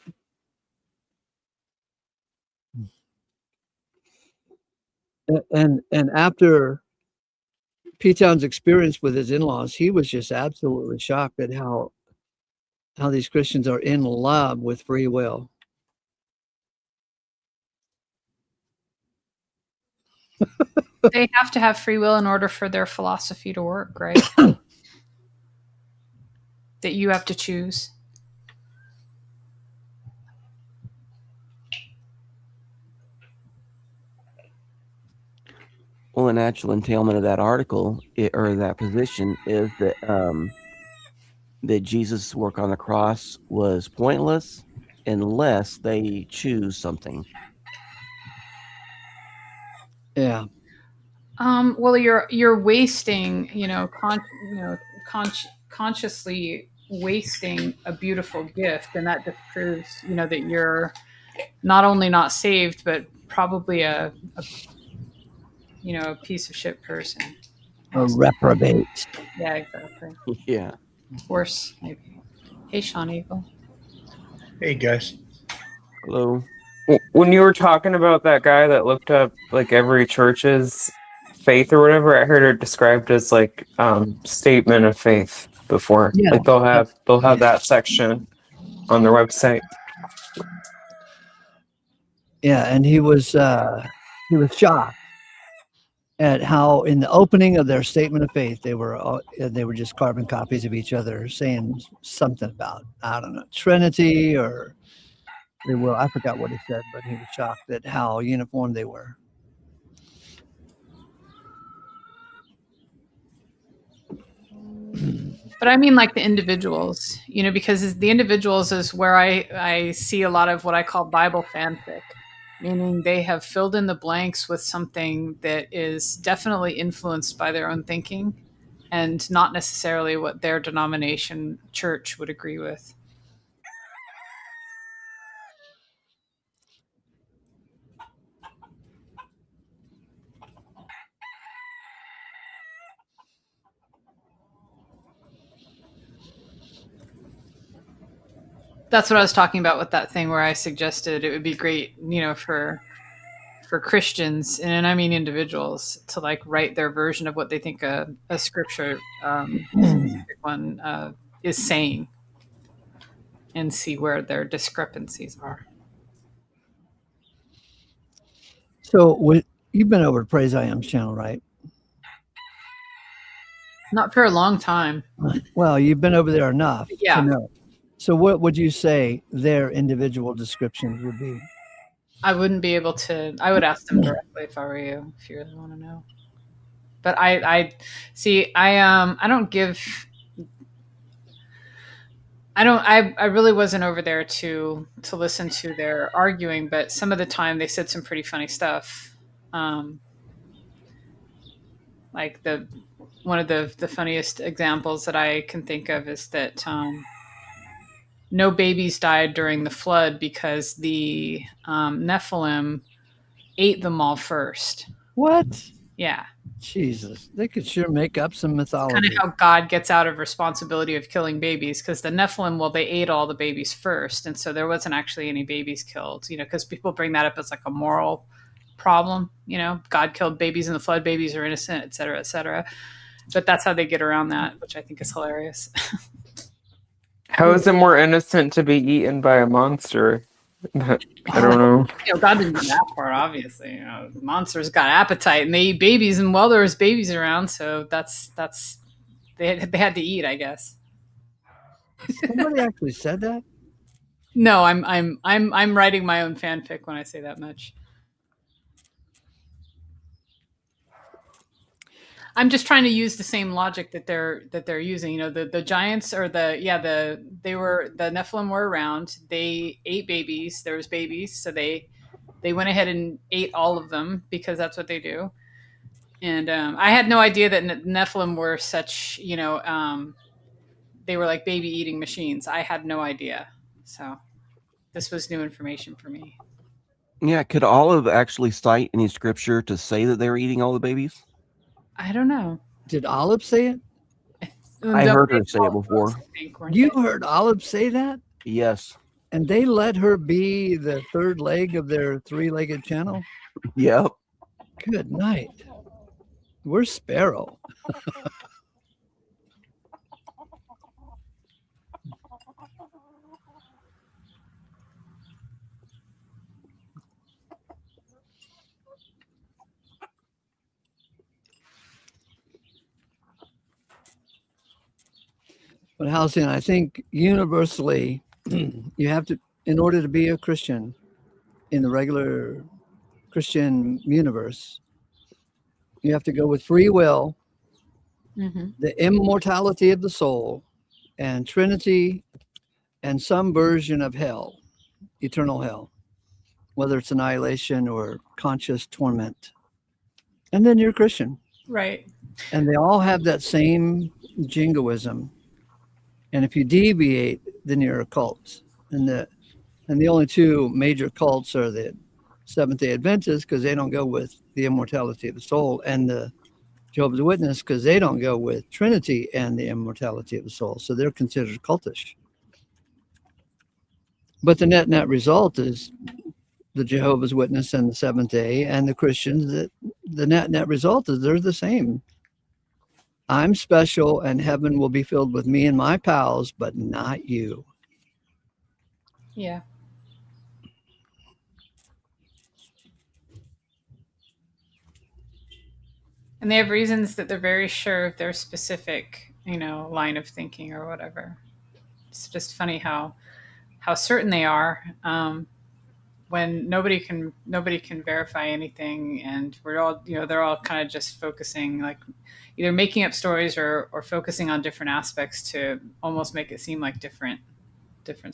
And after P-Town's experience with his in-laws, he was just absolutely shocked at how these Christians are in love with free will. They have to have free will in order for their philosophy to work, right? That you have to choose. Well, the natural entailment of that article or that position is that that Jesus' work on the cross was pointless unless they choose something. Yeah. Well, you're wasting, consciously wasting a beautiful gift, and that just proves, that you're not only not saved, but probably a piece of shit person. A reprobate. Yeah, exactly. Yeah. Worse, maybe. Hey, Sean Eagle. Hey, guys. Hello. When you were talking about that guy that looked up like every church's faith or whatever, I heard it described as like statement of faith before. Yeah. Like they'll have that section on their website. Yeah, and he was shocked at how in the opening of their statement of faith they were just carbon copies of each other, saying something about, I don't know, Trinity or I forgot what he said, but he was shocked at how uniform they were. But I mean like the individuals, because the individuals is where I see a lot of what I call Bible fanfic, meaning they have filled in the blanks with something that is definitely influenced by their own thinking and not necessarily what their denomination church would agree with. That's what I was talking about with that thing where I suggested it would be great, for Christians, and I mean individuals, to like write their version of what they think a scripture specific one is saying, and see where their discrepancies are. So you've been over to Praise I Am's channel, right? Not for a long time. Well, you've been over there enough Yeah. to know. So what would you say their individual descriptions would be? I wouldn't be able to. I would ask them directly if I were you, if you really want to know. But I see. I don't give. I really wasn't over there to listen to their arguing, but some of the time they said some pretty funny stuff. Like one of the funniest examples that I can think of is that no babies died during the flood because the Nephilim ate them all first. What? Yeah. Jesus, they could sure make up some mythology. Kind of how God gets out of responsibility of killing babies, because the Nephilim, well, they ate all the babies first, and so there wasn't actually any babies killed. Because people bring that up as like a moral problem. God killed babies in the flood, babies are innocent, et cetera, et cetera. But that's how they get around that, which I think is hilarious. How is it more innocent to be eaten by a monster? I don't know. God didn't do that part, obviously. Monsters got appetite and they eat babies, and well, there was babies around, so that's they had to eat, I guess. Somebody actually said that? No, I'm writing my own fanfic when I say that much. I'm just trying to use the same logic that they're using. The giants or the Nephilim were around. They ate babies. There was babies, so they went ahead and ate all of them because that's what they do. And I had no idea that Nephilim were such, they were like baby eating machines. I had no idea. So this was new information for me. Yeah, could Olive actually cite any scripture to say that they were eating all the babies? I don't know. Did Olive say it? I heard her say it before. You heard Olive say that? Yes. And they let her be the third leg of their three-legged channel? Yep. Good night. Where's Sparrow? But Halcyon, I think universally, you have to, in order to be a Christian in the regular Christian universe, you have to go with free will, the immortality of the soul, and Trinity, and some version of hell, eternal hell, whether it's annihilation or conscious torment. And then you're Christian. Right. And they all have that same jingoism. And if you deviate, then you're a cult. And the only two major cults are the Seventh-day Adventists, because they don't go with the immortality of the soul, and the Jehovah's Witness, because they don't go with Trinity and the immortality of the soul. So they're considered cultish. But the net result is the Jehovah's Witness and the Seventh-day and the Christians, that the net result is they're the same. I'm special, and heaven will be filled with me and my pals, but not you. Yeah. And they have reasons that they're very sure of their specific, line of thinking or whatever. It's just funny how certain they are when nobody can verify anything, and we're all, they're all kind of just focusing, like either making up stories or focusing on different aspects to almost make it seem like different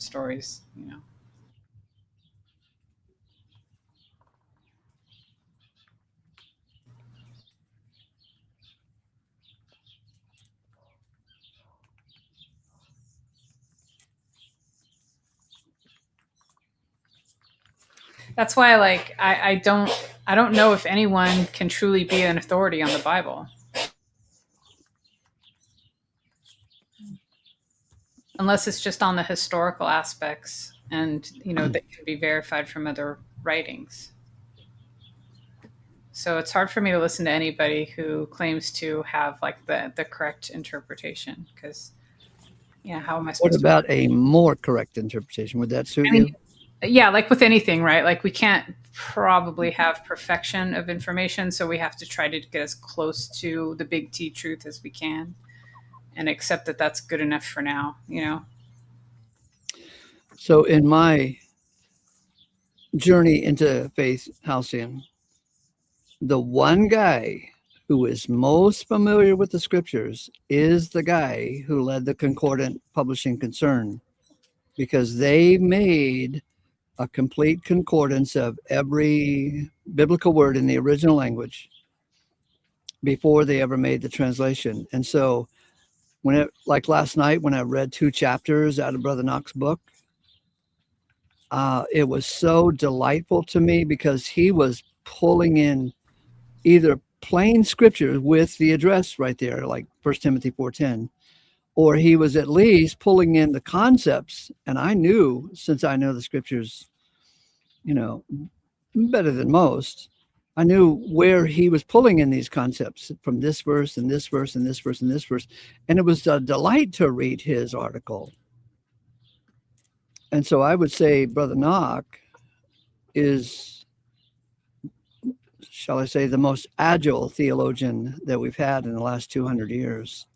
stories, That's why I don't know if anyone can truly be an authority on the Bible. unless it's just on the historical aspects and, you know, that can be verified from other writings. So it's hard for me to listen to anybody who claims to have like the correct interpretation, because yeah, how am I What supposed to? about a more correct interpretation? Would that suit I mean, you? yeah, like with anything, right? Like we can't probably have perfection of information, so we have to try to get as close to the big T truth as we can, and accept that that's good enough for now, you know? So in my journey into faith, Halcyon, the one guy who is most familiar with the scriptures is the guy who led the Concordant Publishing Concern, because they made a complete concordance of every biblical word in the original language before they ever made the translation. And so like last night when I read 2 chapters out of Brother Knox's book, it was so delightful to me because he was pulling in either plain scriptures with the address right there, like 1 Timothy 4:10, or he was at least pulling in the concepts. And I knew, since I know the scriptures, you know, better than most, I knew where he was pulling in these concepts from this verse and this verse and this verse and this verse. And it was a delight to read his article. And so I would say Brother Knox is, shall I say, the most agile theologian that we've had in the last 200 years.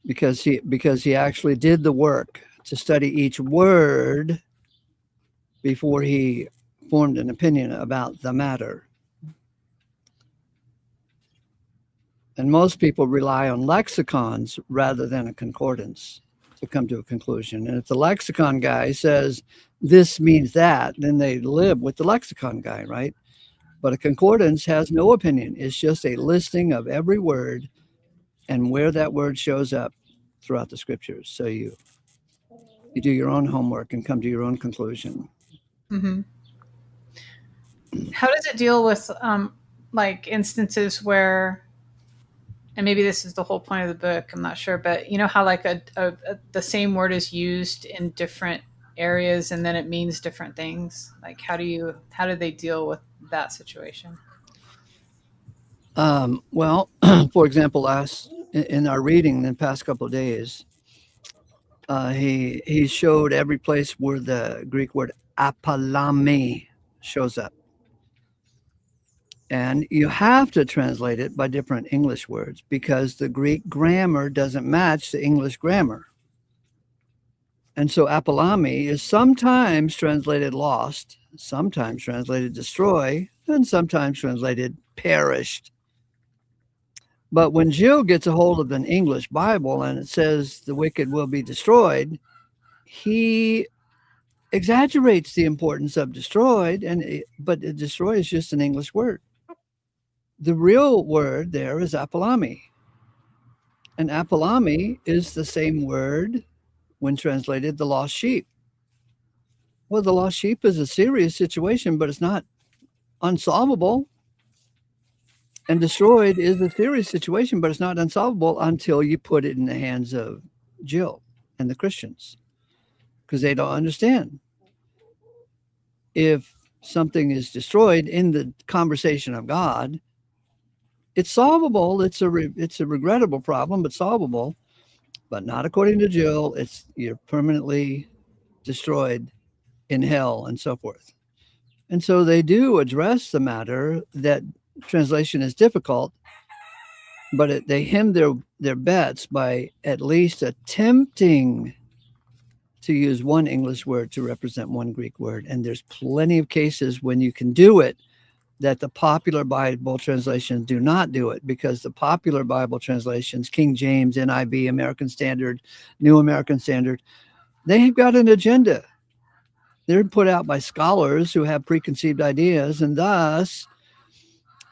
Because he actually did the work to study each word before he formed an opinion about the matter. And most people rely on lexicons rather than a concordance to come to a conclusion. And if the lexicon guy says this means that, then they live with the lexicon guy, right? But a concordance has no opinion. It's just a listing of every word and where that word shows up throughout the scriptures. So you do your own homework and come to your own conclusion. Mm-hmm. How does it deal with like instances where, and maybe this is the whole point of the book, I'm not sure, but you know how like the same word is used in different areas and then it means different things? Like how do they deal with that situation? Well, for example, in our reading in the past couple of days, he showed every place where the Greek word apalame shows up. And you have to translate it by different English words because the Greek grammar doesn't match the English grammar. And so apalame is sometimes translated lost, sometimes translated destroy, and sometimes translated perished. But when Jill gets a hold of an English Bible and it says the wicked will be destroyed, he exaggerates the importance of destroyed, but destroy is just an English word. The real word there is apalame. And apalame is the same word when translated the lost sheep. Well, the lost sheep is a serious situation, but it's not unsolvable. And destroyed is a serious situation, but it's not unsolvable until you put it in the hands of Jill and the Christians, because they don't understand. If something is destroyed in the conversation of God, it's solvable. It's a regrettable problem, but solvable. But not according to Jill. You're permanently destroyed in hell and so forth. And so they do address the matter that translation is difficult, but they hem their bets by at least attempting to use one English word to represent one Greek word. And there's plenty of cases when you can do it that the popular Bible translations do not do it, because the popular Bible translations, King James, NIV, American Standard, New American Standard, they've got an agenda. They're put out by scholars who have preconceived ideas, and thus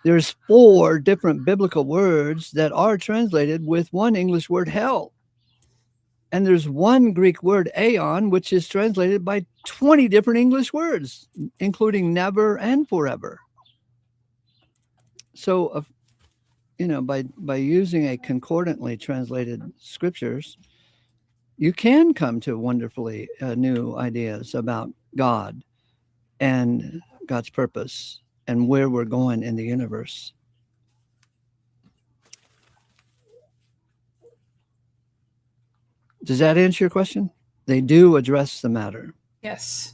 there's 4 different biblical words that are translated with one English word, hell. And there's one Greek word, aeon, which is translated by 20 different English words, including never and forever. So by using a concordantly translated scriptures, you can come to wonderfully new ideas about God and God's purpose and where we're going in the universe. Does that answer your question? They do address the matter. Yes.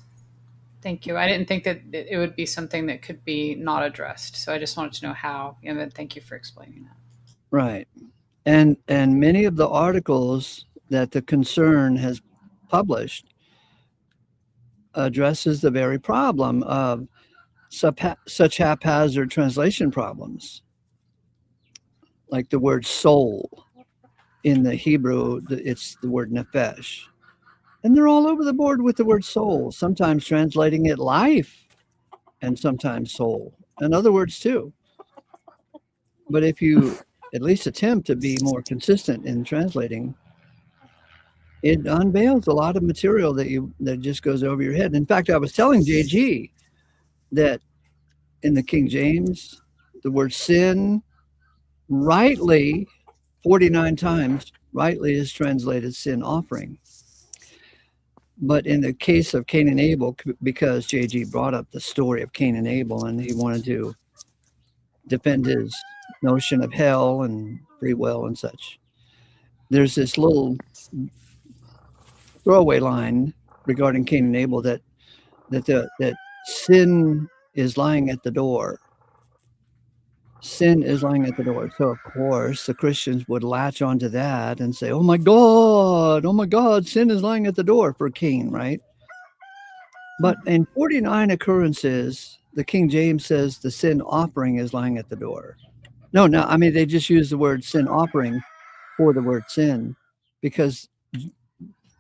Thank you. I didn't think that it would be something that could be not addressed. So I just wanted to know how. And then thank you for explaining that. Right. And many of the articles that the concern has published addresses the very problem of such haphazard translation problems. Like the word soul in the Hebrew, it's the word nephesh. And they're all over the board with the word soul, sometimes translating it life and sometimes soul, and other words too. But if you at least attempt to be more consistent in translating, it unveils a lot of material that just goes over your head. In fact, I was telling JG that in the King James, the word sin rightly 49 times rightly is translated sin offering. But in the case of Cain and Abel, because JG brought up the story of Cain and Abel and he wanted to defend his notion of hell and free will and such, there's this little throwaway line regarding Cain and Abel that sin is lying at the door. Sin is lying at the door. So of course the Christians would latch onto that and say, oh my God, sin is lying at the door for Cain, right? But in 49 occurrences, the King James says the sin offering is lying at the door. No, I mean, they just use the word sin offering for the word sin, because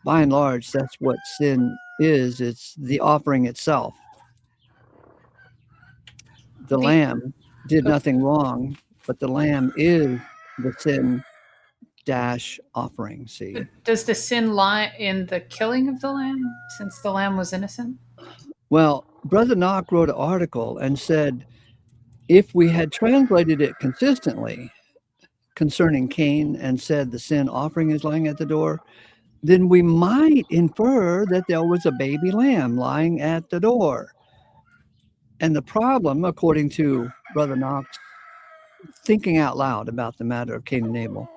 by and large, that's what sin is. It's the offering itself. The lamb did nothing wrong, but the lamb is the sin dash offering. See, does the sin lie in the killing of the lamb, since the lamb was innocent? Well, Brother Knock wrote an article and said, if we had translated it consistently concerning Cain and said the sin offering is lying at the door, then we might infer that there was a baby lamb lying at the door. And the problem, according to Brother Knox, thinking out loud about the matter of Cain and Abel,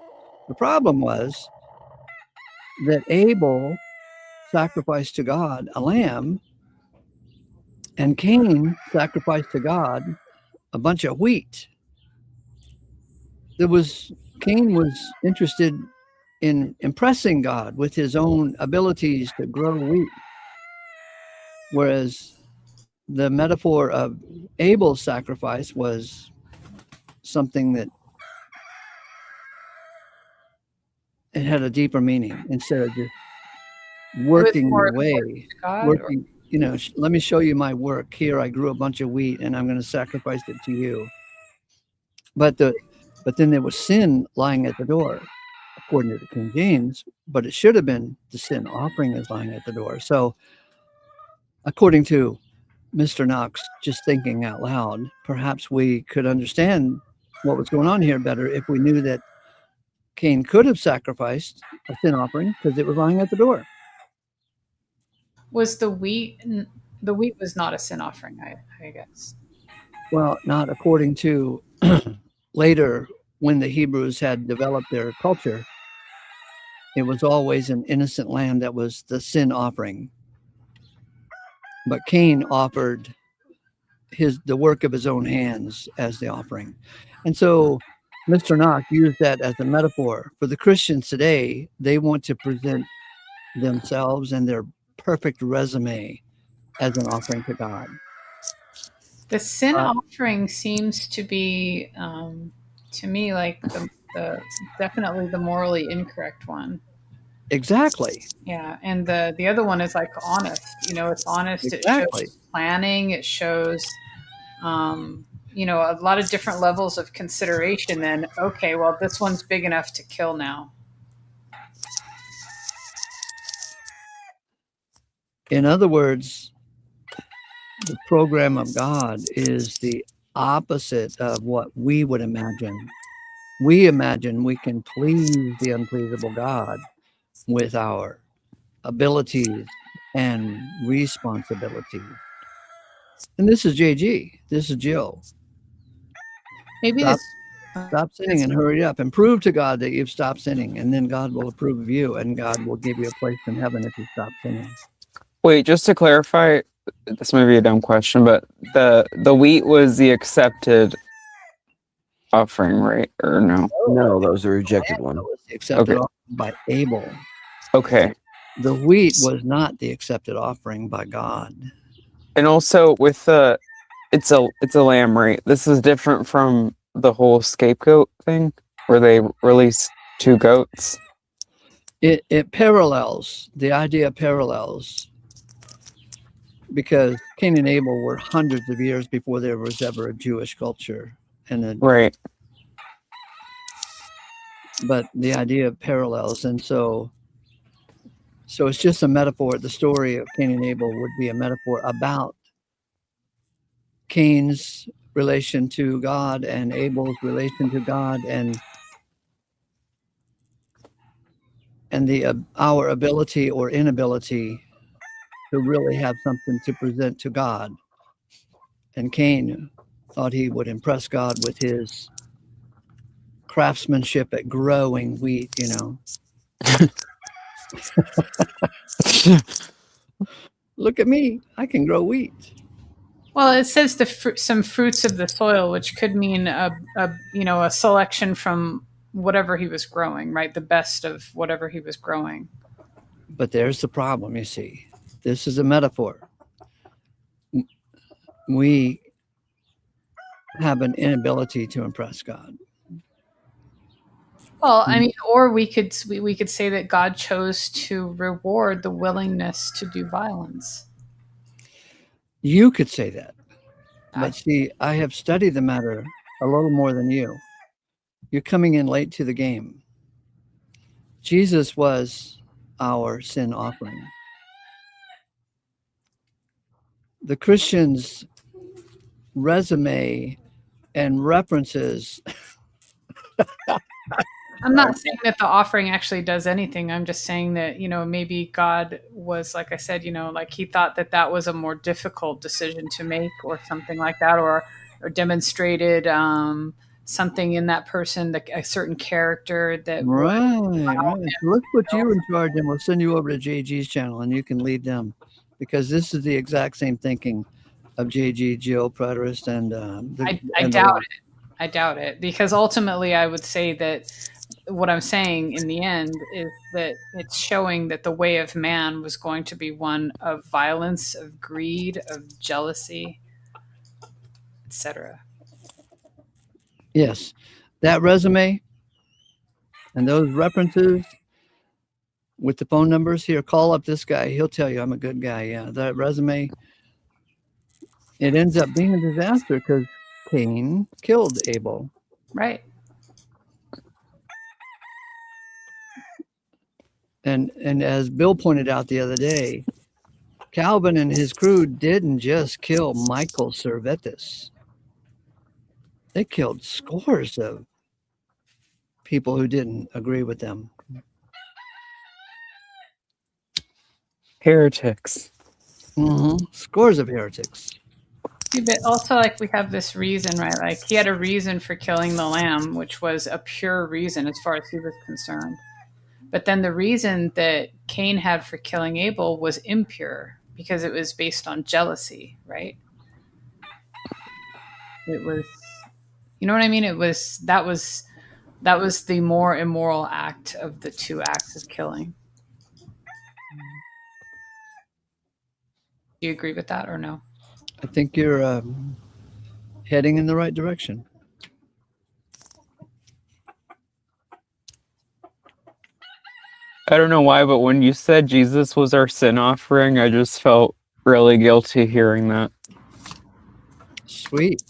the problem was that Abel sacrificed to God a lamb, and Cain sacrificed to God a bunch of wheat. Cain was interested in impressing God with his own abilities to grow wheat, whereas the metaphor of Abel's sacrifice was something that it had a deeper meaning, instead of just working your way, working, let me show you my work. Here, I grew a bunch of wheat and I'm going to sacrifice it to you. But then there was sin lying at the door, according to the King James, but it should have been the sin offering is lying at the door. So according to Mr. Knox, just thinking out loud, perhaps we could understand what was going on here better if we knew that Cain could have sacrificed a sin offering because it was lying at the door. Was the wheat was not a sin offering, I guess. Well, not according to later, when the Hebrews had developed their culture, it was always an innocent lamb that was the sin offering. But Cain offered the work of his own hands as the offering. And so Mr. Knox used that as a metaphor. For the Christians today, they want to present themselves and their perfect resume as an offering to God. The sin offering seems to be, to me, like the definitely the morally incorrect one. Exactly. Yeah, and the other one is like honest. It's honest. Exactly. It shows planning. It shows, a lot of different levels of consideration. Then, okay, well, this one's big enough to kill now. In other words, the program of God is the opposite of what we would imagine we imagine we can please the unpleasable God with our abilities and responsibilities. And this is JG. This is Jill. Maybe Stop sinning and hurry up and prove to God that you've stopped sinning, and then God will approve of you, and God will give you a place in heaven if you stop sinning. Wait, just to clarify, this may be a dumb question, but the wheat was the accepted offering, right? Or no? No, that was the rejected one. That was the accepted Okay. offering by Abel. Okay. The wheat was not the accepted offering by God. And also with it's a lamb, right? This is different from the whole scapegoat thing where they release 2 goats. It parallels, the idea parallels, because Cain and Abel were hundreds of years before there was ever a Jewish culture. Right. But the idea parallels, and so it's just a metaphor. The story of Cain and Abel would be a metaphor about Cain's relation to God and Abel's relation to God, and our ability or inability to really have something to present to God. And Cain thought he would impress God with his craftsmanship at growing wheat, you know. Look at me, I can grow wheat. Well, it says some fruits of the soil, which could mean a selection from whatever he was growing, right? The best of whatever he was growing. But there's the problem, you see. This is a metaphor. We have an inability to impress God. Well, I mean, or we could say that God chose to reward the willingness to do violence. You could say that. But see, I have studied the matter a little more than you. You're coming in late to the game. Jesus was our sin offering. The Christian's resume and references. I'm not saying that the offering actually does anything. I'm just saying that, maybe God was, like I said, like he thought that was a more difficult decision to make or something like that, or demonstrated something in that person, a certain character that. Right. Let's put you in charge and we'll send you over to JG's channel and you can lead them, because this is the exact same thinking of JG, Jill, preterist, and I doubt it. I doubt it, because ultimately I would say that what I'm saying in the end is that it's showing that the way of man was going to be one of violence, of greed, of jealousy, etc. Yes, that resume and those references with the phone numbers here, call up this guy. He'll tell you I'm a good guy. Yeah, that resume, it ends up being a disaster because Cain killed Abel. Right. And as Bill pointed out the other day, Calvin and his crew didn't just kill Michael Servetus. They killed scores of people who didn't agree with them. Heretics. Mm-hmm. Scores of heretics. Yeah, but also, like, we have this reason, right? Like, he had a reason for killing the lamb, which was a pure reason as far as he was concerned. But then the reason that Cain had for killing Abel was impure, because it was based on jealousy, right? It was, you know what I mean? That was the more immoral act of the 2 acts of killing. Do you agree with that or no? I think you're heading in the right direction. I don't know why, but when you said Jesus was our sin offering, I just felt really guilty hearing that. Sweet.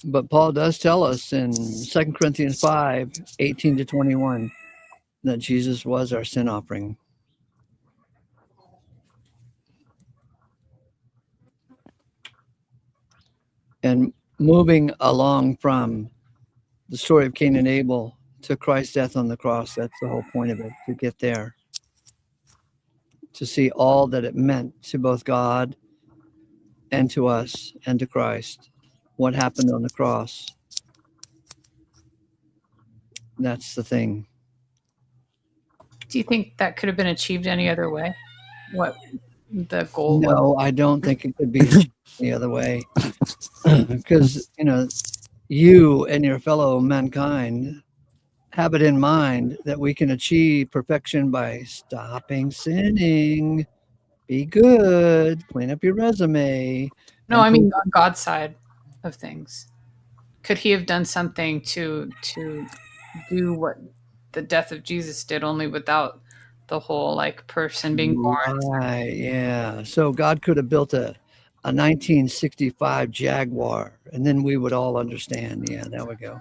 But Paul does tell us in 2 Corinthians 5, 18 to 21, that Jesus was our sin offering. And moving along from the story of Cain and Abel to Christ's death on the cross. That's the whole point of it, to get there, to see all that it meant to both God and to us and to Christ, what happened on the cross. That's the thing. Do you think that could have been achieved any other way? What the goal was? No, I don't think it could be achieved any other way. Because, you and your fellow mankind have it in mind that we can achieve perfection by stopping sinning, be good, clean up your resume. No, I mean on God's side of things. Could he have done something to do what the death of Jesus did, only without the whole like person being born? Right, yeah. So God could have built a 1965 Jaguar, and then we would all understand. Yeah, there we go.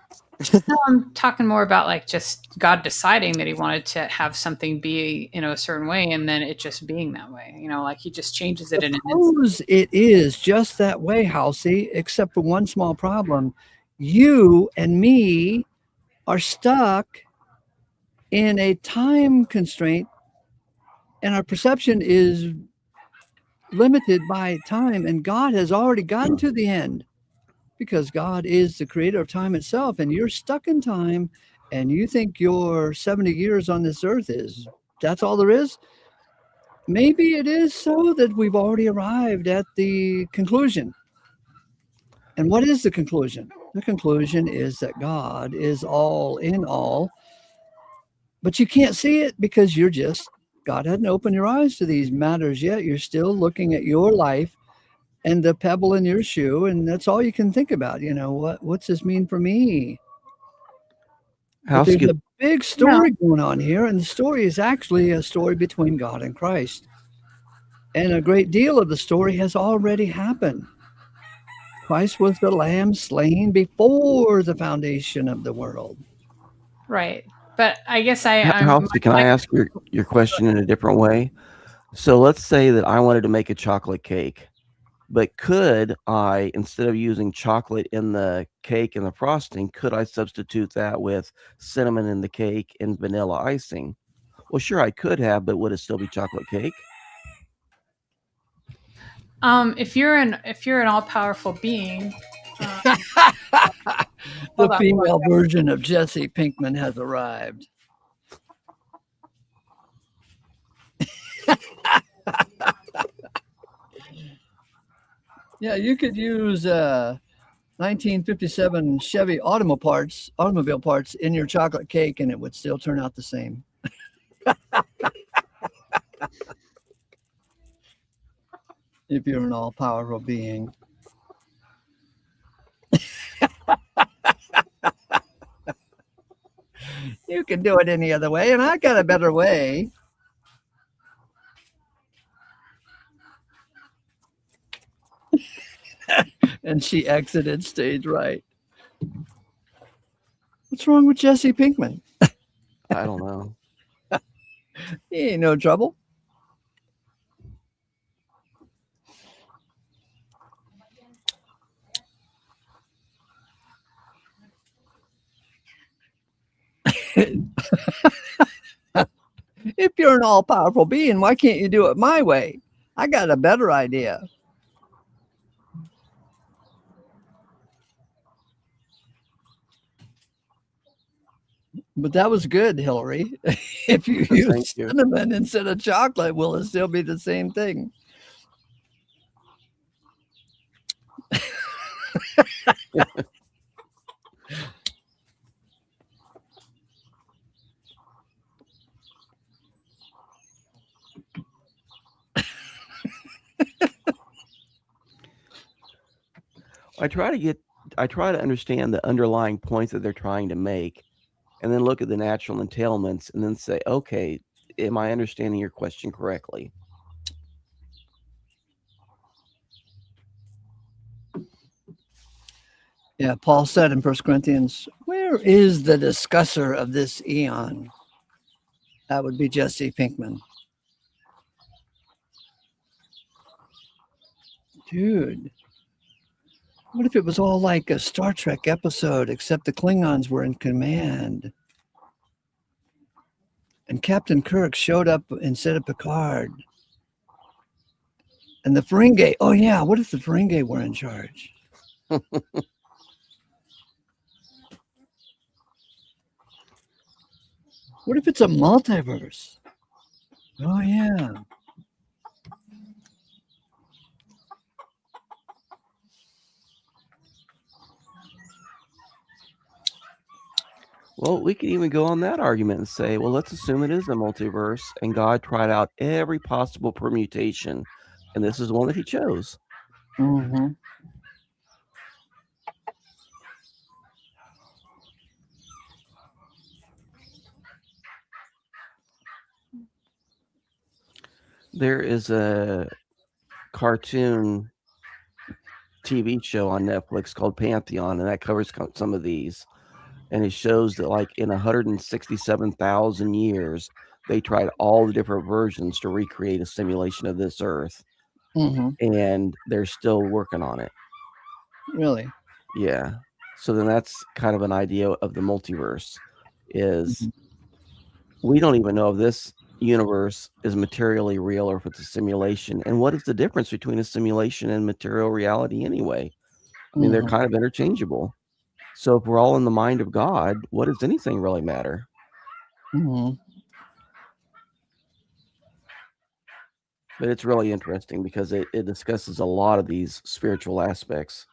No, I'm talking more about like just God deciding that he wanted to have something be, a certain way, and then it just being that way. Like he just changes it in an instant. Suppose it is just that way, Halsey, except for one small problem. You and me are stuck in a time constraint, and our perception is limited by time, and God has already gotten to the end, because God is the creator of time itself, and you're stuck in time, and you think your 70 years on this earth that's all there is. Maybe it is so that we've already arrived at the conclusion. And what is the conclusion? The conclusion is that God is all in all, but you can't see it because God hadn't opened your eyes to these matters yet. You're still looking at your life and the pebble in your shoe, and that's all you can think about. What's this mean for me? But there's a big story going on here, and the story is actually a story between God and Christ. And a great deal of the story has already happened. Christ was the lamb slain before the foundation of the world. Right. But I guess Halsey, can I ask your question in a different way? So let's say that I wanted to make a chocolate cake, but could I, instead of using chocolate in the cake and the frosting, could I substitute that with cinnamon in the cake and vanilla icing? Well, sure, I could have, but would it still be chocolate cake? If you're an all-powerful being, the female version of Jesse Pinkman has arrived. Yeah, you could use 1957 Chevy automobile parts in your chocolate cake, and it would still turn out the same. If you're an all-powerful being. You can do it any other way, and I got a better way. And she exited stage right. What's wrong with Jesse Pinkman? I don't know. He ain't no trouble. If you're an all-powerful being, why can't you do it my way? I got a better idea. But that was good, Hillary. If you use cinnamon instead of chocolate, will it still be the same thing? I try to understand the underlying points that they're trying to make, and then look at the natural entailments, and then say, okay, am I understanding your question correctly? Yeah, Paul said in 1 Corinthians, where is the discusser of this eon? That would be Jesse Pinkman. Dude, What if it was all like a Star Trek episode, except the Klingons were in command? And Captain Kirk showed up instead of Picard. And the Ferengi, oh yeah, what if the Ferengi were in charge? What if it's a multiverse? Oh yeah. Well, we could even go on that argument and say, well, let's assume it is a multiverse and God tried out every possible permutation, and this is the one that he chose. Mm-hmm. There is a cartoon TV show on Netflix called Pantheon, and that covers some of these. And it shows that, like, in 167,000 years, they tried all the different versions to recreate a simulation of this Earth. Mm-hmm. And they're still working on it. Really? Yeah. So then that's kind of an idea of the multiverse is we don't even know if this universe is materially real or if it's a simulation. And what is the difference between a simulation and material reality anyway? I mean, they're kind of interchangeable. So if we're all in the mind of God, what does anything really matter? Mm-hmm. But it's really interesting because it discusses a lot of these spiritual aspects.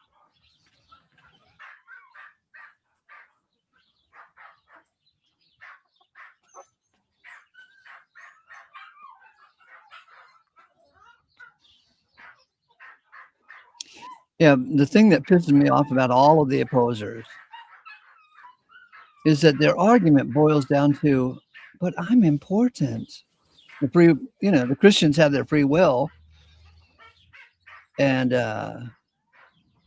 Yeah, the thing that pisses me off about all of the opposers is that their argument boils down to, but I'm important. The Christians have their free will, and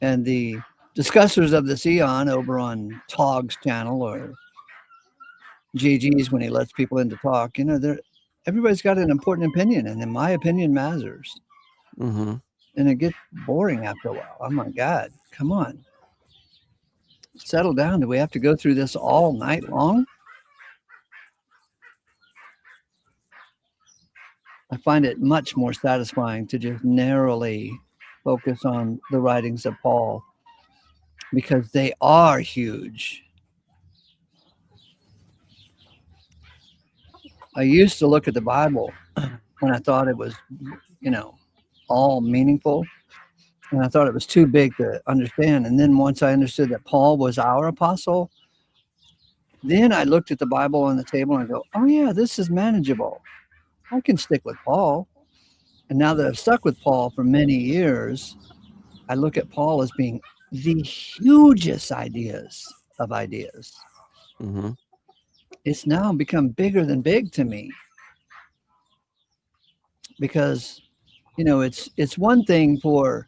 the discussers of this eon over on Togg's channel or GG's when he lets people in to talk, everybody's got an important opinion, and then my opinion matters. Mm-hmm. And it gets boring after a while. Oh my God, come on. Settle down. Do we have to go through this all night long? I find it much more satisfying to just narrowly focus on the writings of Paul because they are huge. I used to look at the Bible when I thought it was, all meaningful. And I thought it was too big to understand. And then once I understood that Paul was our apostle, then I looked at the Bible on the table and go, oh yeah, this is manageable. I can stick with Paul. And now that I've stuck with Paul for many years, I look at Paul as being the hugest ideas of ideas. Mm-hmm. It's now become bigger than big to me. Because, it's one thing for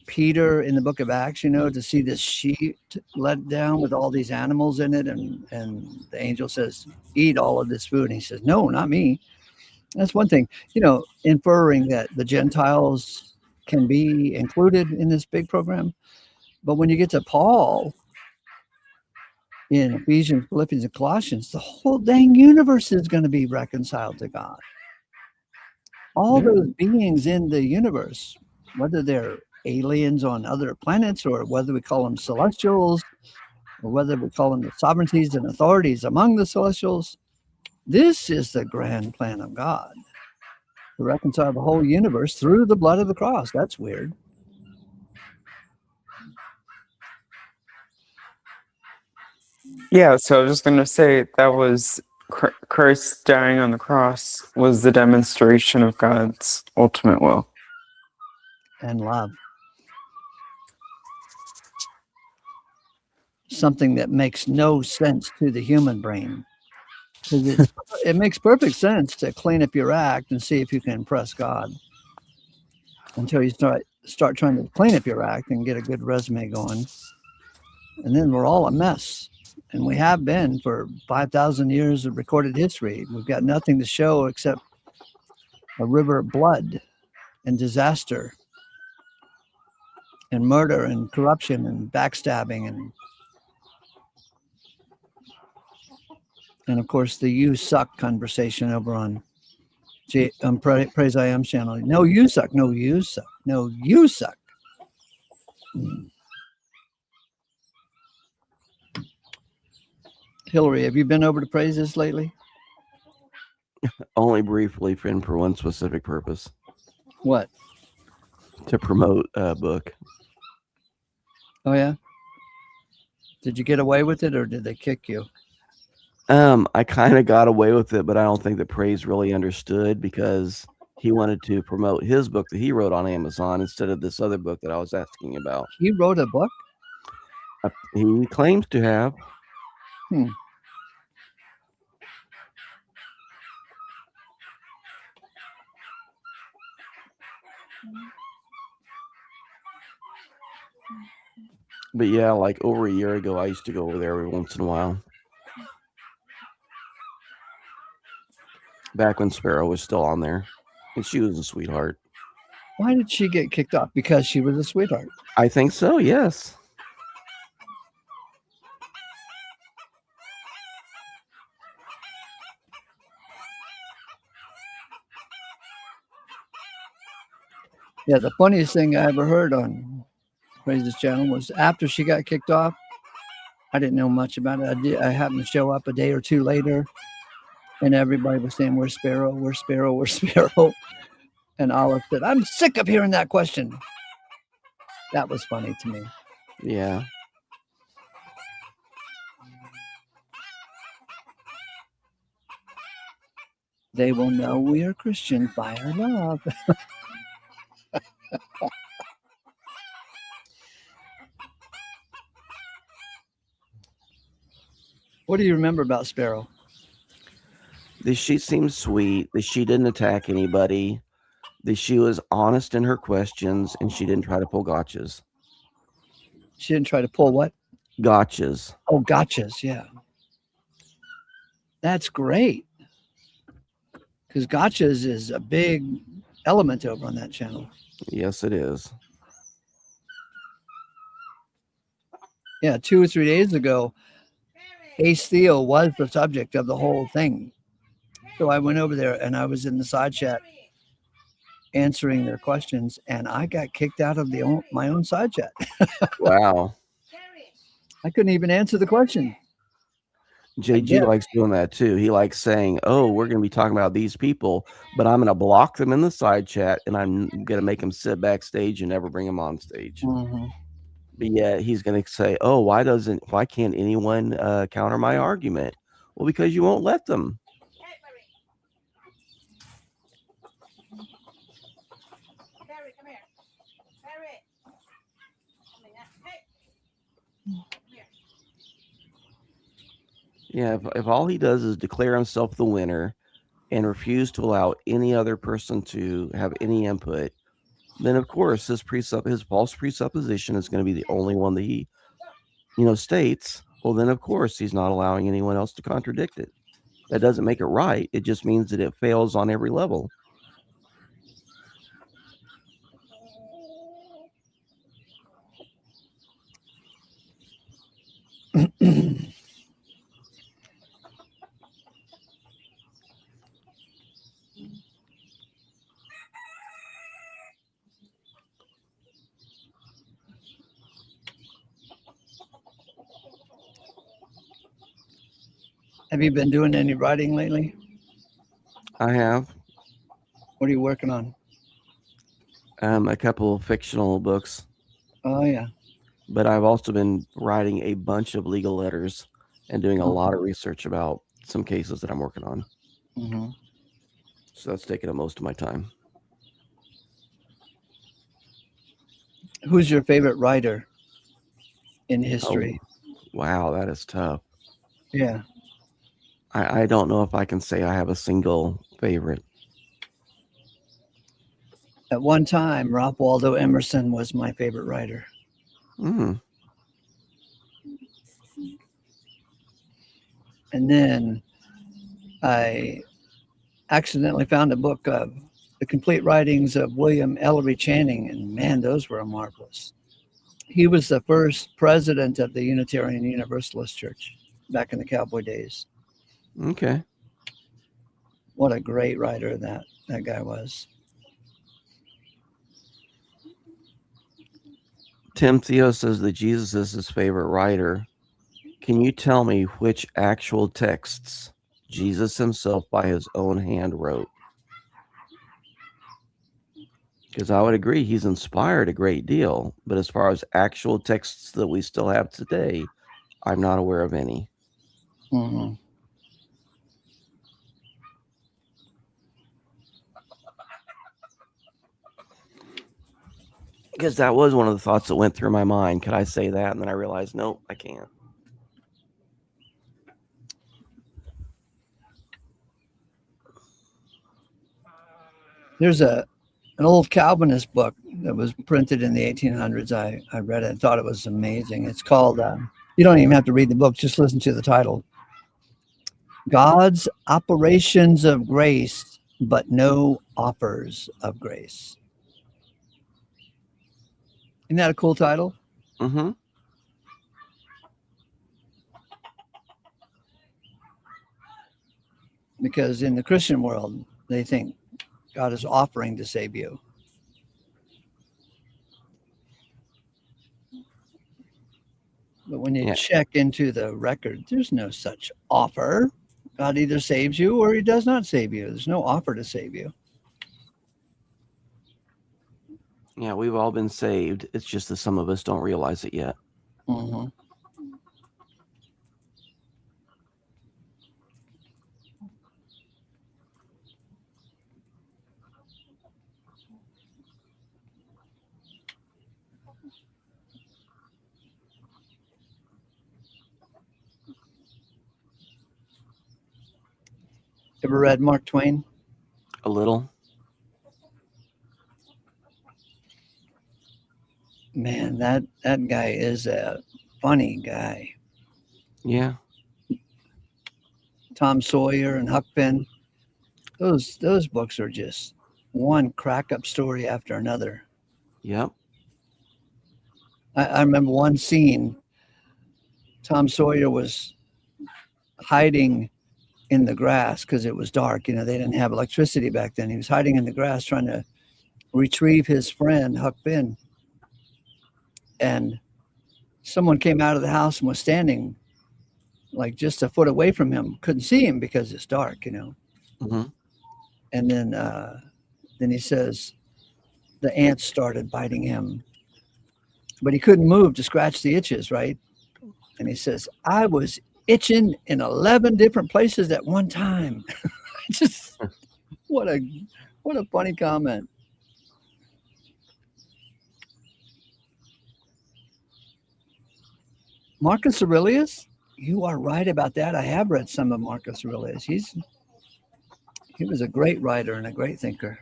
Peter in the book of Acts, to see this sheet let down with all these animals in it. And the angel says, eat all of this food. And he says, no, not me. That's one thing, inferring that the Gentiles can be included in this big program. But when you get to Paul in Ephesians, Philippians, and Colossians, the whole dang universe is going to be reconciled to God. All those beings in the universe, whether they're aliens on other planets or whether we call them celestials or whether we call them the sovereignties and authorities among the celestials, this is the grand plan of God to reconcile the whole universe through the blood of the cross. That's weird. Yeah, so I was just going to say that was Christ dying on the cross was the demonstration of God's ultimate will. And love. Something that makes no sense to the human brain. Because it makes perfect sense to clean up your act and see if you can impress God. Until you start trying to clean up your act and get a good resume going. And then we're all a mess. And we have been for 5,000 years of recorded history. We've got nothing to show except a river of blood and disaster and murder and corruption and backstabbing and of course the "you suck" conversation over on Praise I Am channel. No, you suck. No, you suck. No, you suck. Hillary, have you been over to Praises lately? Only briefly, and for one specific purpose. What? To promote a book. Oh yeah. Did you get away with it, or did they kick you? I kind of got away with it, but I don't think that Praise really understood, because he wanted to promote his book that he wrote on Amazon instead of this other book that I was asking about. He wrote a book? He claims to have. But yeah, like over a year ago, I used to go over there every once in a while. Back when Sparrow was still on there. And she was a sweetheart. Why did she get kicked off? Because she was a sweetheart. I think so, yes. Yeah, the funniest thing I ever heard on Praise's channel was after she got kicked off. I didn't know much about it. I happened to show up a day or two later, and everybody was saying, "Where's Sparrow? Where's Sparrow? Where's Sparrow?" And Olive said, "I'm sick of hearing that question." That was funny to me. Yeah. They will know we are Christians by our love. What do you remember about Sparrow? That she seemed sweet, that she didn't attack anybody, that she was honest in her questions, and she didn't try to pull gotchas. She didn't try to pull what? Gotchas. Oh, gotchas, yeah. That's great. Because gotchas is a big element over on that channel. Yes, it is. Yeah, 2 or 3 days ago, Ace Theo was the subject of the whole thing. So I went over there and I was in the side chat answering their questions, and I got kicked out of my own side chat. Wow. I couldn't even answer the question. JG likes doing that too. He likes saying, "Oh, we're going to be talking about these people, but I'm going to block them in the side chat, and I'm going to make them sit backstage and never bring them on stage." Mm-hmm. But yeah, he's going to say, "Oh, why can't anyone counter my argument?" Well, because you won't let them. Yeah, if all he does is declare himself the winner and refuse to allow any other person to have any input, then of course his false presupposition is going to be the only one that he, states. Well, then of course he's not allowing anyone else to contradict it. That doesn't make it right. It just means that it fails on every level. Have you been doing any writing lately? I have. What are you working on? A couple of fictional books. Oh, yeah. But I've also been writing a bunch of legal letters and doing a lot of research about some cases that I'm working on. Mm-hmm. So that's taking up most of my time. Who's your favorite writer in history? Oh, wow, that is tough. Yeah. I don't know if I can say I have a single favorite. At one time, Ralph Waldo Emerson was my favorite writer. Mm. And then I accidentally found a book of the complete writings of William Ellery Channing, and man, those were marvelous. He was the first president of the Unitarian Universalist Church back in the cowboy days. Okay. What a great writer that guy was. Tim Theo says that Jesus is his favorite writer. Can you tell me which actual texts Jesus himself by his own hand wrote? Because I would agree he's inspired a great deal, but as far as actual texts that we still have today, I'm not aware of any. Mm-hmm. Because that was one of the thoughts that went through my mind. Could I say that? And then I realized, nope, I can't. There's an old Calvinist book that was printed in the 1800s. I read it and thought it was amazing. It's called, you don't even have to read the book, just listen to the title. God's Operations of Grace, but No Offers of Grace. Isn't that a cool title? Mm-hmm. Because in the Christian world, they think God is offering to save you. But when you check into the record, there's no such offer. God either saves you or he does not save you. There's no offer to save you. Yeah, we've all been saved. It's just that some of us don't realize it yet. Mm-hmm. Ever read Mark Twain? A little. Man, that guy is a funny guy. Yeah. Tom Sawyer and Huck Finn. Those books are just one crack-up story after another. Yep. I remember one scene. Tom Sawyer was hiding in the grass because it was dark. You know, they didn't have electricity back then. He was hiding in the grass trying to retrieve his friend, Huck Finn. And someone came out of the house and was standing like just a foot away from him. Couldn't see him because it's dark, you know. Mm-hmm. And then he says the ants started biting him, but he couldn't move to scratch the itches, right? And he says, I was itching in 11 different places at one time. Just what a funny comment. Marcus Aurelius, you are right about that. I have read some of Marcus Aurelius. He was a great writer and a great thinker.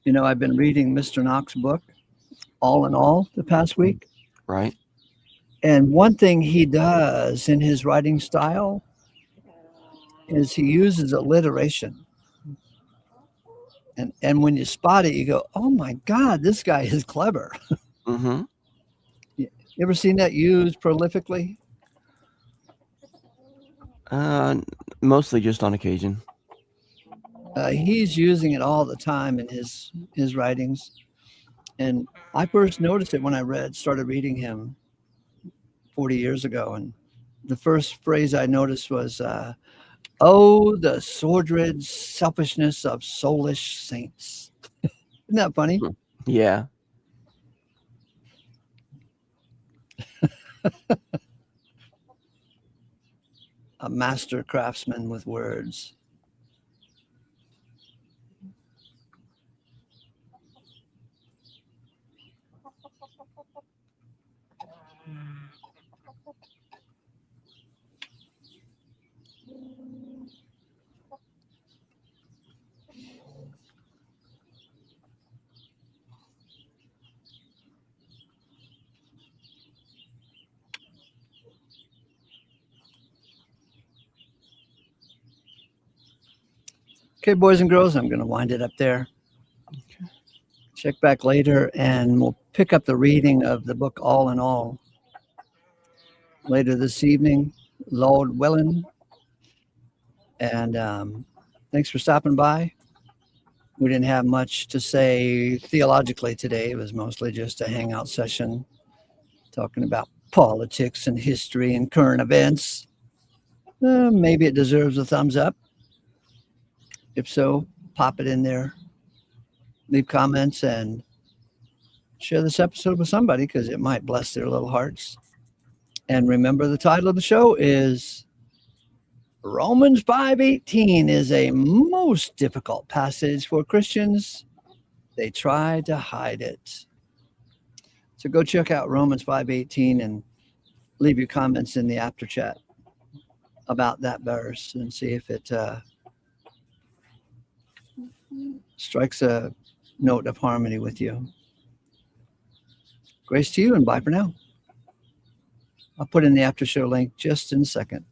You know, I've been reading Mr. Knox's book, All in All, the past week. Right. And one thing he does in his writing style is he uses alliteration. And when you spot it, you go, oh my God, this guy is clever. Mm-hmm. You ever seen that used prolifically? Mostly just on occasion. He's using it all the time in his writings. And I first noticed it when I started reading him 40 years ago. And the first phrase I noticed was, oh, the sordid selfishness of soulish saints. Isn't that funny? Yeah. A master craftsman with words. Okay, boys and girls, I'm going to wind it up there. Check back later, and we'll pick up the reading of the book All in All later this evening, Lord willing. And thanks for stopping by. We didn't have much to say theologically today. It was mostly just a hangout session talking about politics and history and current events. Maybe it deserves a thumbs up. If so, pop it in there. Leave comments and share this episode with somebody because it might bless their little hearts. And remember, the title of the show is Romans 5:18 is a most difficult passage for Christians. They try to hide it. So go check out Romans 5:18 and leave your comments in the after chat about that verse and see if it strikes a note of harmony with you. Grace to you, and bye for now. I'll put in the after show link just in a second.